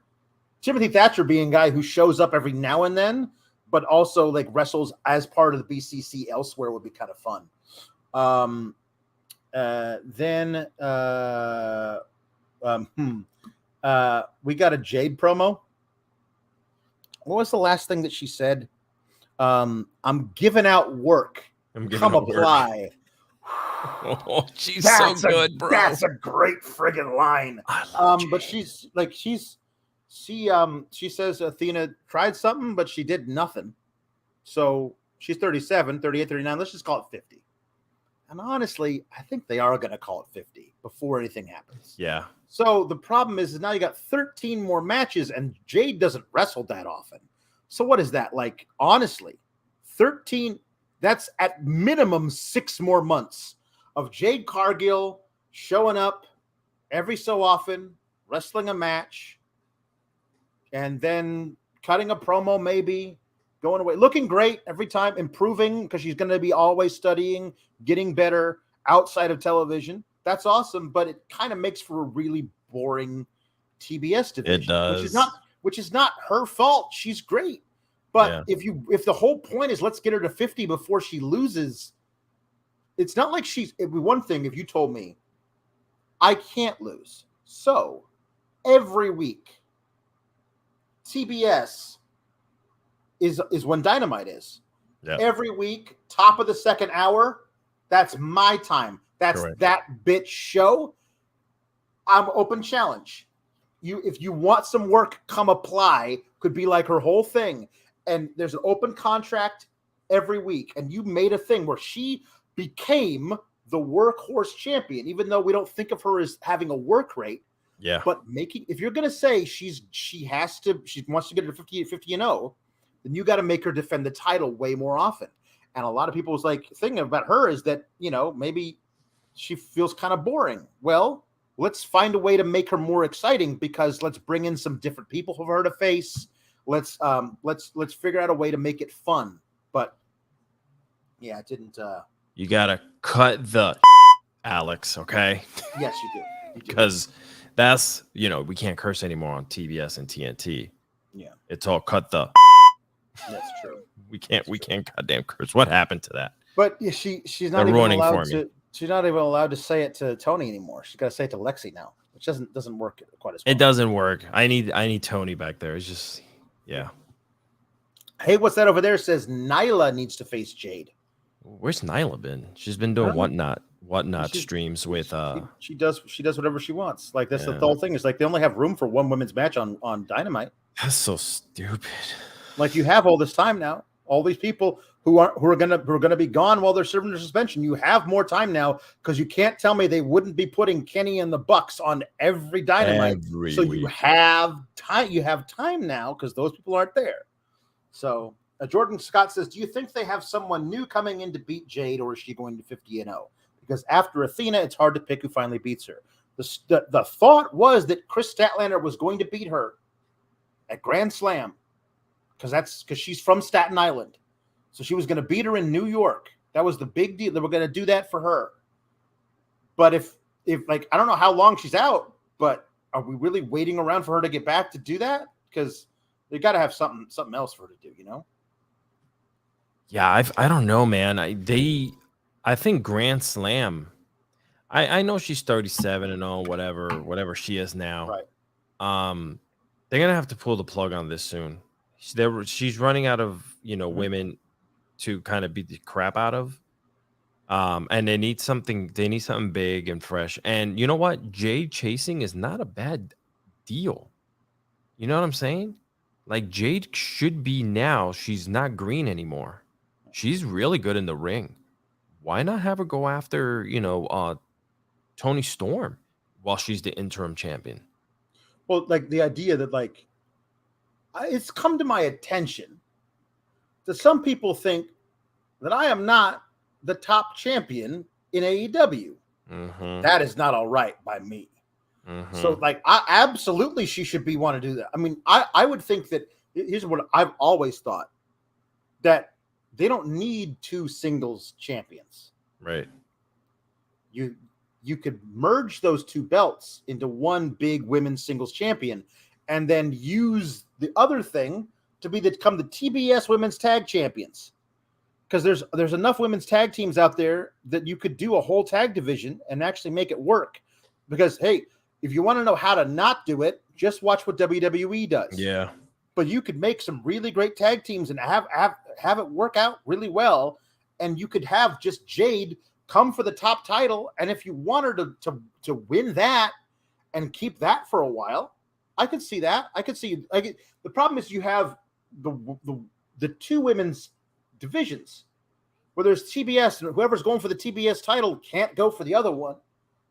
Timothy Thatcher being a guy who shows up every now and then, but also like wrestles as part of the BCC elsewhere would be kind of fun. We got a Jade promo. What was the last thing that she said? I'm giving out work. Come apply. Oh, she's so good, bro. That's a great friggin' line. But she says Athena tried something, but she did nothing. So she's 37, 38, 39. Let's just call it 50. And honestly, I think they are going to call it 50 before anything happens. Yeah. So the problem is now you got 13 more matches, and Jade doesn't wrestle that often. So what is that? Like, honestly, 13, that's at minimum 6 more months of Jade Cargill showing up every so often, wrestling a match, and then cutting a promo, maybe going away, looking great every time, improving because she's going to be always studying, getting better outside of television. That's awesome, but it kind of makes for a really boring TBS division. It does, which is not her fault. She's great, but if the whole point is let's get her to 50 before she loses, it's not like it'd be one thing if you told me I can't lose. So every week, TBS is when Dynamite is. Yep. Every week, top of the second hour, that's my time. That's correct. That bitch show. I'm open challenge. If you want some work, come apply. Could be like her whole thing. And there's an open contract every week. And you made a thing where she became the workhorse champion, even though we don't think of her as having a work rate. Yeah. But if you're going to say she wants to get to 50-0, then you got to make her defend the title way more often. And a lot of people's thinking about her is that, maybe she feels kind of boring. Well, let's find a way to make her more exciting, because let's bring in some different people for her to face. Let's figure out a way to make it fun. But yeah, it didn't. You got to cut the Alex. Okay. Yes, you do. Because that's, we can't curse anymore on TBS and TNT. Yeah. It's all cut the. That's true. We can't goddamn curse. What happened to that? But she's not even allowed to. She's not even allowed to say it to Tony anymore. She's got to say it to Lexi now, which doesn't work quite as well. It doesn't work. I need Tony back there. It's just Hey, what's that over there? Says Nyla needs to face Jade. Where's Nyla been? She's been doing whatnot streams with she does whatever she wants. That's the whole thing. Is they only have room for one women's match on Dynamite. That's so stupid. You have all this time now. All these people who are gonna be gone while they're serving their suspension. You have more time now, because you can't tell me they wouldn't be putting Kenny and the Bucks on every Dynamite. So you have time. You have time now because those people aren't there. So Jordan Scott says, do you think they have someone new coming in to beat Jade, or is she going to 50-0? Because after Athena, it's hard to pick who finally beats her. The thought was that Chris Statlander was going to beat her at Grand Slam, because she's from Staten Island. So she was going to beat her in New York. That was the big deal. They were going to do that for her. But if like, I don't know how long she's out, but are we really waiting around for her to get back to do that? Because they got to have something else for her to do, you know? Yeah, I don't know, man. I think Grand Slam. I know she's 37 and all, whatever she is now. Right. They're gonna have to pull the plug on this soon. She's running out of women to kind of beat the crap out of. And they need something big and fresh. And you know what? Jade chasing is not a bad deal. You know what I'm saying? Like, Jade should be now. She's not green anymore. She's really good in the ring. Why not have her go after, Toni Storm while she's the interim champion? Well, like the idea that, like, it's come to my attention that some people think that I am not the top champion in AEW. Mm-hmm. That is not all right by me. Mm-hmm. So, like, absolutely she should be want to do that. I mean, I would think that, here's what I've always thought, that they don't need two singles champions. Right. You could merge those two belts into one big women's singles champion, and then use the other thing to become the TBS Women's Tag Champions. Because there's enough women's tag teams out there that you could do a whole tag division and actually make it work. Because, hey, if you want to know how to not do it, just watch what WWE does. Yeah. But you could make some really great tag teams and have it work out really well. And you could have just Jade come for the top title. And if you want her to win that and keep that for a while, I could see that. I could see, like, the problem is you have the two women's divisions where there's TBS, and whoever's going for the TBS title can't go for the other one.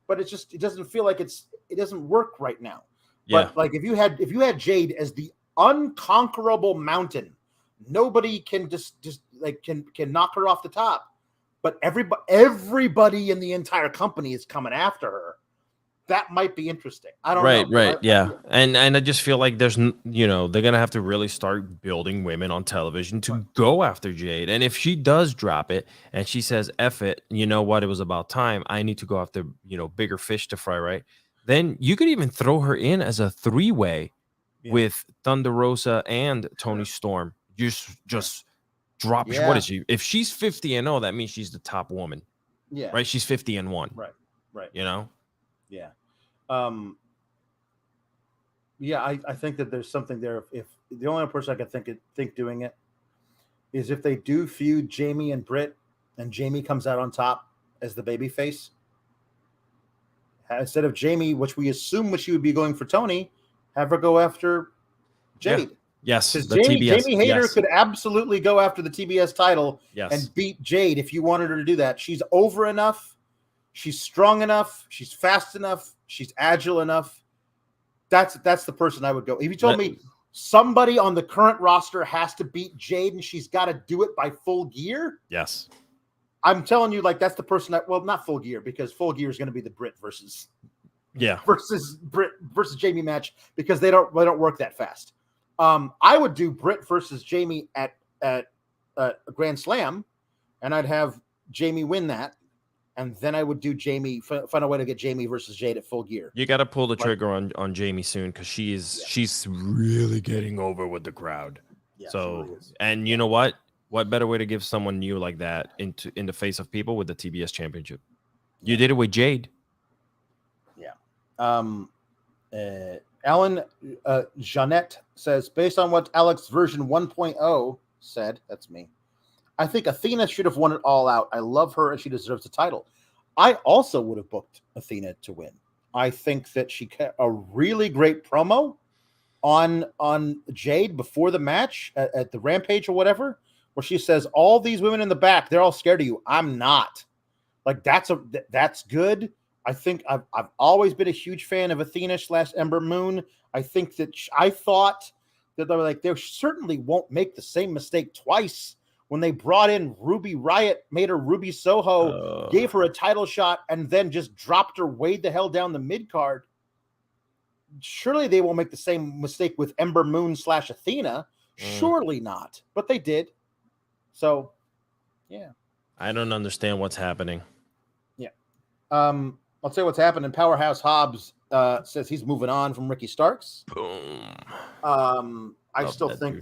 But it doesn't feel like it doesn't work right now. Yeah. But like, if you had Jade as the unconquerable mountain, nobody can can knock her off the top. But everybody in the entire company is coming after her. That might be interesting. I don't know. Right. Yeah. And I just feel like there's, they're going to have to really start building women on television to go after Jade. And if she does drop it and she says, F it, you know what? It was about time. I need to go after, bigger fish to fry, right? Then you could even throw her in as a 3-way with Thunder Rosa and Toni Storm. Just drop. Yeah. What is she? If she's 50-0, that means she's the top woman. Yeah. Right? She's 50-1. Right. Yeah. I think that there's something there. If the only person I can think doing it is if they do feud Jamie and Britt, and Jamie comes out on top as the baby face instead of Jamie, which we assume she would be going for Tony, have her go after Jade. Yeah. Yes, because Jamie Hayter could absolutely go after the TBS title and beat Jade if you wanted her to do that. She's over enough. She's strong enough. She's fast enough. She's agile enough. That's the person I would go. If you told me somebody on the current roster has to beat Jade and she's got to do it by Full Gear, yes, I'm telling you, like, that's the person not Full Gear, because Full Gear is going to be the Britt versus Jamie match, because they don't work that fast. I would do Britt versus Jamie at a Grand Slam, and I'd have Jamie win that. And then I would do Jamie, find a way to get Jamie versus Jade at Full Gear. You got to pull the trigger on Jamie soon, because she's really getting over with the crowd. Yeah, so, really, and you know what? What better way to give someone new like that in the face of people with the TBS championship? You did it with Jade. Yeah. Alan Jeanette says, based on what Alex version 1.0 said, that's me, I think Athena should have won it all out. I love her and she deserves the title. I also would have booked Athena to win. I think that she got a really great promo on Jade before the match at the Rampage or whatever, where she says, all these women in the back, they're all scared of you. I'm not. Like, that's good. I think I've always been a huge fan of Athena / Ember Moon. I think that I thought that they were like, they certainly won't make the same mistake twice. When they brought in Ruby Riott, made her Ruby Soho, gave her a title shot, and then just dropped her way the hell down the mid card. surely they won't make the same mistake with Ember Moon / Athena. Surely not, but they did. So, yeah. I don't understand what's happening. Yeah. I'll tell you what's happening. Powerhouse Hobbs says he's moving on from Ricky Starks. Boom. I still think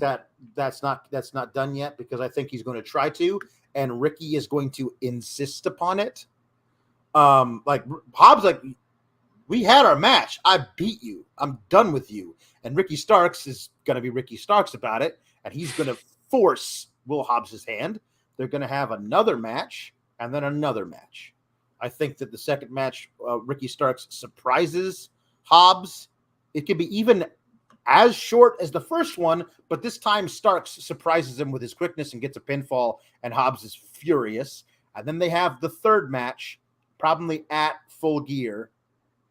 that's not done yet, because I think he's going to try to, and Ricky is going to insist upon it. Like Hobbs, like, we had our match. I beat you. I'm done with you. And Ricky Starks is going to be Ricky Starks about it, and he's going to force Will Hobbs' hand. They're going to have another match and then another match. I think that the second match, Ricky Starks surprises Hobbs. It could be even as short as the first one, but this time Starks surprises him with his quickness and gets a pinfall, and Hobbs is furious. And then they have the third match, probably at Full Gear.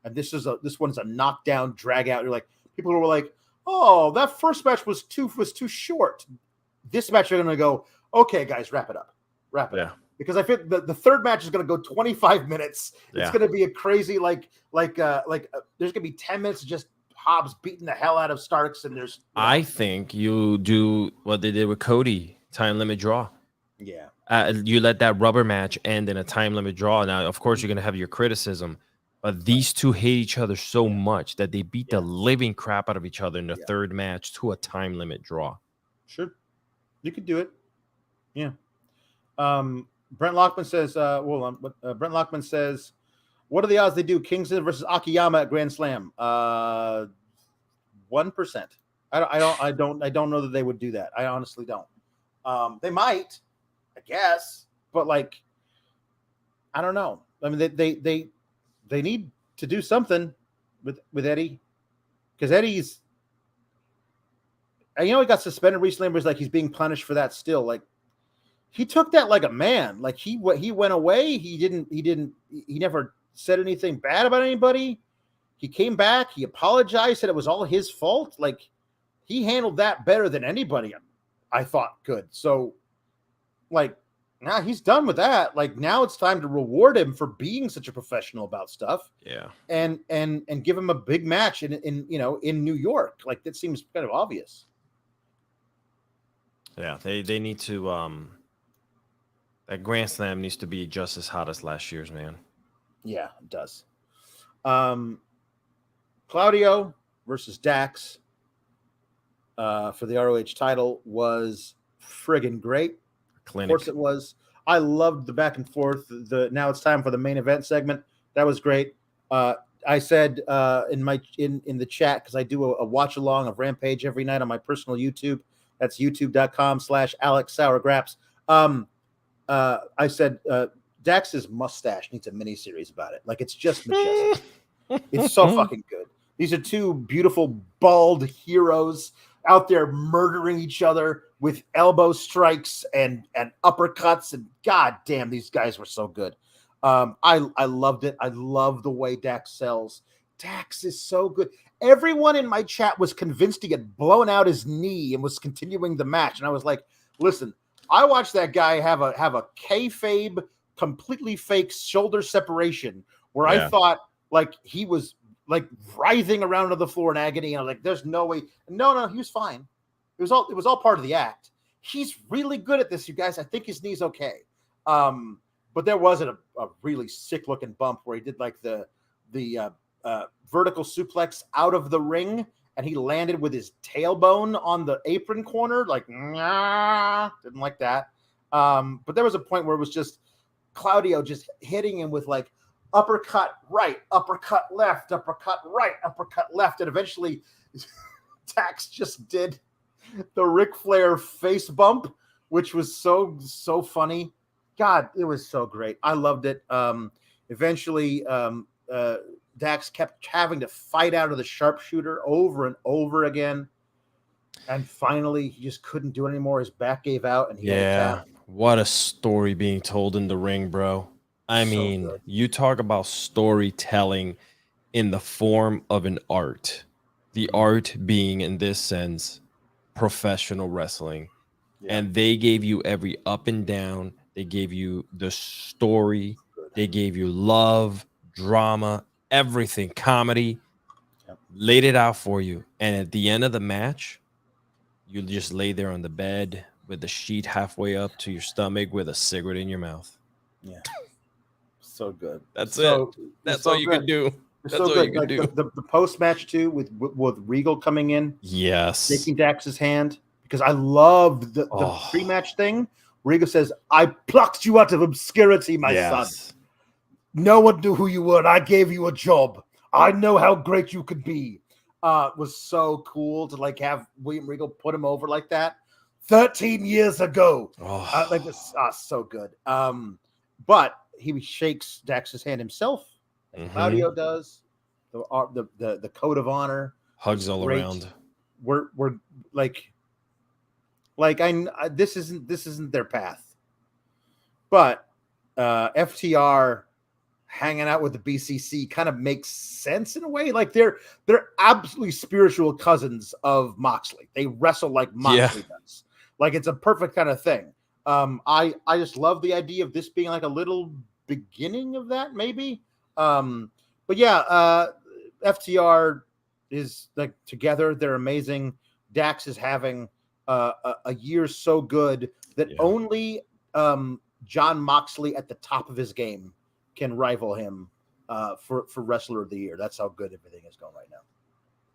And this one's a knockdown, drag out. You're like, people were like, oh, that first match was too short. This match, you're going to go, okay, guys, wrap it up. Because I think the third match is going to go 25 minutes. It's going to be a crazy, there's going to be 10 minutes of just Hobbs beating the hell out of Starks. And there's, I think you do what they did with Cody, time limit draw. Yeah. You let that rubber match end in a time limit draw. Now, of course, you're going to have your criticism, but these two hate each other so much that they beat the living crap out of each other in the third match to a time limit draw. Sure. You could do it. Yeah. Brent Lockman says, Brent Lockman says, what are the odds they do Kingston versus Akiyama at Grand Slam? 1%. I don't know that they would do that. I honestly don't. They might, I guess, but like, I don't know. I mean, they need to do something with Eddie, because Eddie's, he got suspended recently, but it's like he's being punished for that still. Like, he took that like a man. Like, he went away. He never said anything bad about anybody. He came back. He apologized, said it was all his fault. Like, he handled that better than anybody, I thought, could. So, like, now he's done with that. Like, now it's time to reward him for being such a professional about stuff. Yeah. And give him a big match in New York. Like, that seems kind of obvious. Yeah, they need to that Grand Slam needs to be just as hot as last year's, man. Yeah, it does. Claudio versus Dax for the ROH title was friggin' great. Clinic. Of course it was. I loved the back and forth. Now it's time for the main event segment. That was great. I said in the chat, because I do a watch along of Rampage every night on my personal YouTube. That's youtube.com/AlexSourGraps. I said Dax's mustache needs a miniseries about it. Like, it's just majestic. It's so fucking good. These are two beautiful bald heroes out there murdering each other with elbow strikes and uppercuts, and god damn, these guys were so good. I loved it. I love the way Dax sells. Dax is so good. Everyone in my chat was convinced he had blown out his knee and was continuing the match, and I was like, listen, I watched that guy have a kayfabe, completely fake shoulder separation where I thought like he was like writhing around on the floor in agony, and I was like, there's no way. No, he was fine. It was all part of the act. He's really good at this, you guys. I think his knee's okay. But there wasn't a really sick looking bump where he did like the vertical suplex out of the ring, and he landed with his tailbone on the apron corner. Like, nah, didn't like that. But there was a point where it was just Claudio just hitting him with like uppercut right, uppercut left, uppercut right, uppercut left, and eventually Dax just did the Ric Flair face bump, which was so funny. God, it was so great. I loved it. Eventually, Dax kept having to fight out of the sharpshooter over and over again. And finally, he just couldn't do it anymore. His back gave out. And what a story being told in the ring, bro. I mean, good. You talk about storytelling in the form of an art. The art being, in this sense, professional wrestling. Yeah. And they gave you every up and down. They gave you the story. They gave you love, drama, everything, comedy. laid it out for you. And at the end of the match, you just lay there on the bed with the sheet halfway up to your stomach with a cigarette in your mouth. Yeah. So good. That's so, it. That's all you can do. That's so all good. you can do. The post-match too with Regal coming in. Yes. Shaking Dax's hand. Because I loved the pre-match thing. Regal says, I plucked you out of obscurity, my son. No one knew who you were, and I gave you a job. I know how great you could be. Was so cool to like have William Regal put him over like that 13 years ago. Like this, so good. But he shakes Dax's hand himself. Claudio does. The code of honor. Hugs all around. We're like this isn't their path. But FTR hanging out with the BCC kind of makes sense in a way. Like they're absolutely spiritual cousins of Moxley. They wrestle like Moxley does. Like it's a perfect kind of thing. I just love the idea of this being like a little beginning of that, maybe. But yeah, FTR is like together. They're amazing. Dax is having a year so good that only John Moxley at the top of his game can rival him for Wrestler of the Year. That's how good everything is going right now.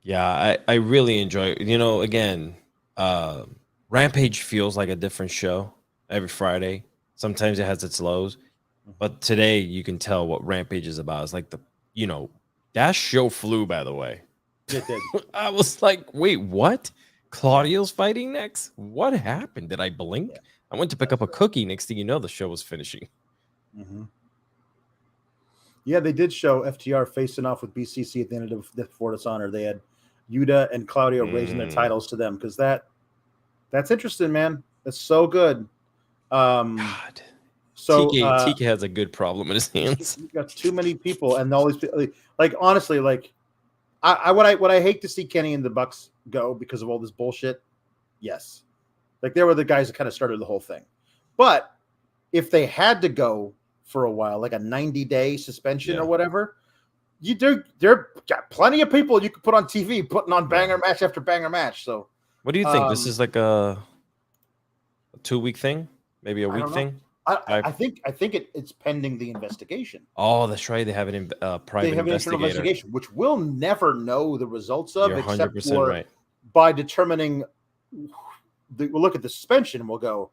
Yeah, I really enjoy it. You know, again, Rampage feels like a different show every Friday. Sometimes it has its lows. But today you can tell what Rampage is about. It's like that show flew, by the way. It did. I was like, wait, what? Claudio's fighting next? What happened? Did I blink? Yeah. I went to pick up a cookie. Next thing you know, the show was finishing. Yeah, they did show FTR facing off with BCC at the end of the For Dishonor. They had Yuta and Claudio raising their titles to them because that's interesting, man. That's so good. God. So TK has a good problem in his hands. He's got too many people, and all these people. Like honestly, like what I hate to see Kenny and the Bucks go because of all this bullshit. Yes, like they were the guys that kind of started the whole thing. But if they had to go for a while, like a 90-day suspension or whatever, there got plenty of people you could put on TV putting on banger match after banger match. So what do you think? This is like a 2-week thing, maybe a week thing. I think it's pending the investigation. Oh, that's right. They have an private investigation, which we'll never know the results of, You're except 100% for right. by determining. We'll look at the suspension and we'll go,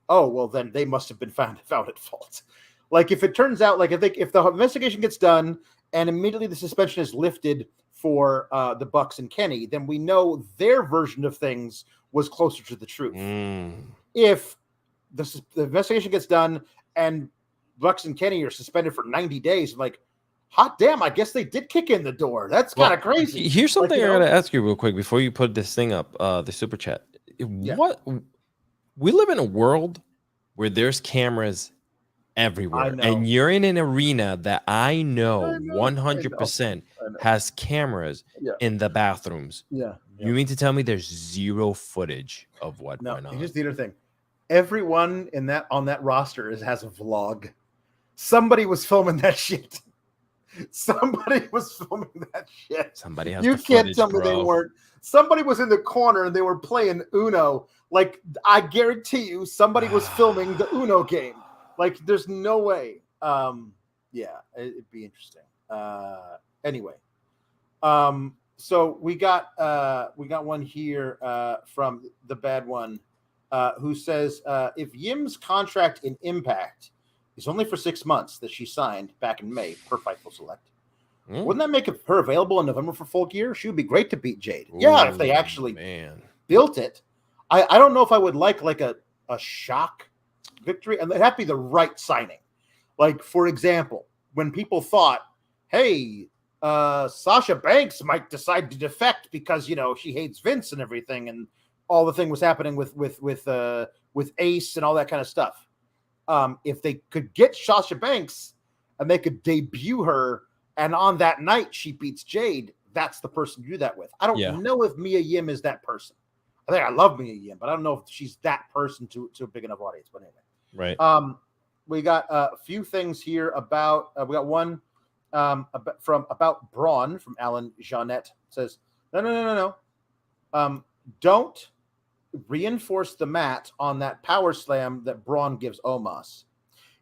oh, well, then they must have been found at fault. Like if it turns out, like if the investigation gets done and immediately the suspension is lifted for the Bucks and Kenny, then we know their version of things was closer to the truth. If the investigation gets done and Bucks and Kenny are suspended for 90 days, like, hot damn, I guess they did kick in the door. That's kind of crazy. Here's something I gotta ask you real quick before you put this thing up, the super chat. What we live in a world where there's cameras everywhere, and you're in an arena that I know 100% has cameras in the bathrooms. You mean to tell me there's zero footage of what went on? Here's the other thing. Everyone on that roster has a vlog. Somebody was filming that shit. Somebody was filming that shit. Somebody has. You the can't footage, tell me they weren't. Somebody was in the corner and they were playing Uno. Like I guarantee you, somebody was filming the Uno game. Like there's no way. Yeah, it'd be interesting. Anyway, so we got one here from the bad one. Who says if Yim's contract in Impact is only for 6 months that she signed back in May per Fightful Select, wouldn't that make her available in November for Full Gear? She would be great to beat Jade. If they actually built it. I don't know if I would like a shock victory, and it'd have to be the right signing. Like, for example, when people thought, hey, Sasha Banks might decide to defect because, she hates Vince and everything, and all the thing was happening with Ace and all that kind of stuff. If they could get Sasha Banks and they could debut her, and on that night she beats Jade, that's the person to do that with. I don't know if Mia Yim is that person. I think I love Mia Yim, but I don't know if she's that person to a big enough audience. But anyway, right. We got a few things here about. We got one. from about Braun from Alan Jeanette says, no. Don't reinforce the mat on that power slam that Braun gives Omos.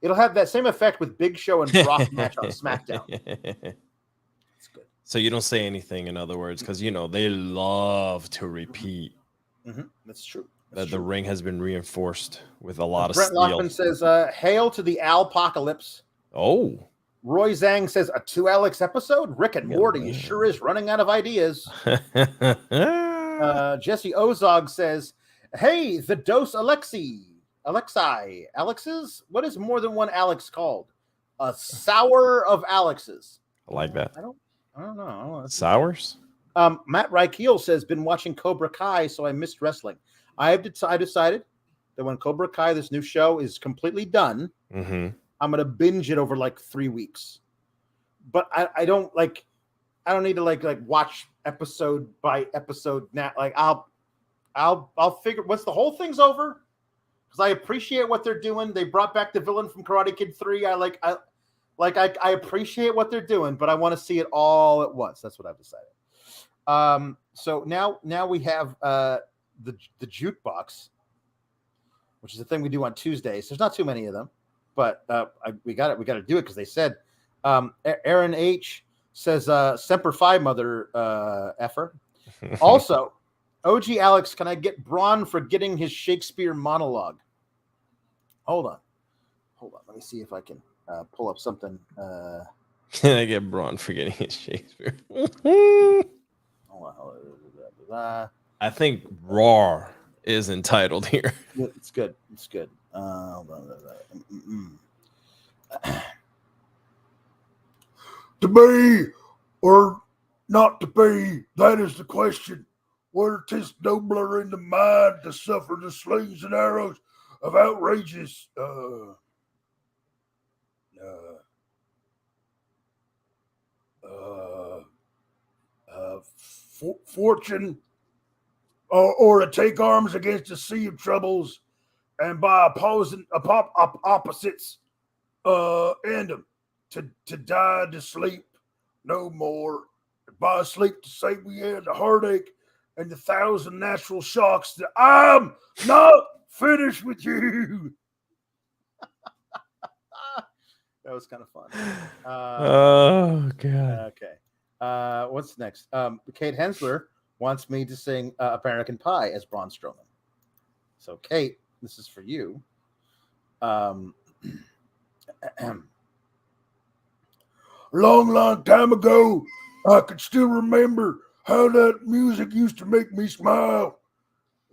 It'll have that same effect with Big Show and Brock match on SmackDown. It's good. So you don't say anything, in other words, because, they love to repeat. Mm-hmm. That's true. That the ring has been reinforced with a lot of Brent steel. Lockman says, hail to the Alpocalypse. Oh. Roy Zhang says, a 2 Alex episode? Rick and Morty sure is running out of ideas. Jesse Ozog says, hey, the dose Alexis. Alex's? What is more than one Alex called? A sour of Alex's. I like that. I don't know. Sours? Matt Reichel says, been watching Cobra Kai, so I missed wrestling. I decided that when Cobra Kai, this new show, is completely done, I'm going to binge it over like 3 weeks. But I don't need to watch episode by episode now. Like I'll figure once the whole thing's over, because I appreciate what they're doing. They brought back the villain from Karate Kid 3. I appreciate what they're doing, but I want to see it all at once. That's what I've decided. So now we have the jukebox, which is the thing we do on Tuesdays. There's not too many of them, but we got to do it because they said. Aaron H says Semper Fi, mother effer. Also, OG Alex, can I get Braun for getting his Shakespeare monologue? Hold on. Let me see if I can pull up something. Can I get Braun for getting his Shakespeare? Hold on. I think Raw is entitled here. It's good. Hold on. To be or not to be, that is the question. Whether 'tis nobler in the mind to suffer the slings and arrows of outrageous fortune, or to take arms against a sea of troubles, and by opposites end them. To die to sleep no more, by sleep to say we had the heartache and the 1,000 natural shocks that I'm not finished with you. That was kind of fun. Oh God. Okay. What's next? Kate Hensler wants me to sing American Pie as Braun Strowman. So Kate, this is for you. Long time ago, I could still remember how that music used to make me smile.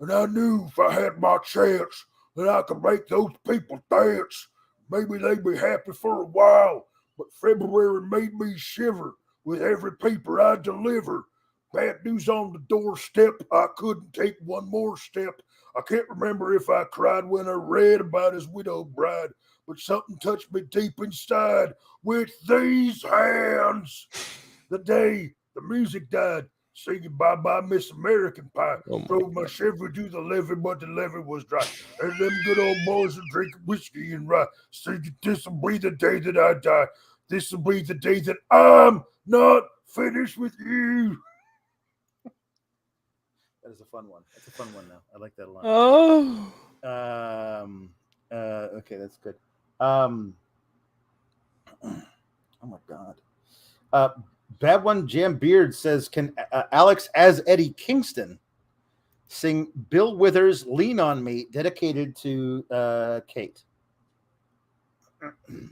And I knew if I had my chance that I could make those people dance. Maybe they'd be happy for a while, but February made me shiver with every paper I deliver. Bad news on the doorstep, I couldn't take one more step. I can't remember if I cried when I read about his widowed bride, but something touched me deep inside with these hands. The day the music died, singing Bye-Bye Miss American Pie. Drove my Chevy to the levee, but the levee was dry. And them good old boys are drinking whiskey and rye. Singing, this'll be the day that I die. This'll be the day that I'm not finished with you. That is a fun one. That's a fun one now. I like that a lot. Okay, that's good. Oh my God. Bad One Jam Beard says, can Alex as Eddie Kingston sing Bill Withers' Lean on Me, dedicated to Kate? See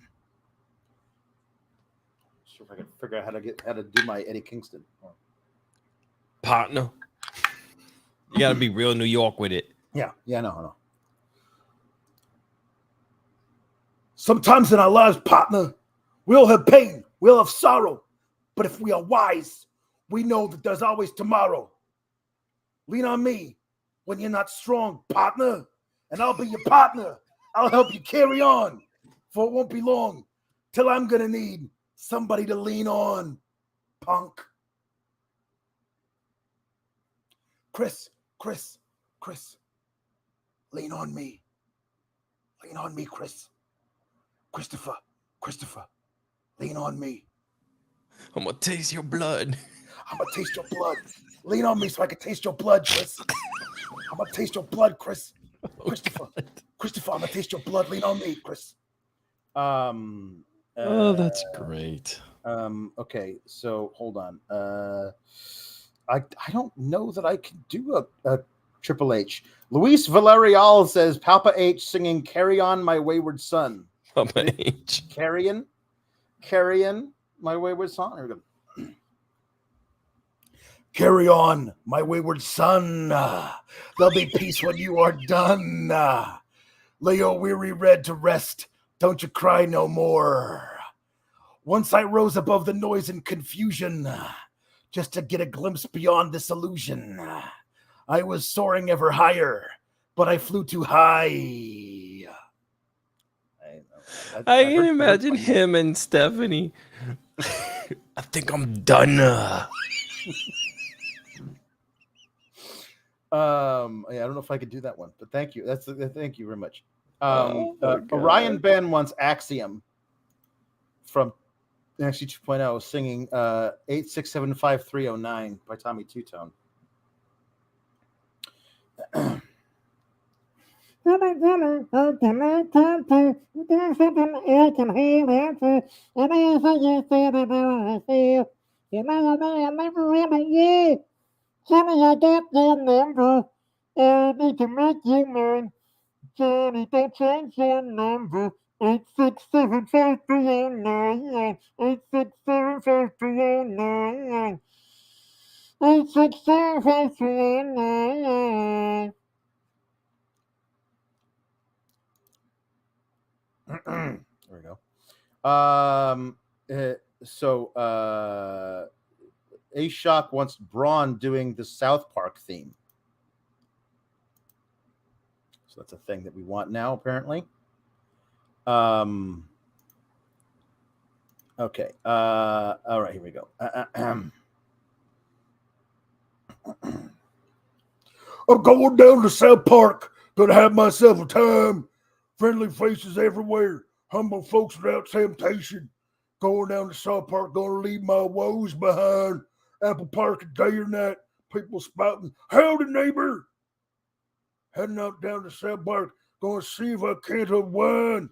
if I can figure out how to do my Eddie Kingston. Partner. You got to be real New York with it. Yeah, no. Sometimes in our lives, partner, we'll have pain, we'll have sorrow. But if we are wise, we know that there's always tomorrow. Lean on me when you're not strong, partner, and I'll be your partner. I'll help you carry on, for it won't be long till I'm going to need somebody to lean on, punk. Chris, lean on me. Lean on me, Chris. Christopher, lean on me. I'm gonna taste your blood. I'm gonna taste your blood. Lean on me so I can taste your blood, Chris. I'm gonna taste your blood, Chris. Christopher, I'm gonna taste your blood. Lean on me, Chris. Oh, that's great. Okay, so hold on. I don't know that I can do a Triple H. Luis Villarreal says Papa H singing "Carry On, My Wayward Son." Papa H. Carry on, my wayward son. Here we go. Carry on, my wayward son. There'll be peace when you are done. Lay your weary red to rest. Don't you cry no more. Once I rose above the noise and confusion, just to get a glimpse beyond this illusion. I was soaring ever higher, but I flew too high. I can imagine him and Stephanie. I think I'm done. Yeah, I don't know if I could do that one, but thank you. Thank you very much. Orion Ben wants Axiom from NXT 2.0 singing 8675309 by Tommy Two-Tone. Sammy, I got their number. Need to make you mine. Sammy, don't change your number. 8675309. 8675309. 8675309. There we go. A-Shock wants Braun doing the South Park theme. So that's a thing that we want now, apparently. Okay. All right, here we go. I'm going down to South Park. Gonna have myself a time. Friendly faces everywhere. Humble folks without temptation. Going down to South Park. Gonna leave my woes behind. Apple Park day or night. People spouting, howdy neighbor. Heading out down to South Park. Gonna see if I can't unwind.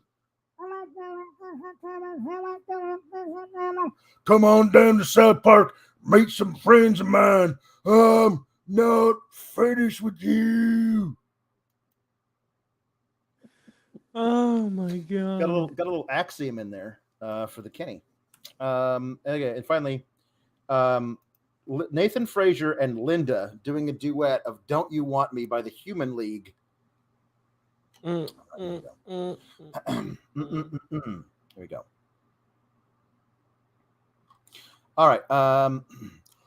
Come on down to South Park. Meet some friends of mine. I'm not finished with you. Oh my god! Got a little Axiom in there for the Kenny. Okay, and finally, Nathan Frazier and Linda doing a duet of "Don't You Want Me" by the Human League. Here we go. All right.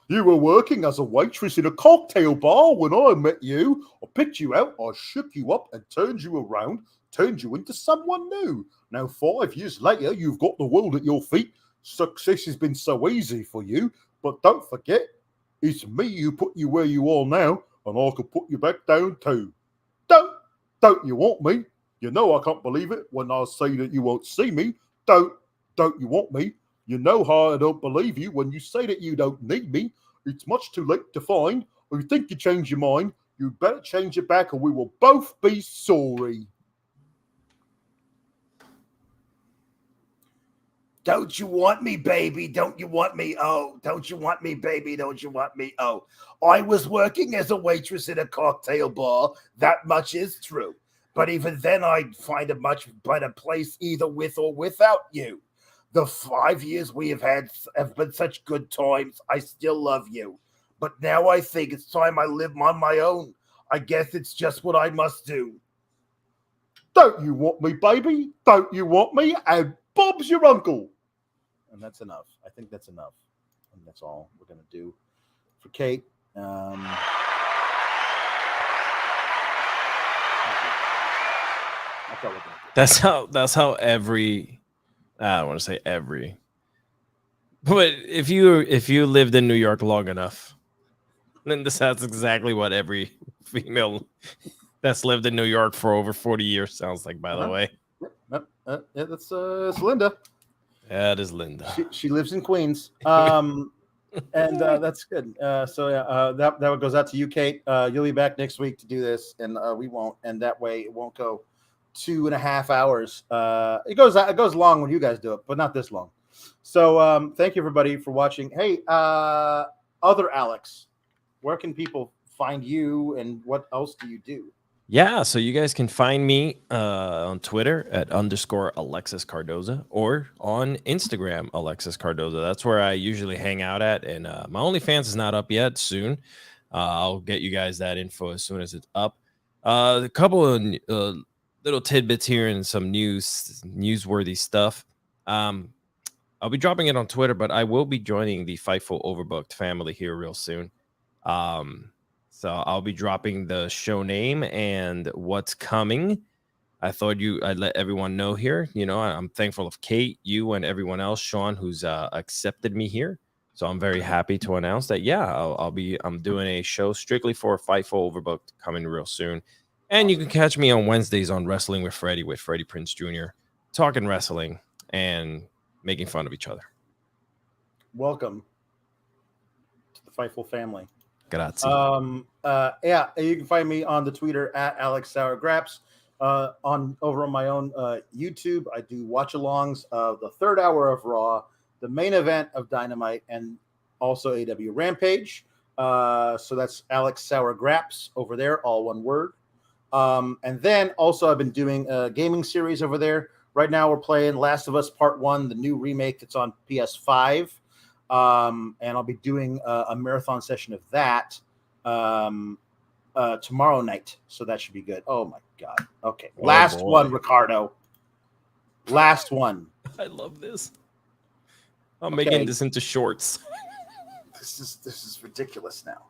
You were working as a waitress in a cocktail bar when I met you. I picked you out, I shook you up and turned you around, turned you into someone new. Now, 5 years later, you've got the world at your feet. Success has been so easy for you, but don't forget, it's me who put you where you are now, and I could put you back down too. Don't you want me? You know I can't believe it when I say that you won't see me. Don't you want me? You know how I don't believe you when you say that you don't need me. It's much too late to find. Or you think you changed your mind, you'd better change it back or we will both be sorry. Don't you want me, baby? Don't you want me? Oh, don't you want me, baby? Don't you want me? Oh, I was working as a waitress in a cocktail bar. That much is true. But even then, I'd find a much better place either with or without you. The 5 years we have had have been such good times. I still love you. But now I think it's time I live on my own. I guess it's just what I must do. Don't you want me, baby? Don't you want me? And Bob's your uncle. And that's enough. I think that's enough. And that's all we're going to do for Kate. That's how every, I don't want to say every, but if you lived in New York long enough, then that's exactly what every female that's lived in New York for over 40 years sounds like, by the way. Yeah, that's Linda. That is Linda. She lives in Queens. And that's good. That goes out to you, Kate. You'll be back next week to do this, and we won't. And that way, it won't go 2.5 hours. It goes long when you guys do it, but not this long. So thank you, everybody, for watching. Hey, other Alex, where can people find you, and what else do you do? Yeah, so you guys can find me on Twitter at _ Alexis Cardoza, or on Instagram, Alexis Cardoza. That's where I usually hang out at. And my OnlyFans is not up yet. Soon. I'll get you guys that info as soon as it's up. A couple of little tidbits here and some newsworthy stuff. I'll be dropping it on Twitter, but I will be joining the Fightful Overbooked family here real soon. So I'll be dropping the show name and what's coming. I thought I'd let everyone know here. You know, I'm thankful of Kate, you, and everyone else, Sean, who's accepted me here. So I'm very happy to announce that, yeah, I'm doing a show strictly for Fightful Overbooked coming real soon. And you can catch me on Wednesdays on Wrestling with Freddie Prinze Jr., talking wrestling and making fun of each other. Welcome to the Fightful family. Grazie. Yeah, you can find me on the Twitter at Alex Sour Graps. Over on my own YouTube, I do watch-alongs of the third hour of Raw, the main event of Dynamite, and also AEW Rampage. So that's Alex Sour Graps over there, all one word. And then also I've been doing a gaming series over there. Right now we're playing Last of Us Part 1, the new remake that's on PS5. And I'll be doing a marathon session of that tomorrow night. So that should be good. Oh, my God. Okay. Last one, Ricardo. Last one. I love this. I'm making this into shorts. This is ridiculous now.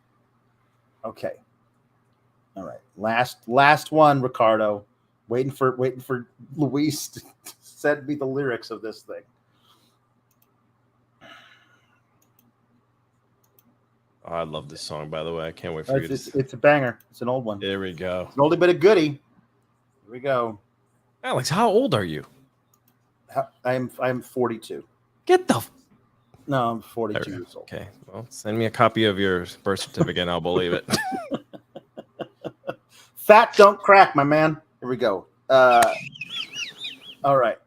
Okay. All right. Last one, Ricardo. Waiting for Luis to send me the lyrics of this thing. Oh, I love this song, by the way. I can't wait for you to... It's a banger. It's an old one. There we go. It's an oldie but a goodie. Here we go. Alex, how old are you? I'm 42. Get the... No, I'm 42 years old. Okay. Well, send me a copy of your birth certificate and I'll believe it. Fat don't crack, my man. Here we go. All right.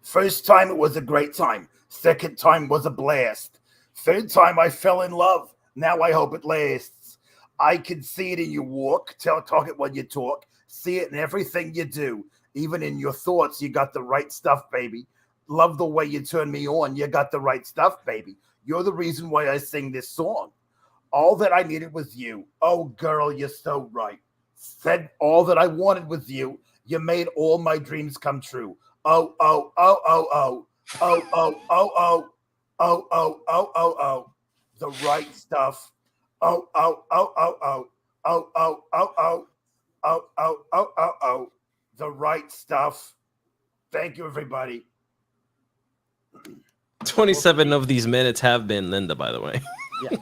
First time, it was a great time. Second time was a blast. Third time, I fell in love. Now I hope it lasts. I can see it in your walk. Talk it when you talk. See it in everything you do. Even in your thoughts, you got the right stuff, baby. Love the way you turn me on. You got the right stuff, baby. You're the reason why I sing this song. All that I needed was you. Oh, girl, you're so right. Said all that I wanted was you. You made all my dreams come true. Oh, oh, oh, oh, oh. Oh, oh, oh, oh. Oh, oh, oh, oh, oh. The right stuff. Oh, oh, oh, oh, oh. Oh, oh, oh, oh. Oh, oh, oh, oh, oh. The right stuff. Thank you, everybody. 27 of these minutes have been Linda, by the way. Yeah,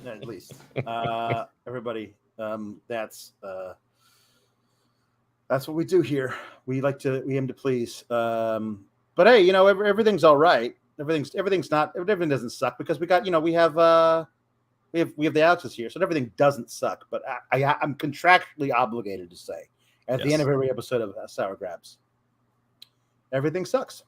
at least. Everybody, that's what we do here. We aim to please. But hey, you know, everything's all right. Everything doesn't suck because we have the Alexis here, so everything doesn't suck. But I'm contractually obligated to say at the end of every episode of Sour Grabs, everything sucks.